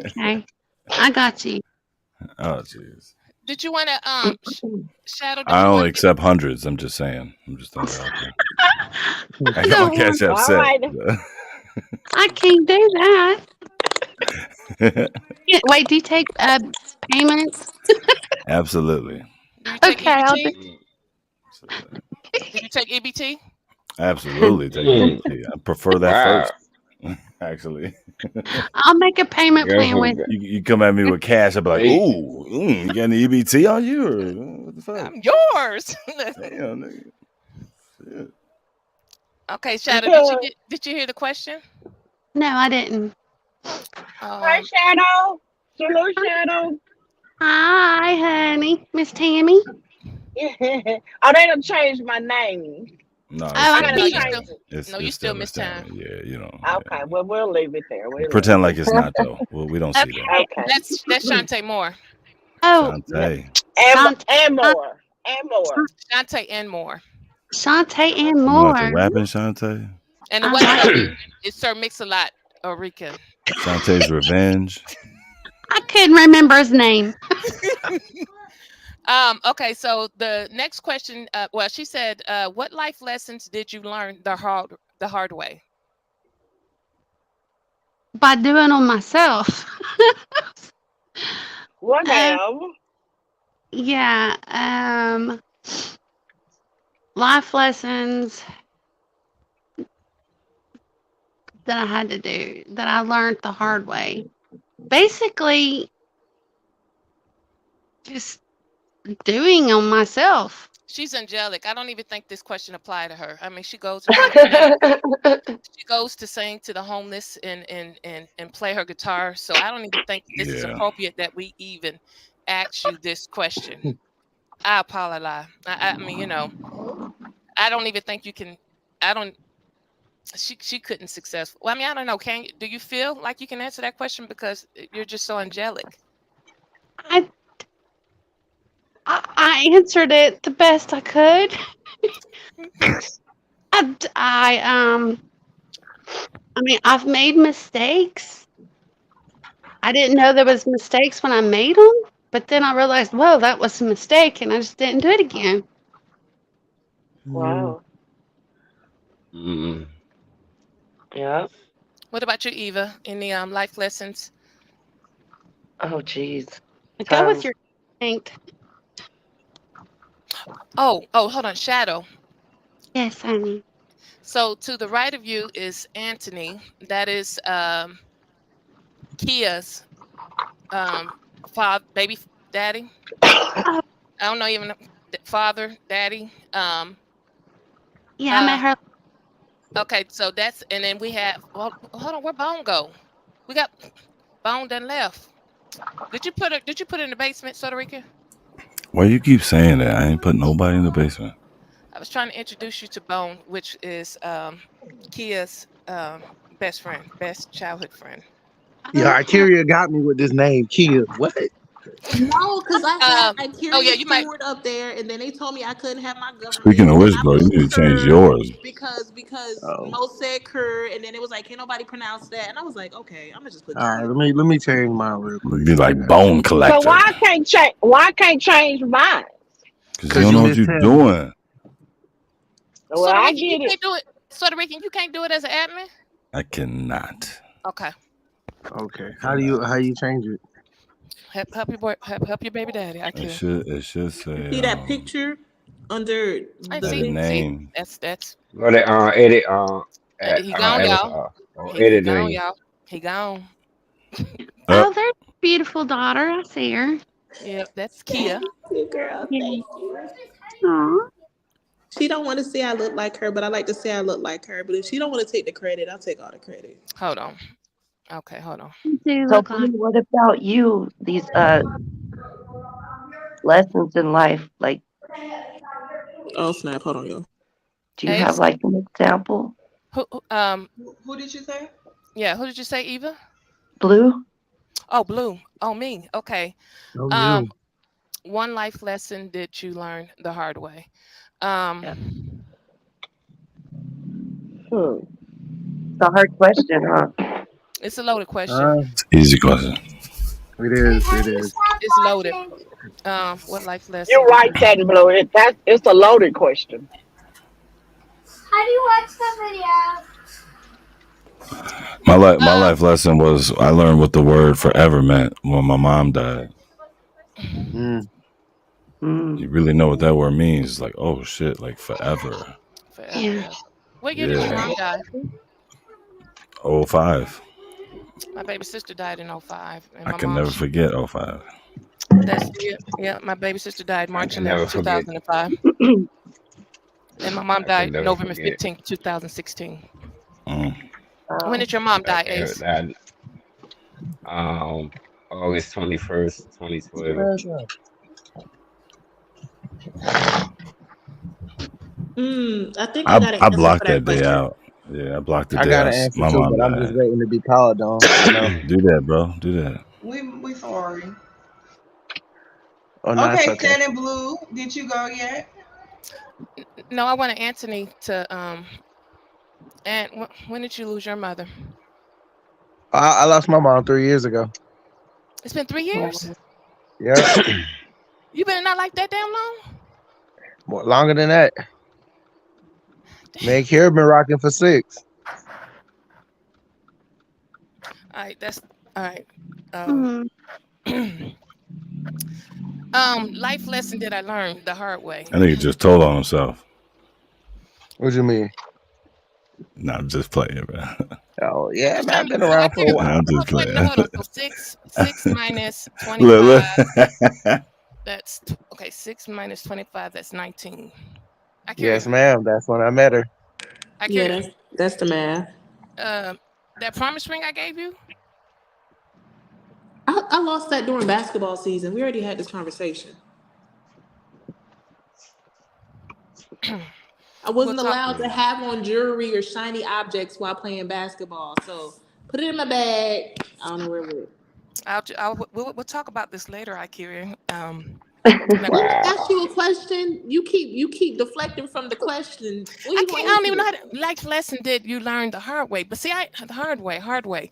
Okay, okay. I got you. Oh jeez. Did you want to Shadow? Did I you only want to? accept hundreds. I'm just saying. I'm just throwing it out there. I I got my don't cash want. app All set. right. I can't do that. Wait, do you take payments? Absolutely. Do you take Okay, I'll do. EBT? Mm. Absolutely. Did you take EBT? Absolutely take Mm. EBT. I prefer that Wow. first. Actually. I'll make a payment Girl plan from with. You come at me with cash, I'll be like, Hey, ooh, you got any EBT on you? Or what the fuck? I'm yours. Damn, nigga. Shit. Okay, Shadow. Did you hear the question? No, I didn't. Hi, Um, Shadow. Hello, Shadow. Hi, honey, Miss Tammy. Oh, they done changed my name. No, Oh, it's I I still gotta Miss no, see. you still Tammy. change it. no, you It's still still miss Miss time. Tammy. Yeah, you know. Okay, well, we'll leave it there. Yeah. We'll leave Pretend it like it's not though. Well, we don't see Okay. that. there. That's Shantae Moore. Oh, Okay. Shantae. Shantae, And more. And more. Shantae and more. Shantae and You know what the more. rapping Shantae? And it I wasn't like. Sir Me. It's Sir Mix-a-Lot Rican. Shantae's Revenge. I couldn't remember his name. Okay, so the next question, well, she said, what life lessons did you learn the hard way? By doing on myself. What uh, have? yeah. Life lessons that I had to do that I learned the hard way. Basically, just doing on myself. She's angelic. I don't even think this question applied to her. I mean, she goes around and she goes to sing to the homeless and play her guitar. So I don't even think this is Yeah. appropriate that we even ask you this question. I apologize. I mean, I don't even think you can. I don't. She couldn't successful. Well, I mean, I don't know. Do you feel like you can answer that question because you're just so angelic? I I answered it the best I could. I I mean, I've made mistakes. I didn't know there was mistakes when I made them, but then I realized, whoa, that was a mistake, and I just didn't do it again. Wow. mm. Yeah. What about you, Eva? Any life lessons? Oh, geez. Go with Tons. your instinct. Oh, hold on, Shadow. Yes, honey. So to the right of you is Anthony. That is Kia's father, baby daddy. Oh, I don't know even father, daddy. yeah, I met Uh, her. okay, so that's and then we have. Well, hold on, where Bone go? We got Bone done left. Did you put her? Did you put her in the basement, Puerto Rican? Why you keep saying that? I ain't put nobody in the basement. I was trying to introduce you to Bone, which is Kia's Best friend, best childhood friend. I Yeah, don't have. Ikeria got me with this name, Kia. What? No, because I had Um. Oh yeah, Ikeria you might. Stewart up there, and then they told me I couldn't have my Speaking government, of and then which, I bro, you put need to change Kerr yours. because Oh, Mo said Kerr, and then it was like, can't nobody pronounce that, and I was like, okay, I'm gonna just put all right. Kia. Let me change mine real quick. Be like Bone So Collector. why can't change mine? Because you Cause don't you know what missed you're him. doing. Well, Sort of I Rican, you get it. can't do it. Sort of Rican, you can't do it as an admin. I cannot. Okay. Okay. I How cannot. you change it? Help your boy. Help your baby daddy. I care. It should say See that picture under And the edit see, thing? name. that's Go to edit he gone, y'all. avatar or He edit gone, name. y'all. He gone. Uh, Oh, there's a beautiful daughter. I see her. Yep, that's Kia. You girl, Yeah. thank you. Aw, She don't want to say I look like her, but I like to say I look like her. But if she don't want to take the credit, I'll take all the credit. Hold on. Okay, hold on. you do So, look Blue, like. what about you? These lessons in life, like, Oh snap! Hold on, y'all. do you have Ace, like an example? Who did you say? yeah. Who did you say, Eva? Blue? Oh, Blue. Oh, me. Okay. Oh, Um, you. one life lesson that you learned the hard way. Yeah. Um, Hmm. It's a hard question, huh? it's a loaded question. Uh, easy question. it is. It It's is. it's loaded. What life lesson You're did right, you? Satin Blue. It's a loaded question. How do you watch the video? My Um, life lesson was I learned what the word forever meant when my mom died. Mm. Mm. You really know what that word means? Like, oh shit, like forever. forever, Yeah. ever. What year did your Yeah. mom die? 05. My baby sister died in '05, and I my can mom. never forget '05. That's yeah, yeah. My baby sister died I March can never 11th, forget. 2005, and my mom I can died never November forget 15th, 2016. Mm. When Oh. did your mom my die, parent Ace? died um August 21st, 2012. I think I got an I answer for blocked that that day question. out. Yeah, I blocked the I day got an answer my too, mom but I'm just died. waiting to be called on. You know. Do that, bro. Do that. We sorry. Oh no, it's Okay, okay. Sand and Blue, did you go yet? No, I wanted Anthony to. And when did you lose your mother? I lost my mom 3 years ago. It's been 3 years. Yep. You been not like that damn long. More, longer than that. Damn. Man, Kara been rocking for 6. All right, that's all right. Um, Mm. life lesson that I learned the hard way. I think he just told on himself. What you mean? No, I'm just playing, bro. Oh I'm yeah, just man. trying I've to. been So I around for can't. a No, while. I'm just Wait, playing. no, hold on. So six minus Look, 25. look. That's okay. 6 minus 25. That's 19. I carry. Yes, ma'am. That's when I met her. I Yeah, carry. that's the math. That promise ring I gave you. I lost that during basketball season. We already had this conversation. I We'll wasn't talk. allowed to have on jewelry or shiny objects while playing basketball. So put it in my bag. I don't know where it went. We'll talk about this later. I carry. Now, When I ask you a Wow. question, you keep deflecting from the question. What I you can't. gonna I don't even know answer? how to life lesson did you learn the hard way. But see, I the hard way.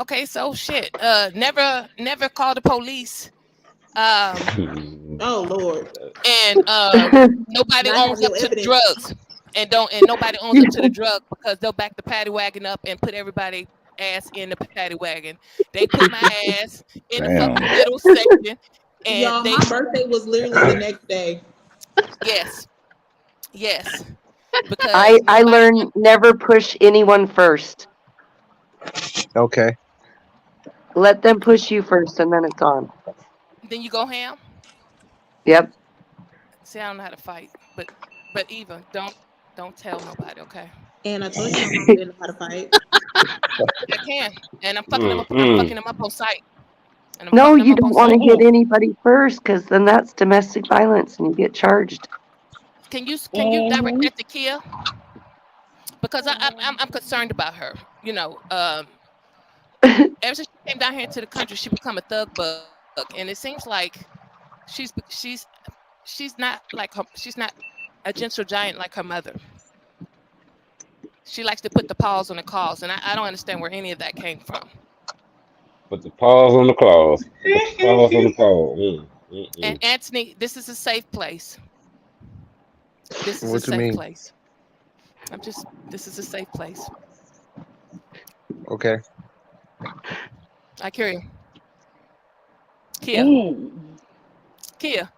Okay, so shit. Never call the police. Um, Oh Lord, and nobody not have owns up your to the evidence. drugs, and nobody owns up to the drug because they'll back the paddy wagon up and put everybody ass in the paddy wagon. They put my ass in the fucking Damn. middle section, and Y'all, they my birthday was literally the next day. yes, yes, I because I nobody learned never push anyone first. Okay. Let them push you first, and then it's on. then you go ham. Yep. See, I don't know how to fight, but Eva, don't tell nobody, okay? And I told you my mama didn't know how to fight. I can, and I'm Mm-mm. fucking them up on sight, and I'm No, fucking them you up on don't want to sight. hit anybody first, because then that's domestic violence, and you get charged. Can you direct Hmm. that to Kia? because I'm concerned about her. You know, ever since she came down here into the country, she become a thug bug, and it seems like she's not like her. She's not a gentle giant like her mother. She likes to put the paws on the calls, and I don't understand where any of that came from. Put the paws on the claws. Put the paws on the claws. And Anthony, this is a safe place. This is a What you safe mean? place. This is a safe place. Okay. I hear you. Kia. Mm. Kia.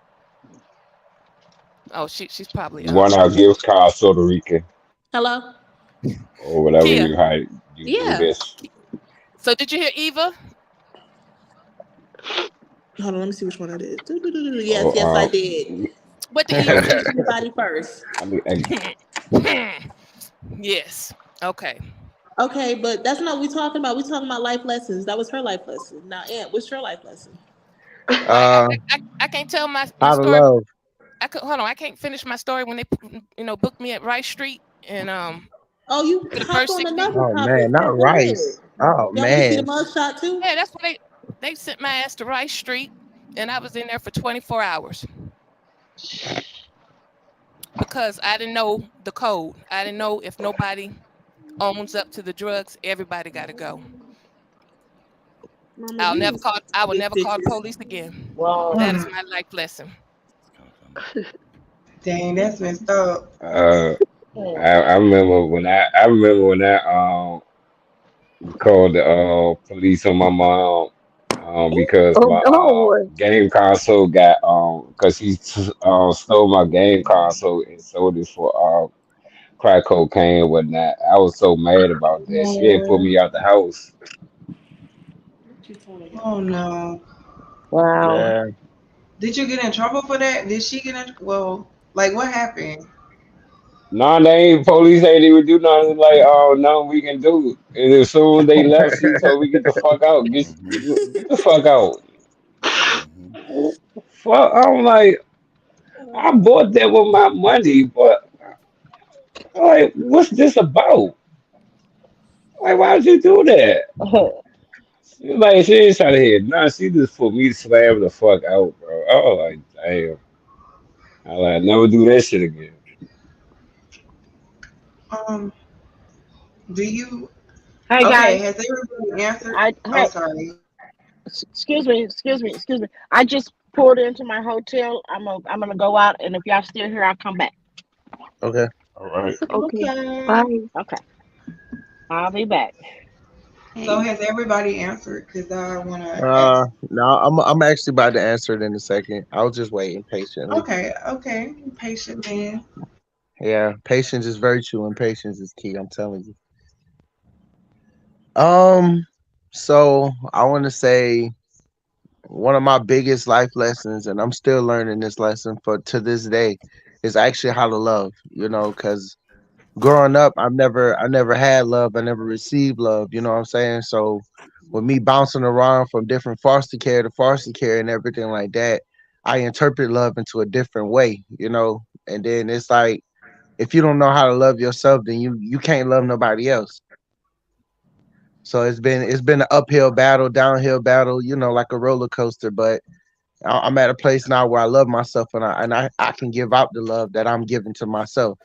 Oh, she's probably You want our gift card, Puerto Rican, Hello? or whatever Kia. you how you do Yeah. this. So did you hear Eva? Hold on, let me see which one I did. Yes, Or yes, I did. What did Let's Eva see say? anybody first. I mean, I, Yes. Okay. Okay, but that's not what we talking about. We talking about life lessons. That was her life lesson. Now, Aunt, what's your life lesson? I, Uh, I can't tell my how to story. love. I could hold on. I can't finish my story when they booked me at Rice Street and Oh, you for the hopped first on 60. another Oh man, topic. not So go ahead. rice. Oh Y'all want to see the man. mugshot too? Yeah, that's why they sent my ass to Rice Street, and I was in there for 24 hours because I didn't know the code. I didn't know if nobody owns up to the drugs, everybody got to go. Mama, you was I will big never call the stitches. police again. Well, That is Mm, my life lesson. It's kind of funny. dang, that's messed up. uh, mm, I remember when I called the police on my mom because Oh, my no. game console got because he stole my game console and sold it for crack cocaine and whatnot. I was so mad about that. She ain't put man. me out the house. Oh no. Wow. Yeah. Did you get in trouble for that? Did she get in? Well, like what happened? No, they ain't police ain't even do nothing like nothing we can do. And as soon as they left, she told me get the fuck out. Mm-hmm. Get the fuck out. Mm-hmm. Fuck I'm like I bought that with my money, but like what's this about? Like why'd you do that? She was like she ain't trying to hear nah, she just put me slam the fuck out, bro. I was like, damn. I like never do that shit again. um, do you? Hey Okay, guys, has everybody answered? I Oh, hey, sorry. excuse me. I just pulled into my hotel. I'm gonna go out, and if y'all still here, I'll come back. Okay. All right. Okay. Okay. Bye. Okay, I'll be back. So Okay. has everybody answered? Because I want to Uh, ask. no, I'm actually about to answer it in a second. I was just waiting patiently. Okay, okay, patient man. Yeah, patience is virtue and patience is key. I'm telling you. Um, so I want to say one of my biggest life lessons, and I'm still learning this lesson for to this day, is actually how to love. You know, because growing up, I never had love. I never received love. You know what I'm saying? So with me bouncing around from different foster care to foster care and everything like that, I interpret love into a different way. You know, and then it's like if you don't know how to love yourself, then you can't love nobody else. So it's been an uphill battle, downhill battle, you know, like a roller coaster. But I'm at a place now where I love myself and I can give out the love that I'm giving to myself.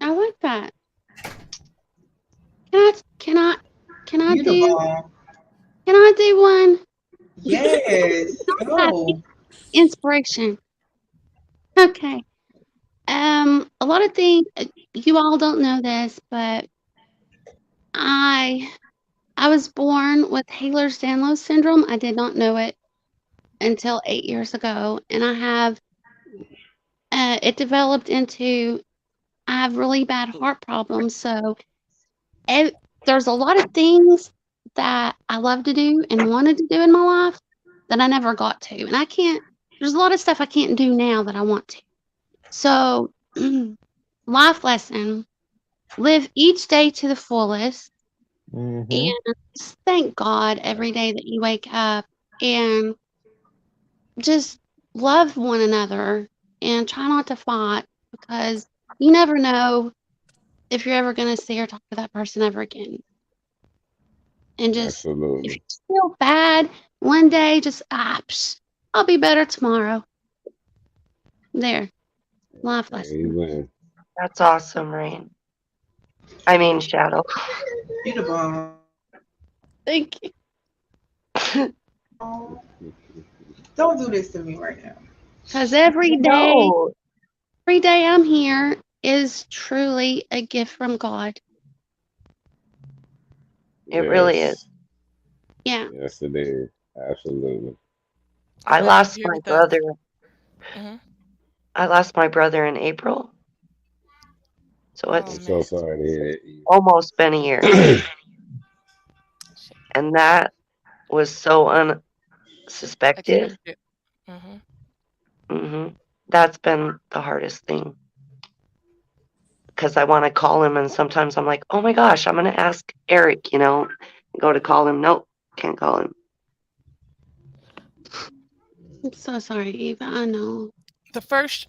I like that. Can I can I can I You the do bomb. can I do one? Yes. Ah, Go. inspiration. Okay. A lot of things you all don't know this, but I I was born with Ehlers-Danlos syndrome. I did not know it until 8 years ago, and I have it developed into I have really bad heart problems. So ev- there's a lot of things that I love to do and wanted to do in my life that I never got to, and I can't. There's a lot of stuff I can't do now that I want to. So, life lesson: live each day to the fullest, Hmm. and just thank God every day that you wake up, and just love one another and try not to fight because You never know if you're ever going to see or talk to that person ever again. And just, if Absolutely. you feel bad one day, just, I'll be better tomorrow. There, life lesson. Amen. That's awesome, Rain. I mean, Shadow. You the bomb. Thank you. Don't do this to me right now. Because No, every day I'm here is truly a gift from God. it really is. Yes. Yeah. Yes, it is. Absolutely. I'm I glad you're lost here my with us. brother. Hmm. I lost my brother in April, so Oh I'm it's so man. sorry to hear almost been a year, that. Shit. and that was so unsuspected. Expected. Hmm. Hmm. That's been the hardest thing because I want to call him, and sometimes I'm like, oh my gosh, I'm going to ask Eric, go to call him. Nope, can't call him. I'm so sorry, Eva. I know. The first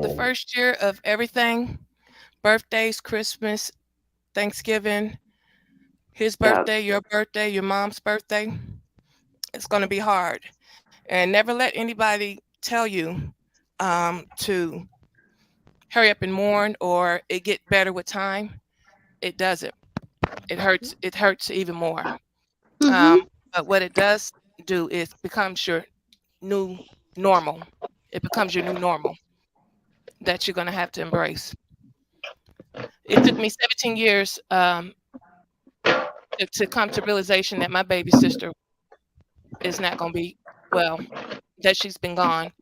the No. first year of everything, birthdays, Christmas, Thanksgiving, his Yeah, birthday, your birthday, your mom's birthday, it's going to be hard. And never let anybody tell you to hurry up and mourn or it get better with time. It doesn't. It hurts. It hurts even more. Um, Mm-hmm. but what it does do is becomes your new normal. It becomes your new normal that you're going to have to embrace. It took me 17 years to come to realization that my baby sister is not going to be well, that she's been gone.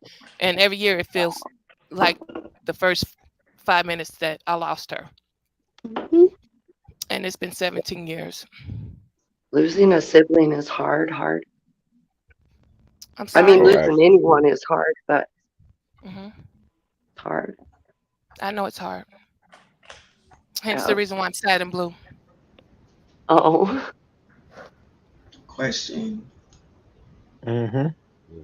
And every year it feels like the first 5 minutes that I lost her. Mm-hmm. And it's been 17 years. losing a sibling is hard, hard. I'm I mean, sorry. Oh, losing absolutely. anyone is hard, but Hmm. it's hard. I know it's hard. Hence Yeah. the reason why I'm sad and blue. Oh, Question. Hmm.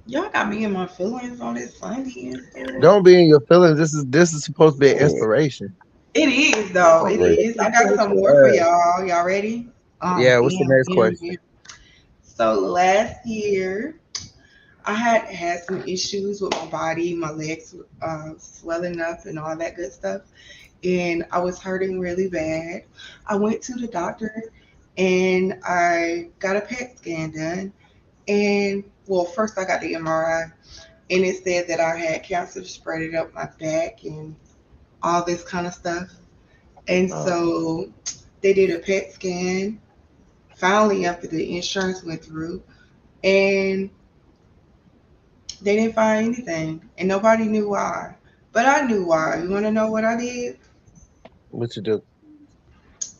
Y'all got me in my feelings on this Sunday and stuff. Don't be in your feelings. This is supposed to be an Yeah. inspiration. It is though. It Inspiration. is. I got some more for Yeah. y'all. Y'all ready? Yeah. What's the Bam, next bam, question? bam. So last year, I had some issues with my body, my legs swelling up and all that good stuff, and I was hurting really bad. I went to the doctor and I got a PET scan done, and well, first I got the MRI, and it said that I had cancer spreading up my back and all this kind of stuff. And oh, so they did a PET scan finally after the insurance went through, and they didn't find anything, and nobody knew why. But I knew why. You want to know what I did? What you do?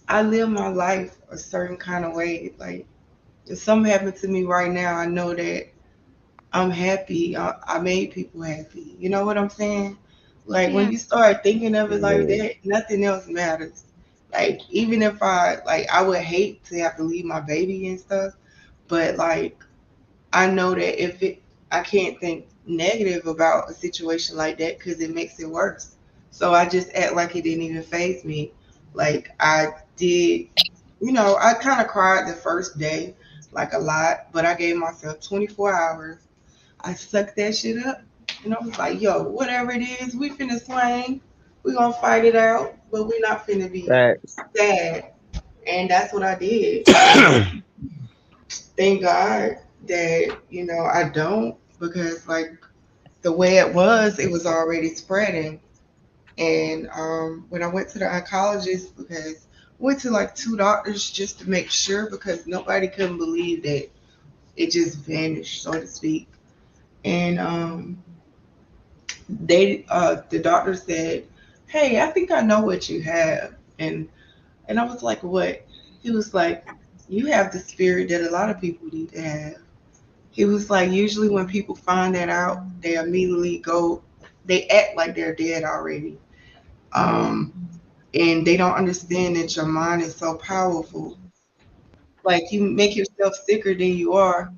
I live my life a certain kind of way. Like, if something happened to me right now, I know that I'm happy. I made people happy. You know what I'm saying? Like, when Yeah. you start thinking of it like Amen. that, nothing else matters. Like, even if I would hate to have to leave my baby and stuff, but like, I know that I can't think negative about a situation like that because it makes it worse. So I just act like it didn't even phase me. Like I did, I kind of cried the first day, like a lot, but I gave myself 24 hours. I sucked that shit up, and I was like, yo, whatever it is, we finna swing. We gonna fight it out, but we not finna be Facts. sad. And that's what I did. And thank God that, I don't, because like the way it was already spreading. And when I went to the oncologist, because I went to like two doctors just to make sure, because nobody couldn't believe that it just vanished, so to speak. And the doctor said, "Hey, I think I know what you have." And I was like, "What?" He was like, "You have the spirit that a lot of people need to have." He was like, usually when people find that out, they immediately they act like they're dead already. Um, and they don't understand that your mind is so powerful. Like, you make yourself sicker than you are.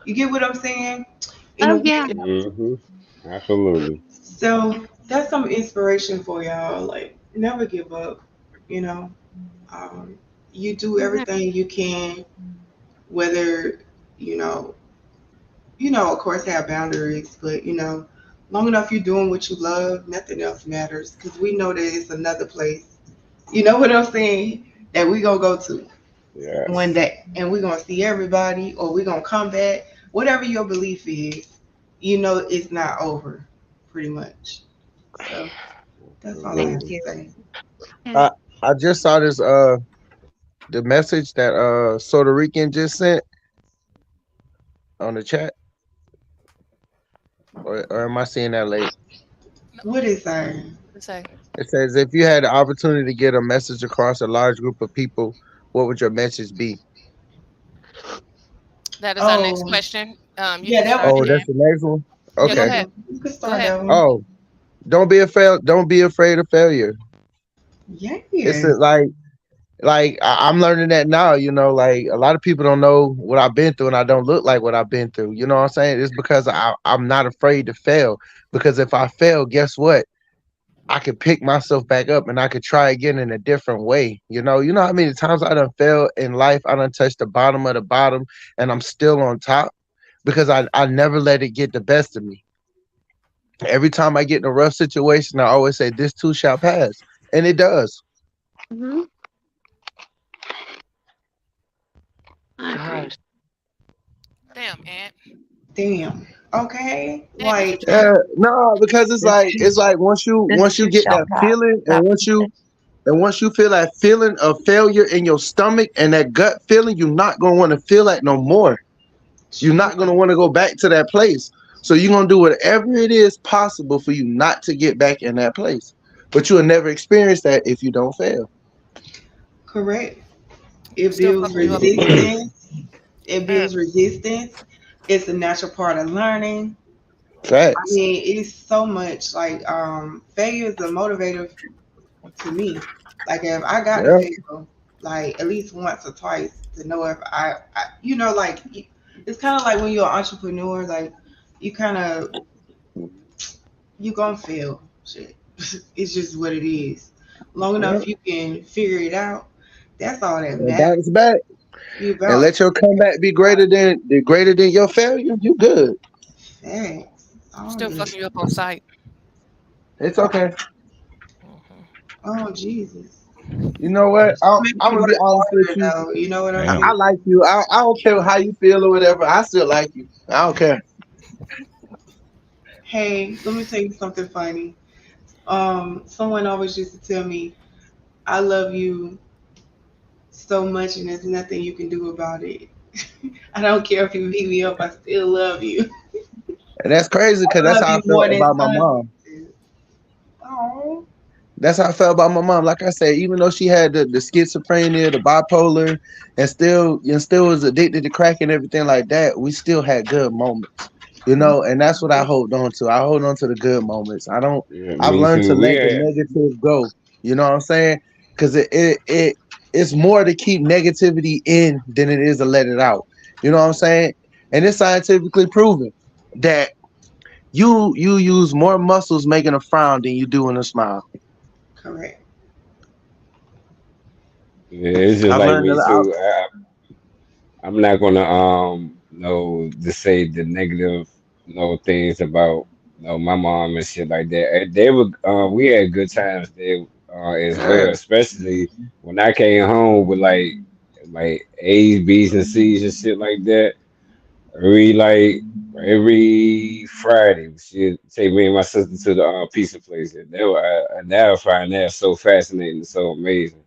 You get what I'm saying? In a Oh, way. yeah. Hmm. Absolutely. So that's some inspiration for y'all. Like, never give up. You know, um, you do Yeah. everything you can, whether you know, of course, have boundaries, but long enough you're doing what you love, nothing else matters. Because we know that it's another place. You know what I'm saying? That we gonna go to one Yes. day, and we gonna see everybody, or we gonna come back. Whatever your belief is, it's not over, pretty much. So that's all I Thank have to Mhm. you. say. Yeah. I just saw this the message that Puerto Rican just sent on the chat, or am I seeing that late? What is that? Let's say It says if you had the opportunity to get a message across a large group of people, what would your message be? that is our next Oh, question. You yeah, can that start was Oh, it it. that's then. the next one. Yeah, go Okay. Yeah, ahead. you can Go start ahead. that one. Oh, don't be afraid of failure. It's Yeah, like I'm learning that now. Like a lot of people don't know what I've been through, and I don't look like what I've been through. You know what I'm saying? It's because I'm not afraid to fail. Because if I fail, guess what? I could pick myself back up and I could try again in a different way. You know how many times I done failed in life. I done touched the bottom of the bottom, and I'm still on top because I never let it get the best of me. Every time I get in a rough situation, I always say, "This too shall pass," and it does. Hmm. I agree. Gosh. Damn, Aunt. damn. Okay, Aunt, what you like trying to No, because it's This like too, it's like once you this once you too get shall that pass. feeling, That and once you feel that feeling of failure in your stomach and that gut feeling, you're not gonna want to feel that no more. You're true. not gonna want to go back to that place. So you're gonna do whatever it is possible for you not to get back in that place. But you'll never experience that if you don't fail. Correct. I'm It still builds fucking you up? resistance. It Mm. builds resistance. It's a natural part of learning. I Facts. mean, it's so much like failure is a motivator to me. Like if I got to Yeah. fail, like at least once or twice to know if like it's kind of like when you're an entrepreneur, like you kind of you gonna fail. Shit, it's just what it is. Long Yeah. enough you can figure it out. That's all that And matters. bounce back You and bounce let your comeback be greater than your failure. You good. facts. I'm All still this. fucking you up on sight. It's okay. Hmm. Oh Jesus. You know what? Make I'm me gonna be work honest with harder you. though. You know what I'm Damn. I saying? like you. I don't care how you feel or whatever. I still like you. I don't care. Hey, let me tell you something funny. Someone always used to tell me, "I love you so much, and there's nothing you can do about it. I don't care if you beat me up. I still love you. And that's crazy because I that's love how I you felt more than about my son." mom. Oh, That's how I felt about my mom. Like I said, even though she had the schizophrenia, the bipolar, and still was addicted to crack and everything like that, we still had good moments. And that's what I hold on to. I hold on to the good moments. Yeah, I've me learned to too. We let the had negative go. You know what I'm saying? Because it's more to keep negativity in than it is to let it out. You know what I'm saying? And it's scientifically proven that you use more muscles making a frown than you do in a smile. correct. yeah, it's just I've like learned me that. too. I'm not gonna to say the negative things about my mom and shit like that. They were we had good times there as well, Yeah. especially when I came home with like A's, B's, and C's and shit like that. Every Friday, she'd take me and my sister to the pizza place, and I now find that so fascinating, so amazing.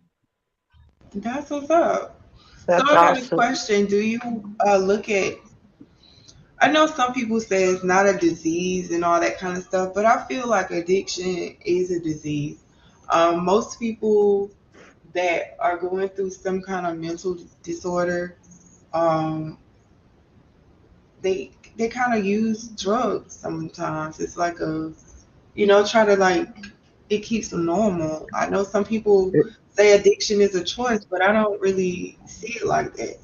That's what's up. So That's I got a awesome. question. Do you look at? I know some people say it's not a disease and all that kind of stuff, but I feel like addiction is a disease. Most people that are going through some kind of mental disorder, um, they kind of use drugs sometimes. It's like try to like it keeps them normal. I know some people say addiction is a choice, but I don't really see it like that.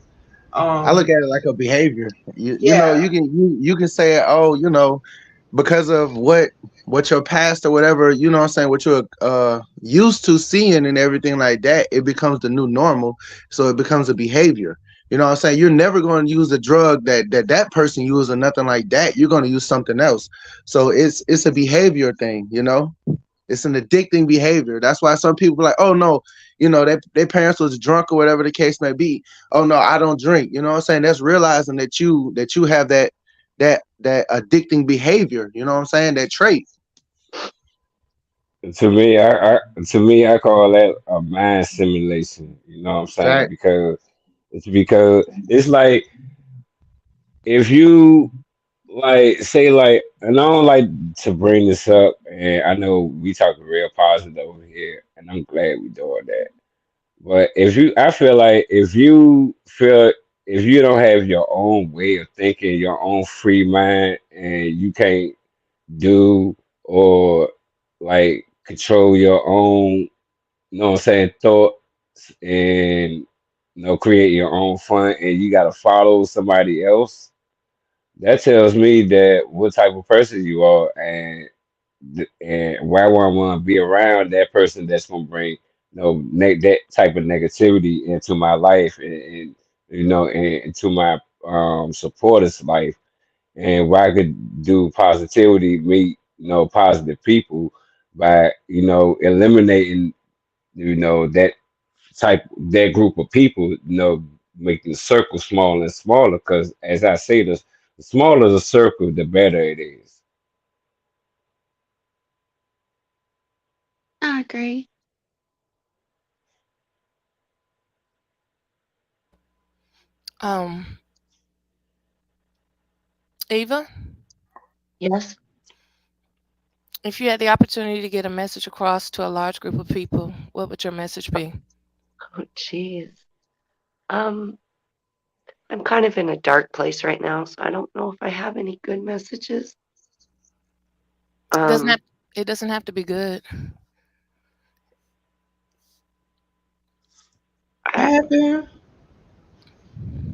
I look Um, at it like a behavior. You know, yeah, you can say, oh, because of what your past or whatever, you know what I'm saying, what you're used to seeing and everything like that, it becomes the new normal. So it becomes a behavior. You know what I'm saying? You're never going to use a drug that person used or nothing like that. You're going to use something else. So it's a behavior thing, you know? It's an addicting behavior. That's why some people are like, oh no, you know, their parents was drunk or whatever the case may be. Oh no, I don't drink. You know what I'm saying? That's realizing that you have that addicting behavior. You know what I'm saying? That trait. To me, I call that a mind simulation. You know what I'm saying? Fact. Because it's like if you like say like, and I don't like to bring this up, and I know we talking real positive over here, and I'm glad we doing that. But I feel like if you don't have your own way of thinking, your own free mind, and you can't do or like control your own, you know what I'm saying, thoughts and create your own fun, and you gotta follow somebody else, that tells me that what type of person you are, and why would I want to be around that person that's gonna bring that type of negativity into my life, and and into my supporters' life, and where I could do positivity, meet positive people by eliminating that that group of people, making the circle smaller and smaller. Because as I say, the smaller the circle, the better it is. I agree. Um, Eva, Yes. if you had the opportunity to get a message across to a large group of people, what would your message be? Oh, jeez. Um, I'm kind of in a dark place right now, so I don't know if I have any good messages. It doesn't have Um, it doesn't have to be good. What I, happened?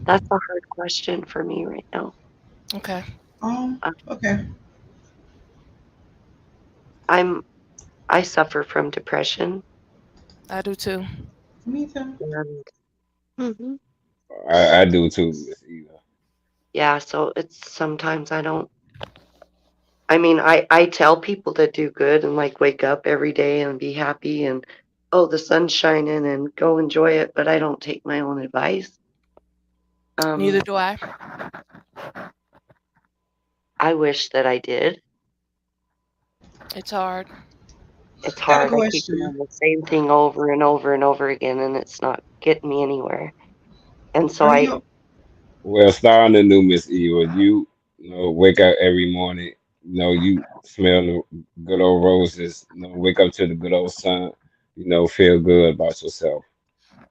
that's a hard question for me right now. Okay. Uh, Okay. I'm I suffer from depression, I do too. Me too. and Hmm. I do too, Miss Eva. yeah, so it's sometimes I don't. I mean, I tell people to do good and like wake up every day and be happy and oh, the sun's shining and go enjoy it, but I don't take my own advice. Neither Um, do I. I wish that I did. It's hard. It's Got a hard. I keep question. doing the same thing over and over and over again, and it's not getting me anywhere. And so Are I, you Well, starting the new Miss Eva, wake up every morning, you smell the good old roses, wake up to the good old sun, feel good about yourself.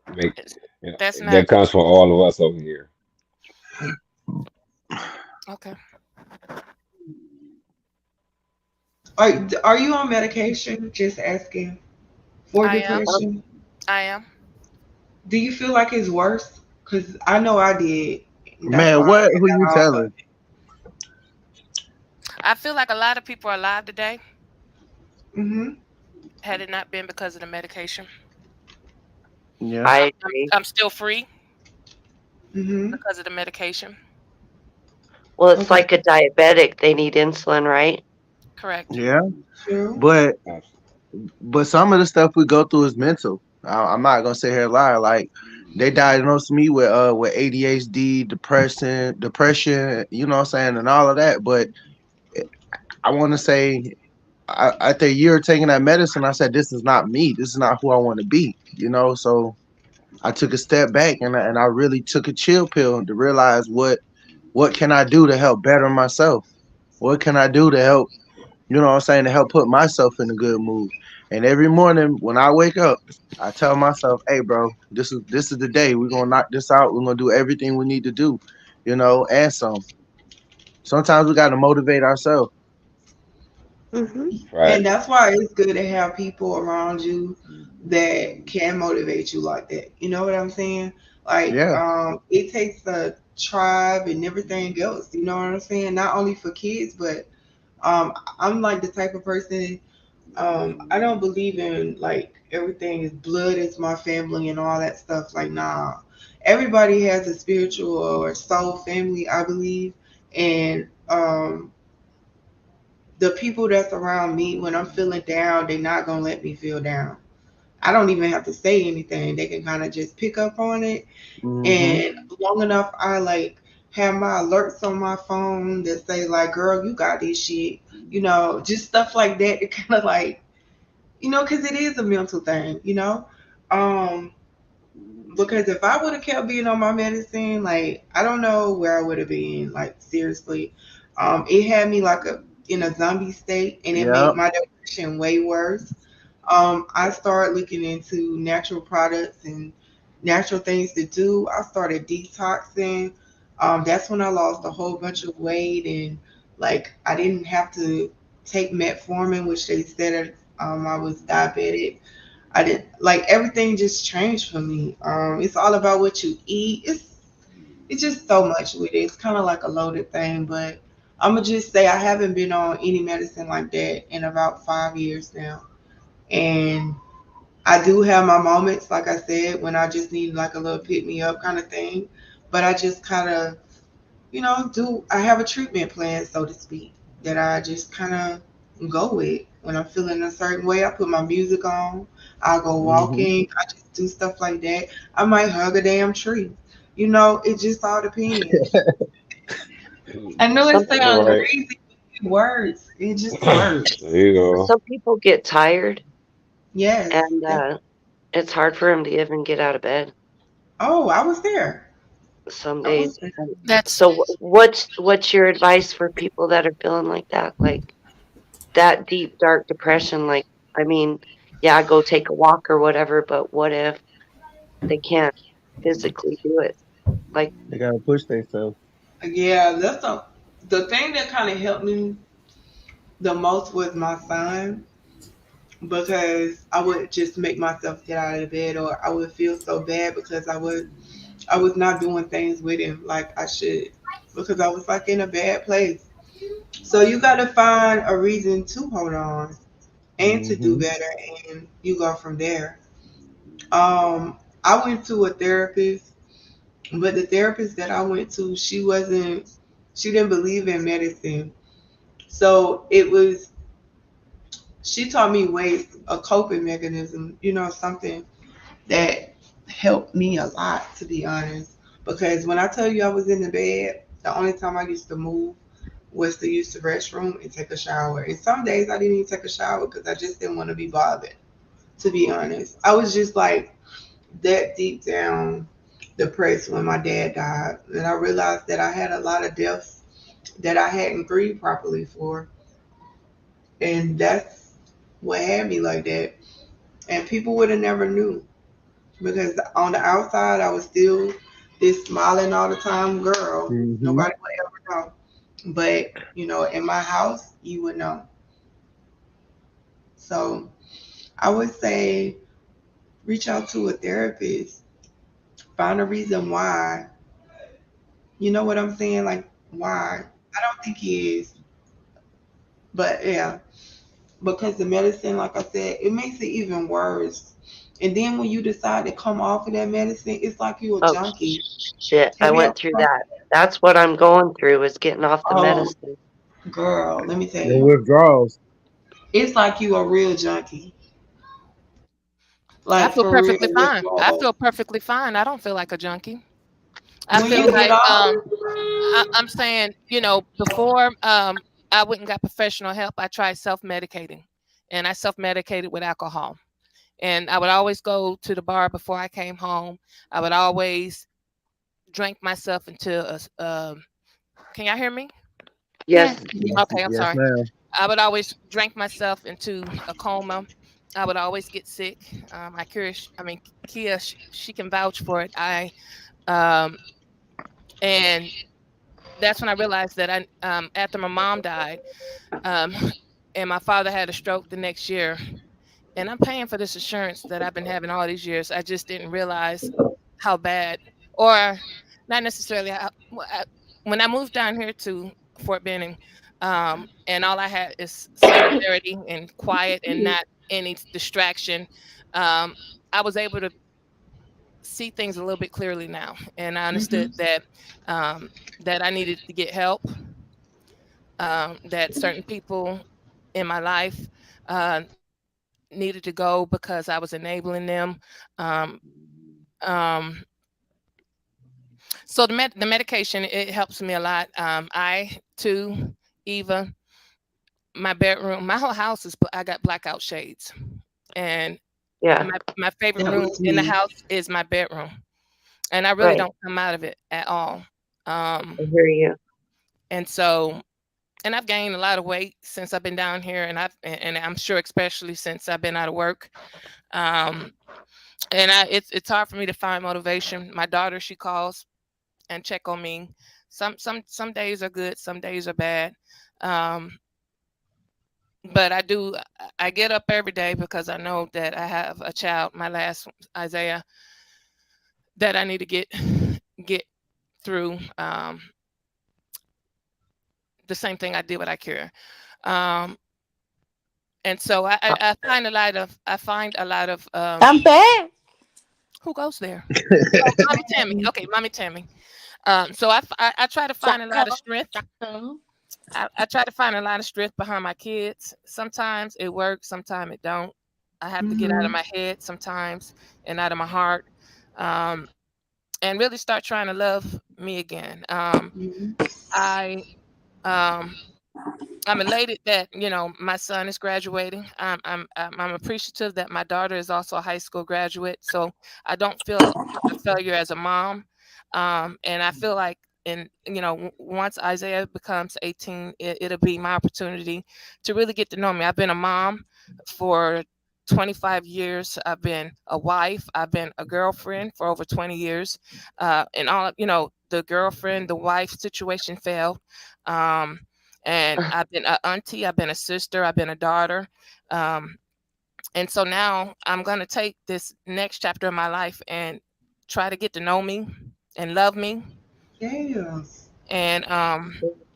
Make It's, that's not that comes from all of us over here. okay. are you on medication? Just asking for I am. um, depression. I am. Do you feel like it's worse? Cause I know I did. That's Man, why what? I Who you got off of telling? it. I feel like a lot of people are alive today Mhm. had it not been because of the medication. Yeah. I I'm, agree. I'm still free Mhm. because of the medication. Well, it's Okay. like a diabetic. They need insulin, right? Correct. Yeah. True. But Absolutely. some of the stuff we go through is mental. I'm not gonna sit here and lie. Like they diagnosed me with ADHD, depression. You know what I'm saying, and all of that. But I want to say, after a year of taking that medicine, I said, this is not me. This is not who I want to be. You know, so I took a step back and I really took a chill pill to realize what can I do to help better myself. What can I do to help, you know what I'm saying, to help put myself in a good mood. And every morning when I wake up, I tell myself, hey bro, this is the day. We're gonna knock this out. We're gonna do everything we need to do, you know, and some. Sometimes we gotta motivate ourselves. Hmm. And Right. that's why it's good to have people around you that can motivate you like that. You know what I'm saying? Like, Yeah. it takes a tribe and everything else. You know what I'm saying? Not only for kids, but I'm like the type of person. I don't believe in like everything is blood is my family and all that stuff. Like, nah. Everybody has a spiritual or soul family, I believe, and the people that's around me when I'm feeling down, they're not gonna let me feel down. I don't even have to say anything. They can kind of just pick up on it. Mm-hmm. And long enough, I like have my alerts on my phone that say like, "Girl, you got this shit." Just stuff like that. To kind of like, because it is a mental thing. Um, because if I would have kept being on my medicine, like I don't know where I would have been. Like seriously, it had me like in a zombie state, and it made Yep. my depression way worse. I started looking into natural products and natural things to do. I started detoxing. That's when I lost a whole bunch of weight, and like I didn't have to take metformin, which they said I was diabetic. I didn't like everything just changed for me. It's all about what you eat. It's just so much with it. It's kind of like a loaded thing, but I'm gonna just say I haven't been on any medicine like that in about 5 years now, and I do have my moments, like I said, when I just need like a little pick me up kind of thing, but I just kind of do I have a treatment plan, so to speak, that I just kind of go with. When I'm feeling a certain way, I put my music on. I go Mm-hmm. walking. I just do stuff like that. I might hug a damn tree. It just all depends. I know it Some All sounds right. crazy. Words. It just works. There you go. some people get tired, Yes. and it's hard for them to even get out of bed Oh, I was there. some I was days. there. And That's so, what's your advice for people that are feeling like that, like that deep, dark depression? Like, I mean, yeah, go take a walk or whatever, but what if they can't physically do it? Like, They gotta push themselves. Yeah, the thing that kind of helped me the most was my son, because I would just make myself get out of bed, or I would feel so bad because I was not doing things with him like I should, because I was like in a bad place. So you got to find a reason to hold on and to do Mm-hmm. better, and you go from there. I went to a therapist, but the therapist that I went to, she didn't believe in medicine. So she taught me ways, a coping mechanism, something that helped me a lot, to be honest. Because when I tell you I was in the bed, the only time I used to move was to use the restroom and take a shower. And some days I didn't even take a shower because I just didn't want to be bothered, to be honest. I was just like that deep down depressed when my dad died. And I realized that I had a lot of deaths that I hadn't grieved properly for. And that's what had me like that. And people would have never knew, because on the outside I was still this smiling all the time girl. Mm-hmm. Nobody would ever know. But in my house, you would know. So I would say reach out to a therapist. Find a reason why. You know what I'm saying? Like why? I don't think he is. But yeah, because the medicine, like I said, it makes it even worse. And then when you decide to come off of that medicine, it's like you're a oh junkie. shit, I Have you went through ever? that. That's what I'm going through is getting off the Oh, medicine. girl, let me tell The you. withdrawals. It's like you a real junkie. I Like feel for real perfectly fine. I withdrawals. feel perfectly fine. I don't feel like a junkie. I When feel you get like off, I'm saying, before I went and got professional help, I tried self-medicating, and I self-medicated with alcohol. And I would always go to the bar before I came home. I would always drink myself into can y'all hear me? Yes, Yes, Okay, I'm yes, sorry. ma'am. I would always drink myself into a coma. I would always get sick. Kia, she can vouch for it. Um, and that's when I realized that after my mom died, um, and my father had a stroke the next year, and I'm paying for this insurance that I've been having all these years. I just didn't realize how bad, or not necessarily when I moved down here to Fort Benning. and all I had is sincerity and quiet and not any distraction. Um, I was able to see things a little bit clearly now, and I understood Mhm. um, that I needed to get help. That certain people in my life uh, needed to go because I was enabling them. Um, um, so the medication, it helps me a lot. I too, Eva, my bedroom, my whole house is I got blackout shades, and Yeah, my favorite That room was in the me. house is my bedroom, and I really right. don't come out of it at all. I Um, hear you. and so, and I've gained a lot of weight since I've been down here, and I'm sure especially since I've been out of work. Um, and it's hard for me to find motivation. My daughter, she calls and check on me. Some days are good, some days are bad. Um, but I get up every day because I know that I have a child, my last Isaiah, that I need to get through. The same thing I did with Ikea. Um, and so I find a lot of I'm back. who goes there? Oh, Mommy Tammy. Okay, Mommy Tammy. So I try to find a lot of Chaco, strength. Chaco. I try to find a lot of strength behind my kids. Sometimes it works, sometimes it don't. I have to get out of Mhm. my head sometimes and out of my heart, um, and really start trying to love me again. Mhm. I um, I'm elated that my son is graduating. I'm appreciative that my daughter is also a high school graduate. So I don't feel a failure as a mom, and I feel like once Isaiah becomes 18, it'll be my opportunity to really get to know me. I've been a mom for 25 years. I've been a wife. I've been a girlfriend for over 20 years, and all the girlfriend, the wife situation failed. Um, and I've been an auntie, I've been a sister, I've been a daughter. Um, and so now I'm going to take this next chapter of my life and try to get to know me and love me. Yes. And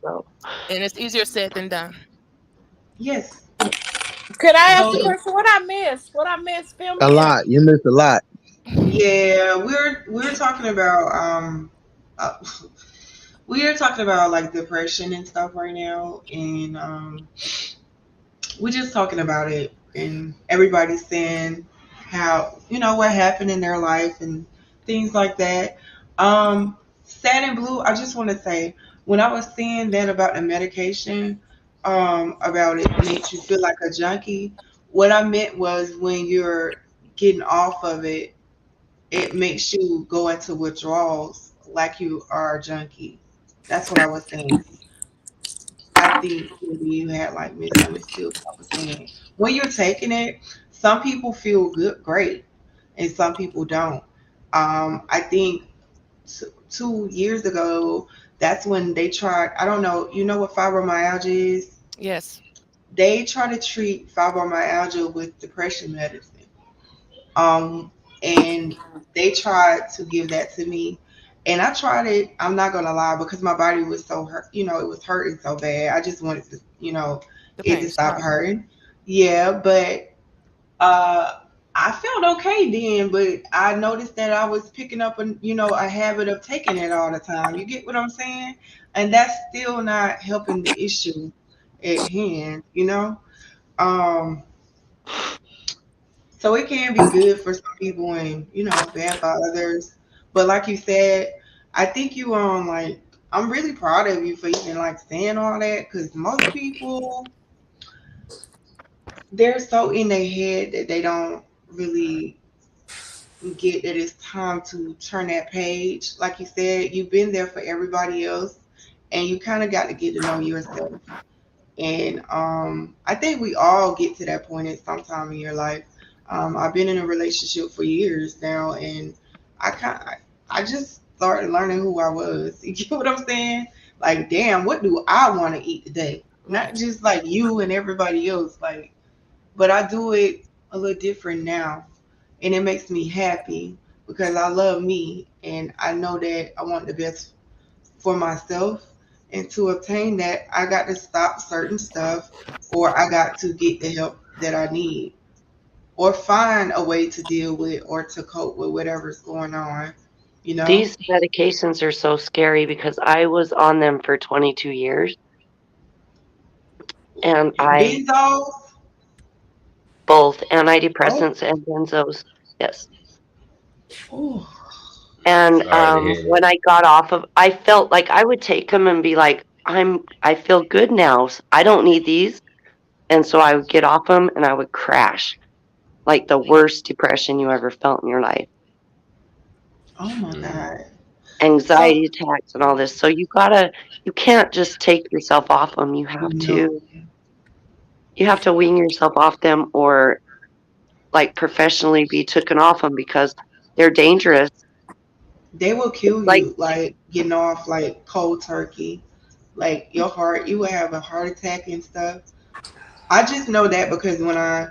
So, it's easier said than done. Yes. Could I ask a So question? What I missed? What I missed? Fill A me in. lot. You missed a lot. yeah, we're talking about uh, we are talking about like depression and stuff right now, and we're just talking about it, and everybody's saying how what happened in their life and things like that. Sad and blue. I just want to say when I was saying that about the medication, about it makes you feel like a junkie. What I meant was when you're getting off of it, it makes you go into withdrawals like you are a junkie. That's what I was saying. I think maybe you had like misunderstood what I was saying. When you're taking it, some people feel good, great, and some people don't. I think 2 years ago, that's when they tried. I don't know. You know what fibromyalgia is? Yes. They try to treat fibromyalgia with depression medicine. Um, and they tried to give that to me. And I tried it, I'm not gonna lie, because my body was so hurt, it was hurting so bad. I just wanted to, The it pain to to stop stop. hurting. Yeah, but uh I felt okay then, but I noticed that I was picking up a habit of taking it all the time. You get what I'm saying? And that's still not helping the issue at hand. Um so it can be good for some people and bad for others. But like you said, I think you like I'm really proud of you for even like saying all that because most people they're so in their head that they don't really get that it's time to turn that page. Like you said, you've been there for everybody else and you kind of got to get to know yourself. And I think we all get to that point at some time in your life. I've been in a relationship for years now, and I just started learning who I was. You get what I'm saying? Like, damn, what do I want to eat today? Not Right. just like you and everybody else, like, but I do it a little different now, and it makes me happy because I love me, and I know that I want the best for myself And to obtain that, I got to stop certain stuff, or I got to get the help that I need, or find a way to deal with or to cope with whatever's going on, you know? These medications are so scary because I was on them for 22 years and I Benzos, both oh, antidepressants and benzos. Yes. oh, And Sorry to hear when that. I got off of, I felt like I would take them and be like, I feel good now. I don't need these. And so I would get off them and I would crash, like the worst depression you ever felt in your life, oh my Mm. God. So, anxiety attacks and all this. So you can't just take yourself off them. no, You have to wean yourself off them or like professionally be taken off them because they're dangerous. they will It's kill like you, like getting off like cold turkey. Like your heart, you will have a heart attack and stuff. I just know that because when I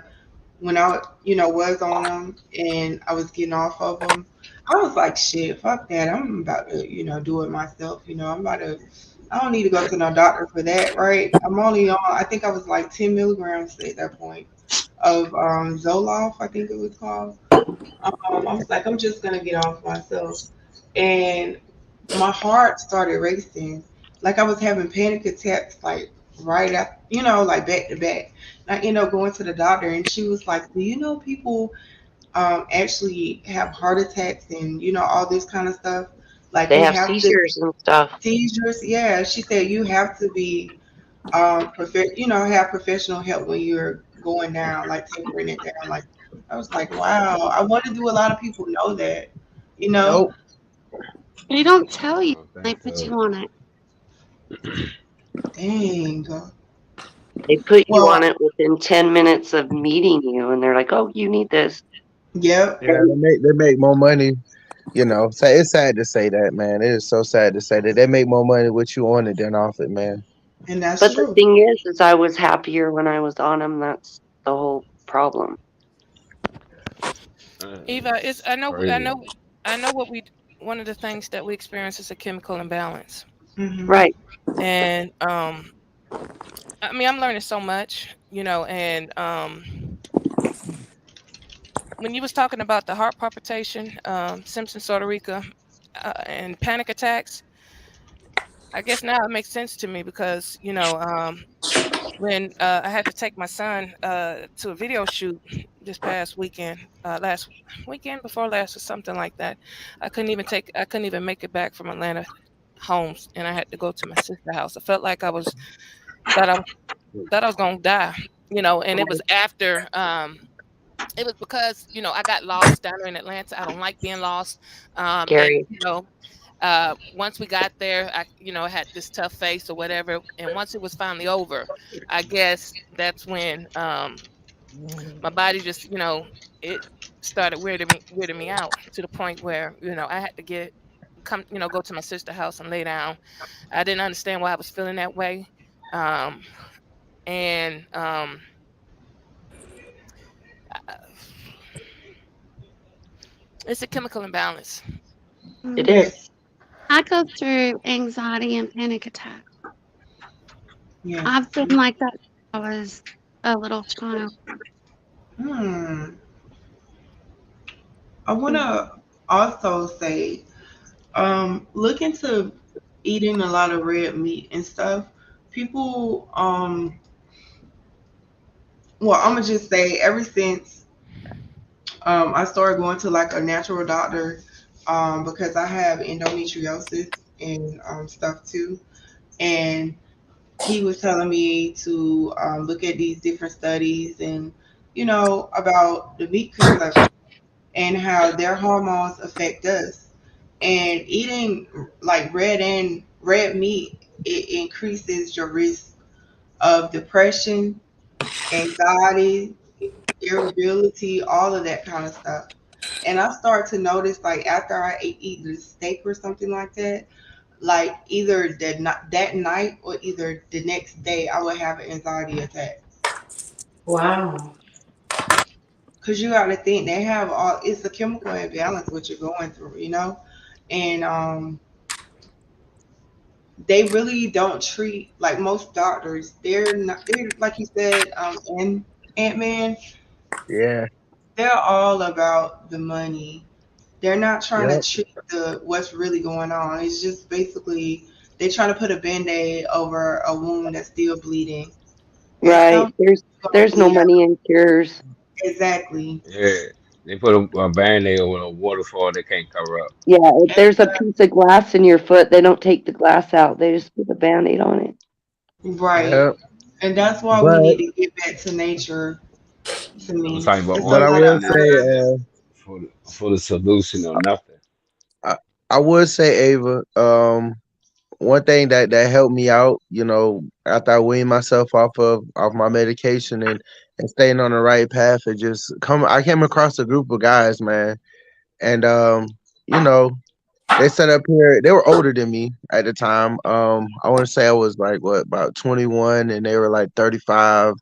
was on them and I was getting off of them, I was like, shit, fuck that. I'm about to do it myself. I'm about to. I don't need to go to no doctor for that, right? I'm only on. I think I was like 10 milligrams at that point of Zoloft, I think it was called. I was like, I'm just gonna get off myself, and my heart started racing, like I was having panic attacks, like right up, like back to back. I ended up going to the doctor, and she was like, "Do you know people actually have heart attacks and all this kind of stuff? Like they you have have to seizures and stuff. seizures." Yeah, she said you have to be have professional help when you're going down, like tapering it down. Like I was like, wow. I wonder do a lot of people know that, you know? Nope. They don't tell I you don't when think they put so. you on it. Dang. They put you Well, on it within 10 minutes of meeting you and they're like, "Oh, you need this." yep, Yeah, they make more money. So it's sad to say that, man. It is so sad to say that they make more money with you on it than off it, man. and that's But the true. thing is I was happier when I was on them. That's the whole problem. Eva, it's It's crazy. I know what we one of the things that we experience is a chemical imbalance. Hmm. Right. And I mean, I'm learning so much, and when you was talking about the heart palpitation, Simpson, Puerto Rico, and panic attacks, I guess now it makes sense to me because when I had to take my son to a video shoot this past weekend, last weekend before last or something like that, I couldn't even make it back from Atlanta homes, and I had to go to my sister's house. I felt like thought I was thought I was gonna die, and it was after it was because I got lost down there in Atlanta. I don't like being lost, and Scary. once we got there, I had this tough face or whatever, and once it was finally over, I guess that's when my body just it started weirding me out to the point where I had to go to my sister's house and lay down. I didn't understand why I was feeling that way, um, and I- it's a chemical imbalance. It Mm. is. Yes, I go through anxiety and panic attacks. yes. I've been like that since I was a little child. Hmm. I want Mm. to also say, look into eating a lot of red meat and stuff. People, well, I'm gonna just say, ever since I started going to like a natural doctor, because I have endometriosis and stuff too, and he was telling me to look at these different studies and about the meat consumption and how their hormones affect us. And eating like red meat, it increases your risk of depression, anxiety, irritability, all of that kind of stuff. And I start to notice, like after I eat the steak or something like that, like either that night or either the next day, I would have an anxiety attack. Wow. Cause you got to think they have all. It's a chemical imbalance what you're going through, and they really don't treat like most doctors. They're not. They're like you said, and Ant Man. Yeah. They're all about the money. They're not trying to Yep. treat the what's really going on. It's just basically they're trying to put a band-aid over a wound that's still bleeding. At some Right. point, it's gonna There's no bleed out. money in cures. Exactly. Yeah, they put a band-aid over a waterfall they can't cover up. Yeah, if there's a piece of glass in your foot, they don't take the glass out. They just put a band-aid on it. Right. Yep. And that's why we But need to get back to nature to I'm me. talking about It's all a but I this lot of will money say, for the solution or nothing. I, I would say, Ava, one thing that helped me out, after I weaned myself off my medication and staying on the right path, and just I came across a group of guys, man, and you know, they set up here. They were older than me at the time. I want to say I was like what about 21, and they were like 35,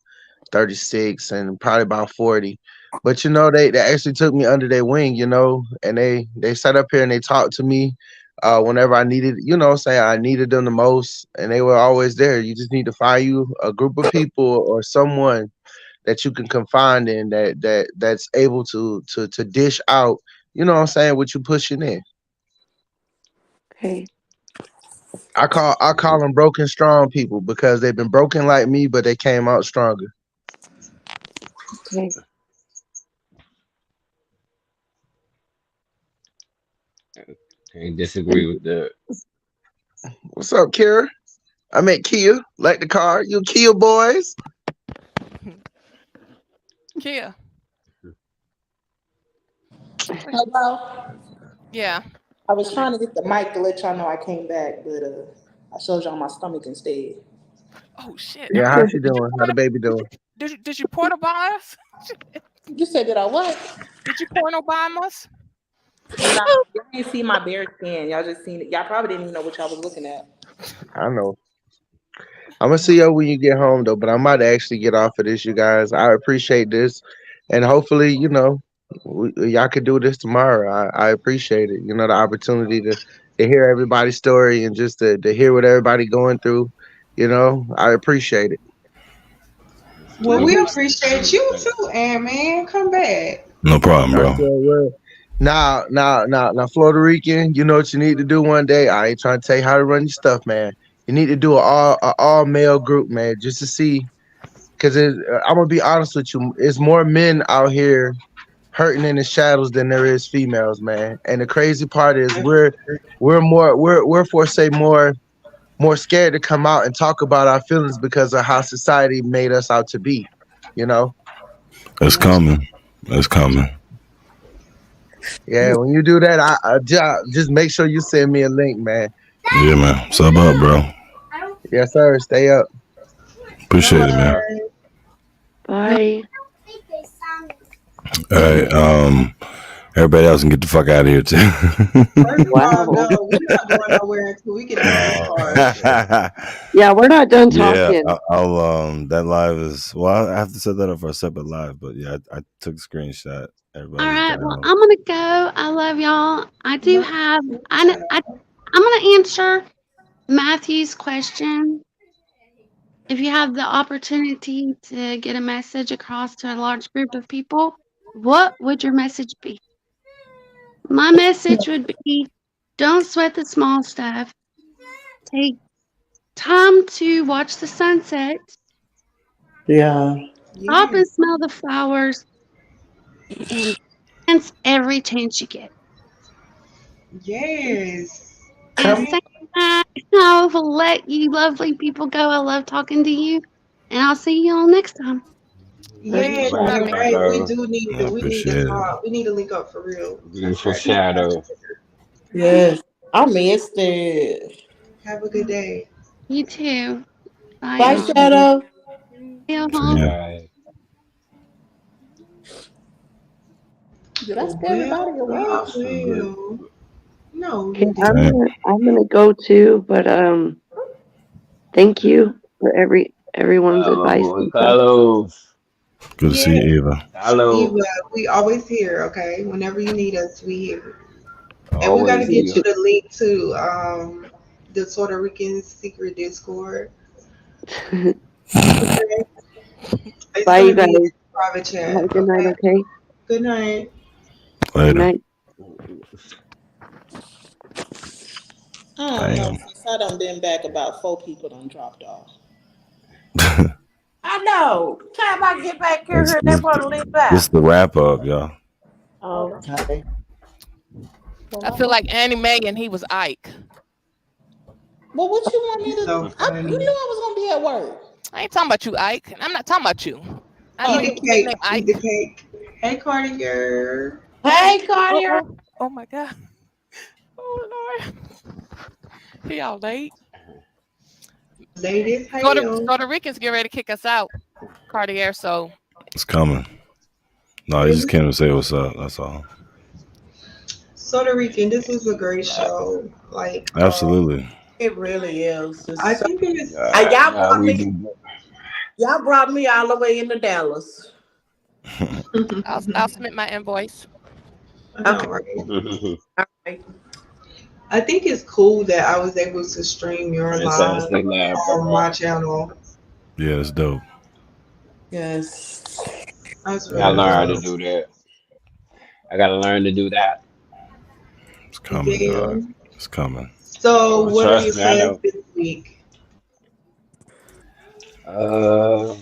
36, and probably about 40. But they actually took me under their wing, and they sat up here and they talked to me whenever I needed, say I needed them the most, and they were always there. You just need to find you a group of people or someone that you can confide in that's able to dish out, what you pushing in. Okay. I call them broken strong people because they've been broken like me, but they came out stronger. Okay. Can't disagree with that. What's up, Kira? I met Kia, like the car. You Kia boys? Kia. Hello. Yeah. I was trying to get the mic to let y'all know I came back, but I showed y'all my stomach instead. Oh shit. Yeah, how she Did you doing? How the porno? baby Did doing? you did you porno bomb us? You said that I what? Did you porno bomb us? Nah, y'all didn't see my bare skin. Y'all just seen it. Y'all probably didn't even know what y'all was looking at. I know. I'm gonna see you when you get home though, but I might actually get off of this, you guys. I appreciate this, and hopefully, y'all could do this tomorrow. I appreciate it. The opportunity to hear everybody's story and just to hear what everybody going through. I appreciate it. Well, Salute, we salute, appreciate you respect. too, and man, come back. No problem, I bro. sure will. Now, Florida Rican, you know what you need to do one day. I ain't trying to tell you how to run your stuff, man. You need to do all male group, man, just to see. Because I'm gonna be honest with you, it's more men out here hurting in the shadows than there is females, man. And the crazy part is we're for say more scared to come out and talk about our feelings because of how society made us out to be. You know. It's coming. It's coming. Yeah, when you do that, just make sure you send me a link, man. Yeah, man. Sub up, bro. Yes, sir. Stay up. Appreciate it, man. Bye. Bye. All right. Everybody else can get the fuck out of here too. First of all, Wow. no, we're not going nowhere until we get out of this car. Yeah, we're not done Yeah, talking. I'll that live is well. I have to set that up for a separate live, but yeah, I took a screenshot. All Everybody's right. Well, down. I'm gonna go. I love y'all. I do No, have. shut I'm gonna answer Matthew's question. If you have the opportunity to get a message across to a large group of people, what would your message be? My message would be, don't sweat the small stuff. Take time to watch the sunset. Yeah. Stop Yes, and smell the flowers and dance every chance you get. yes. And Come. Man, saying that, I will let you lovely people go. I love talking to you. And I'll see you all next time. Love yes, you, Beautiful Love you're you. right. We shadow. do need I to. We need to appreciate it. talk. We need to link up for real. Beautiful shadow. Yes. I missed it. Have a good day. You too. Bye, Bye, y'all. Appreciate Shadow. See y'all. it. Bye. Did I scare Well, everybody away? well, That's so good. well. No, Okay, you I'm didn't. Same. gonna I'm gonna go too, but thank you for everyone's advice Carlos, and stuff. Carlos, Good to see Yeah, you, Eva. Eva, Carlos. we always here. Okay, whenever you need us, we here. And we got to Always get here. you the link to the Puerto Rican secret Discord. Bye, Okay, it's you gonna guys. be in private Have chat. a good night, Okay. okay? Good night. Good Later. night. I don't know. Damn. Since I done been back, about 4 people done dropped off. I know. Time I get back this, here, they this, want to leave this is out. the wrap up, y'all. Okay. I feel like Annie Mae and he was Ike. Well, what you want me It's to? so You knew funny. I was gonna be at work. I ain't talking about you, Ike. I'm not talking about you. I know Eat Oh, your the nickname cake. Eat the Ike. cake. Hey, Cartier. Hey, Oh, Cartier. oh, oh my God. Oh Lord. He all late. Ladies, hail. Puerto Ricans get ready to kick us out, Cartier. So It's coming. No, you just Really? came to say what's up. That's all. Puerto Rican, this was a great show. Like, Absolutely. It really is. It's I so, think it is. Nah, we do. y'all brought me all the way into Dallas. I'll submit my invoice. I Okay. know, right? All right. I think it's cool that I was able to stream your live Fantastic lab, on bro. my channel. Yeah, it's dope. Yes. That's I gotta really learn how dope. to do that. I gotta learn to do that. It's coming, Yeah. dog. It's coming. So, Oh, what are your trust me, I plans know. this week? Uh,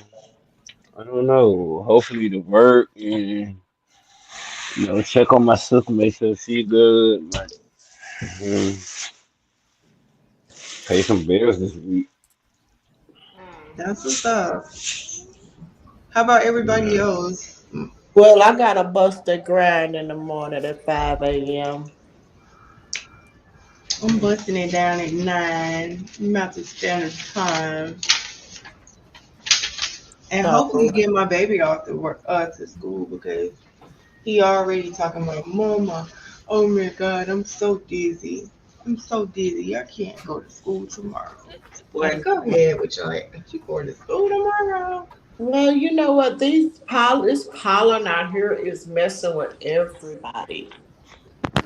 I don't know. Hopefully the work and check on my sister, make sure she good. Like, mm, pay some bills this week. That's what's up. How about everybody Yeah. else? Well, I got a busted grind in the morning at 5 a.m. I'm busting it down at 9. I'm about to standard time. And hopefully So, get my baby off to work to school because he already talking about mama. Oh my god, I'm so dizzy. I'm so dizzy. I can't go to school tomorrow. Boy, go ahead with your ass. You going to school tomorrow? well, you know what? This pollen out here is messing with everybody.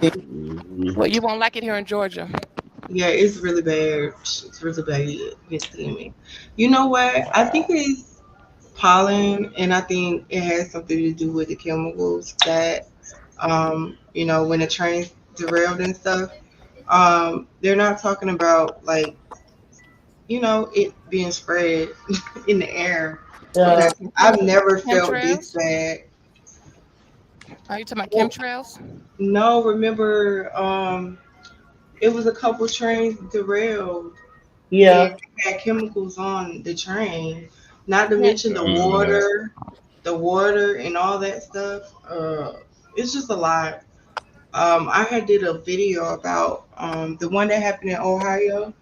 Hmm. Well, you won't like it here in Georgia. Yeah, it's really bad. It's really bad. It's me. You know what? I think it's pollen, and I think it has something to do with the chemicals that, when the trains derailed and stuff. They're not talking about like it being spread in the air Are you Yeah. because talking about I've never felt this chemtrails? bad. Are you talking about Well, chemtrails? no, remember, it was a couple trains derailed and Yeah. had chemicals on the train. Not to Yeah. mention I remember that. the water and all that stuff. It's just a lot. I had did a video about the one that happened in Ohio.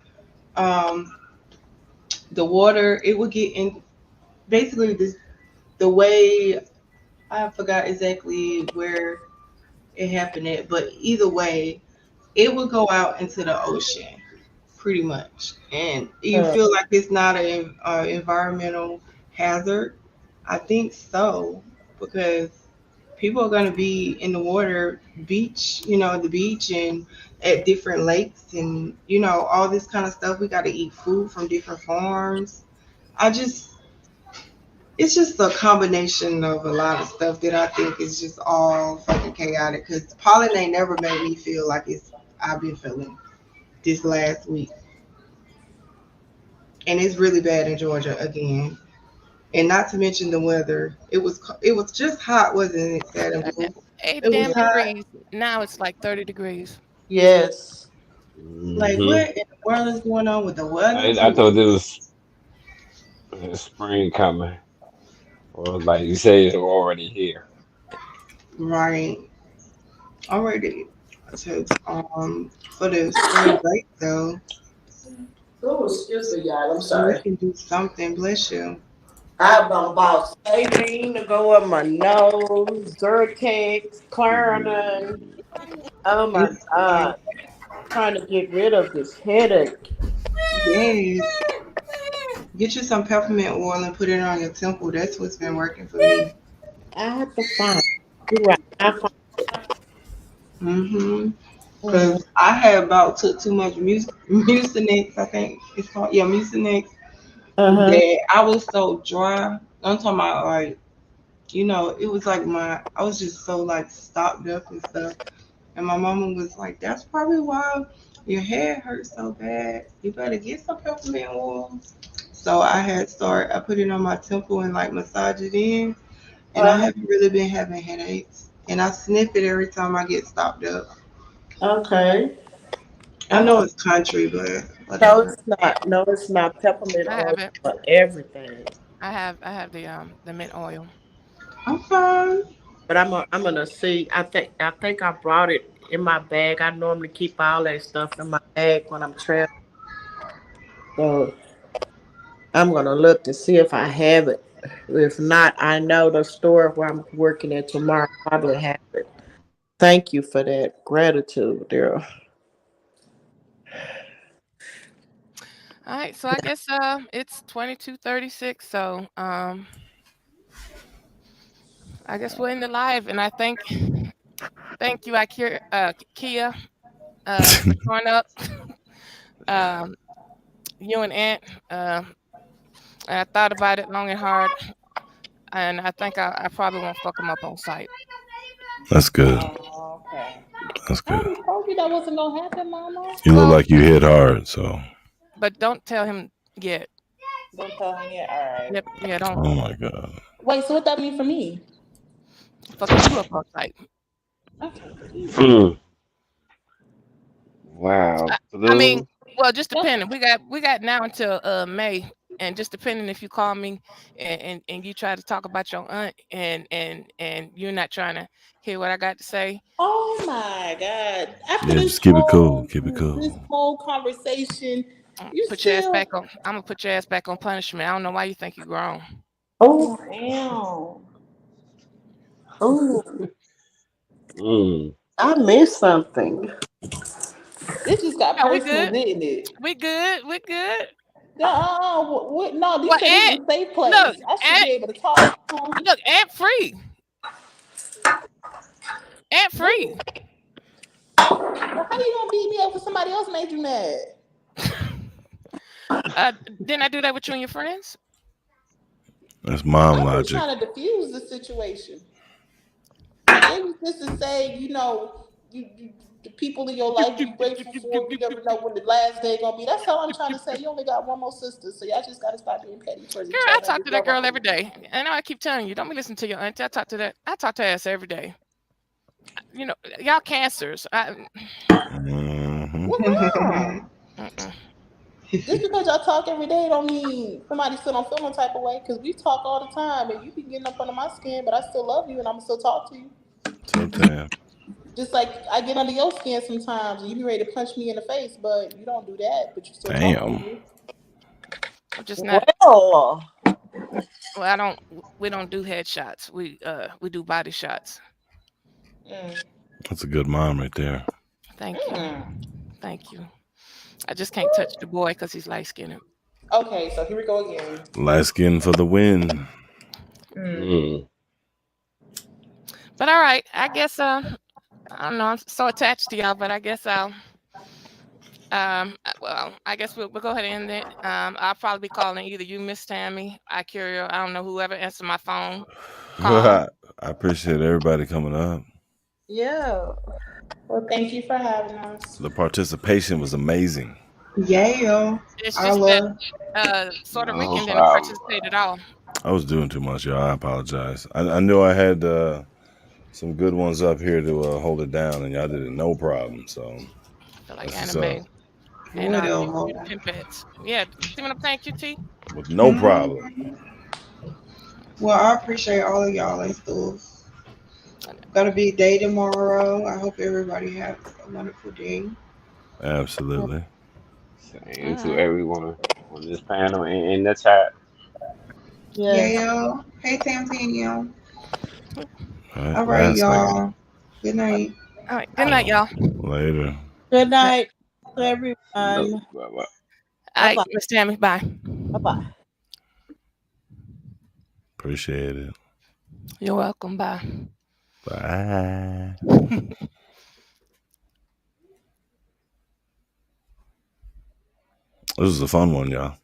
Um, the water it would get in basically the way I forgot exactly where it happened at, but either way, it would go out into the ocean pretty much. And you Uh, feel like it's not an environmental hazard? I think so because people are going to be in the water, the beach and at different lakes and all this kind of stuff. We got to eat food from different farms. I just it's just a combination of a lot of stuff that I think is just all fucking chaotic. Because pollen ain't never made me feel like it's I've been feeling this last week, and it's really bad in Georgia again. And not to mention the weather. It was just hot, wasn't it, Saturn Uh, Blue? Eight It was yeah. damn hot. degrees. Now it's like 30 degrees. Yes. Like Hmm. what in the world is going on with the weather I too? thought there was spring coming, or like you say, it's already here. Right. Already. Because for the spring break though, Oh, excuse me, y'all. I'm so we sorry. can do something. Bless you. I've bought saline to go up my nose, Zyrtex, Claritin. Oh my It's God. Trying to get rid of this headache. yes. Get you some peppermint oil and put it on your temple. That's what's been working for me. I have to find. You're right. I find. Hmm. because I had about took too much Mucinex. I think it's called, yeah, Mucinex. Uh-huh. That I was so dry. I'm talking about like, it was like I was just so like stopped up and stuff. And my mama was like, "That's probably why your head hurts so bad. You better get some peppermint oil." So I put it on my temple and like massage it in, and I Uh, haven't really been having headaches. And I sniff it every time I get stopped up. okay. I Uh, know it's country, but no, whatever. it's not. No, it's not peppermint I oil have it. for everything. I have the mint oil. I'm fine. But I'm gonna see. I think I brought it in my bag. I normally keep all that stuff in my bag when I'm traveling. So I'm gonna look to see if I have it. If not, I know the store where I'm working at tomorrow probably have it. Thank you for that gratitude, dear. All right, so I guess it's 22:36. So I guess we're in the live, and I thank you, Kia, for showing up. um, you and Aunt. Uh, I thought about it long and hard, and I think I probably won't fuck him up on site. That's good. Oh, okay. That's I good. already told you that wasn't gonna happen, Mama. You look Well, like you hit hard, so. but don't tell him yet. Don't tell him yet. All right. Yep, yeah, don't Oh my god. Wait, so what that mean for me? fucking you up on site. Okay, Jesus. Mm. Wow, I mean, Blue. well, just That's depending. We got now until May, and just depending if you call me and you try to talk about your aunt and you're not trying to hear what I got to say. oh my God. After Yeah, just keep it cool. Keep it this cool. whole conversation, you Put your ass still back on. I'm gonna put your ass back on punishment. I don't know why you think you grown. Oh, damn. oh, Mm. I missed something. This just got No, we personal, good. didn't it? We good. We good. No, what, no, you Well, said this is Aunt, a safe look, place. I should Aunt, be able to talk. Huh? look, Aunt free, Aunt What? free. Well, how you gonna beat me up for somebody else made you mad? Didn't I do that with you and your friends? That's mom I'm just logic. trying to diffuse the situation. Like it was just to say, the people in your life be grateful for. You never know when the last day gonna be. That's all I'm trying to say. You only got one more sister, so y'all just gotta stop being petty towards Girl, each I other and talk just to that love on girl every people. day. I know I keep telling you, don't be listening to your auntie. I talk to her ass every day. Y'all cancers. Hmm. What's wrong? Mm-mm. Just because y'all talk every day don't mean somebody still don't feel no type of way. Cause we talk all the time, and you be getting up under my skin, but I still love you, and I'm still talk to you. Somethin. Just like I get under your skin sometimes, and you be ready to punch me in the face, but you don't do that. But you still talk to Damn. me. I'm just not. Well, Well, I don't. We don't do headshots. We do body shots. Mm. That's a good mom right there. Thank you. Mm. Thank you. I just can't touch the boy because he's light skinned. Okay, so here we go again. Light skin for the win. Mm. Mm. But all right, I guess I don't know. I'm so attached to y'all, but I guess well, I guess we'll go ahead and end it. I'll probably be calling either you, Miss Tammy, I Curio, I don't know, whoever answer my phone call. I appreciate everybody coming up. yeah. Well, thank you for having us. The participation was amazing. Yeah, It's I just that love. Puerto No Rican didn't problem. participate at all. I was doing too much, y'all. I apologize. I knew I had some good ones up here to hold it down, and y'all did it no problem. So I feel like that's what's up. anime and Whatever. pimpets. Yeah, see what I'm saying, QT? With no problem. Mhm. Well, I appreciate all of y'all and stuff. Gonna be a day tomorrow. I hope everybody has a wonderful day. Absolutely. All Same to right. everyone on this panel and in the chat. Yes. Yeah. Hey, Tam. All right. All right, Last segment. y'all. Good night. All right. Good night, y'all. Later. Good All right, night to No, everyone. bye-bye. all Bye right, bye. Miss Tammy, bye. Bye bye. Appreciate it. You're welcome. Bye. Bye. This was a fun one, y'all.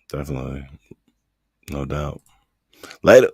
Definitely. No doubt. Later.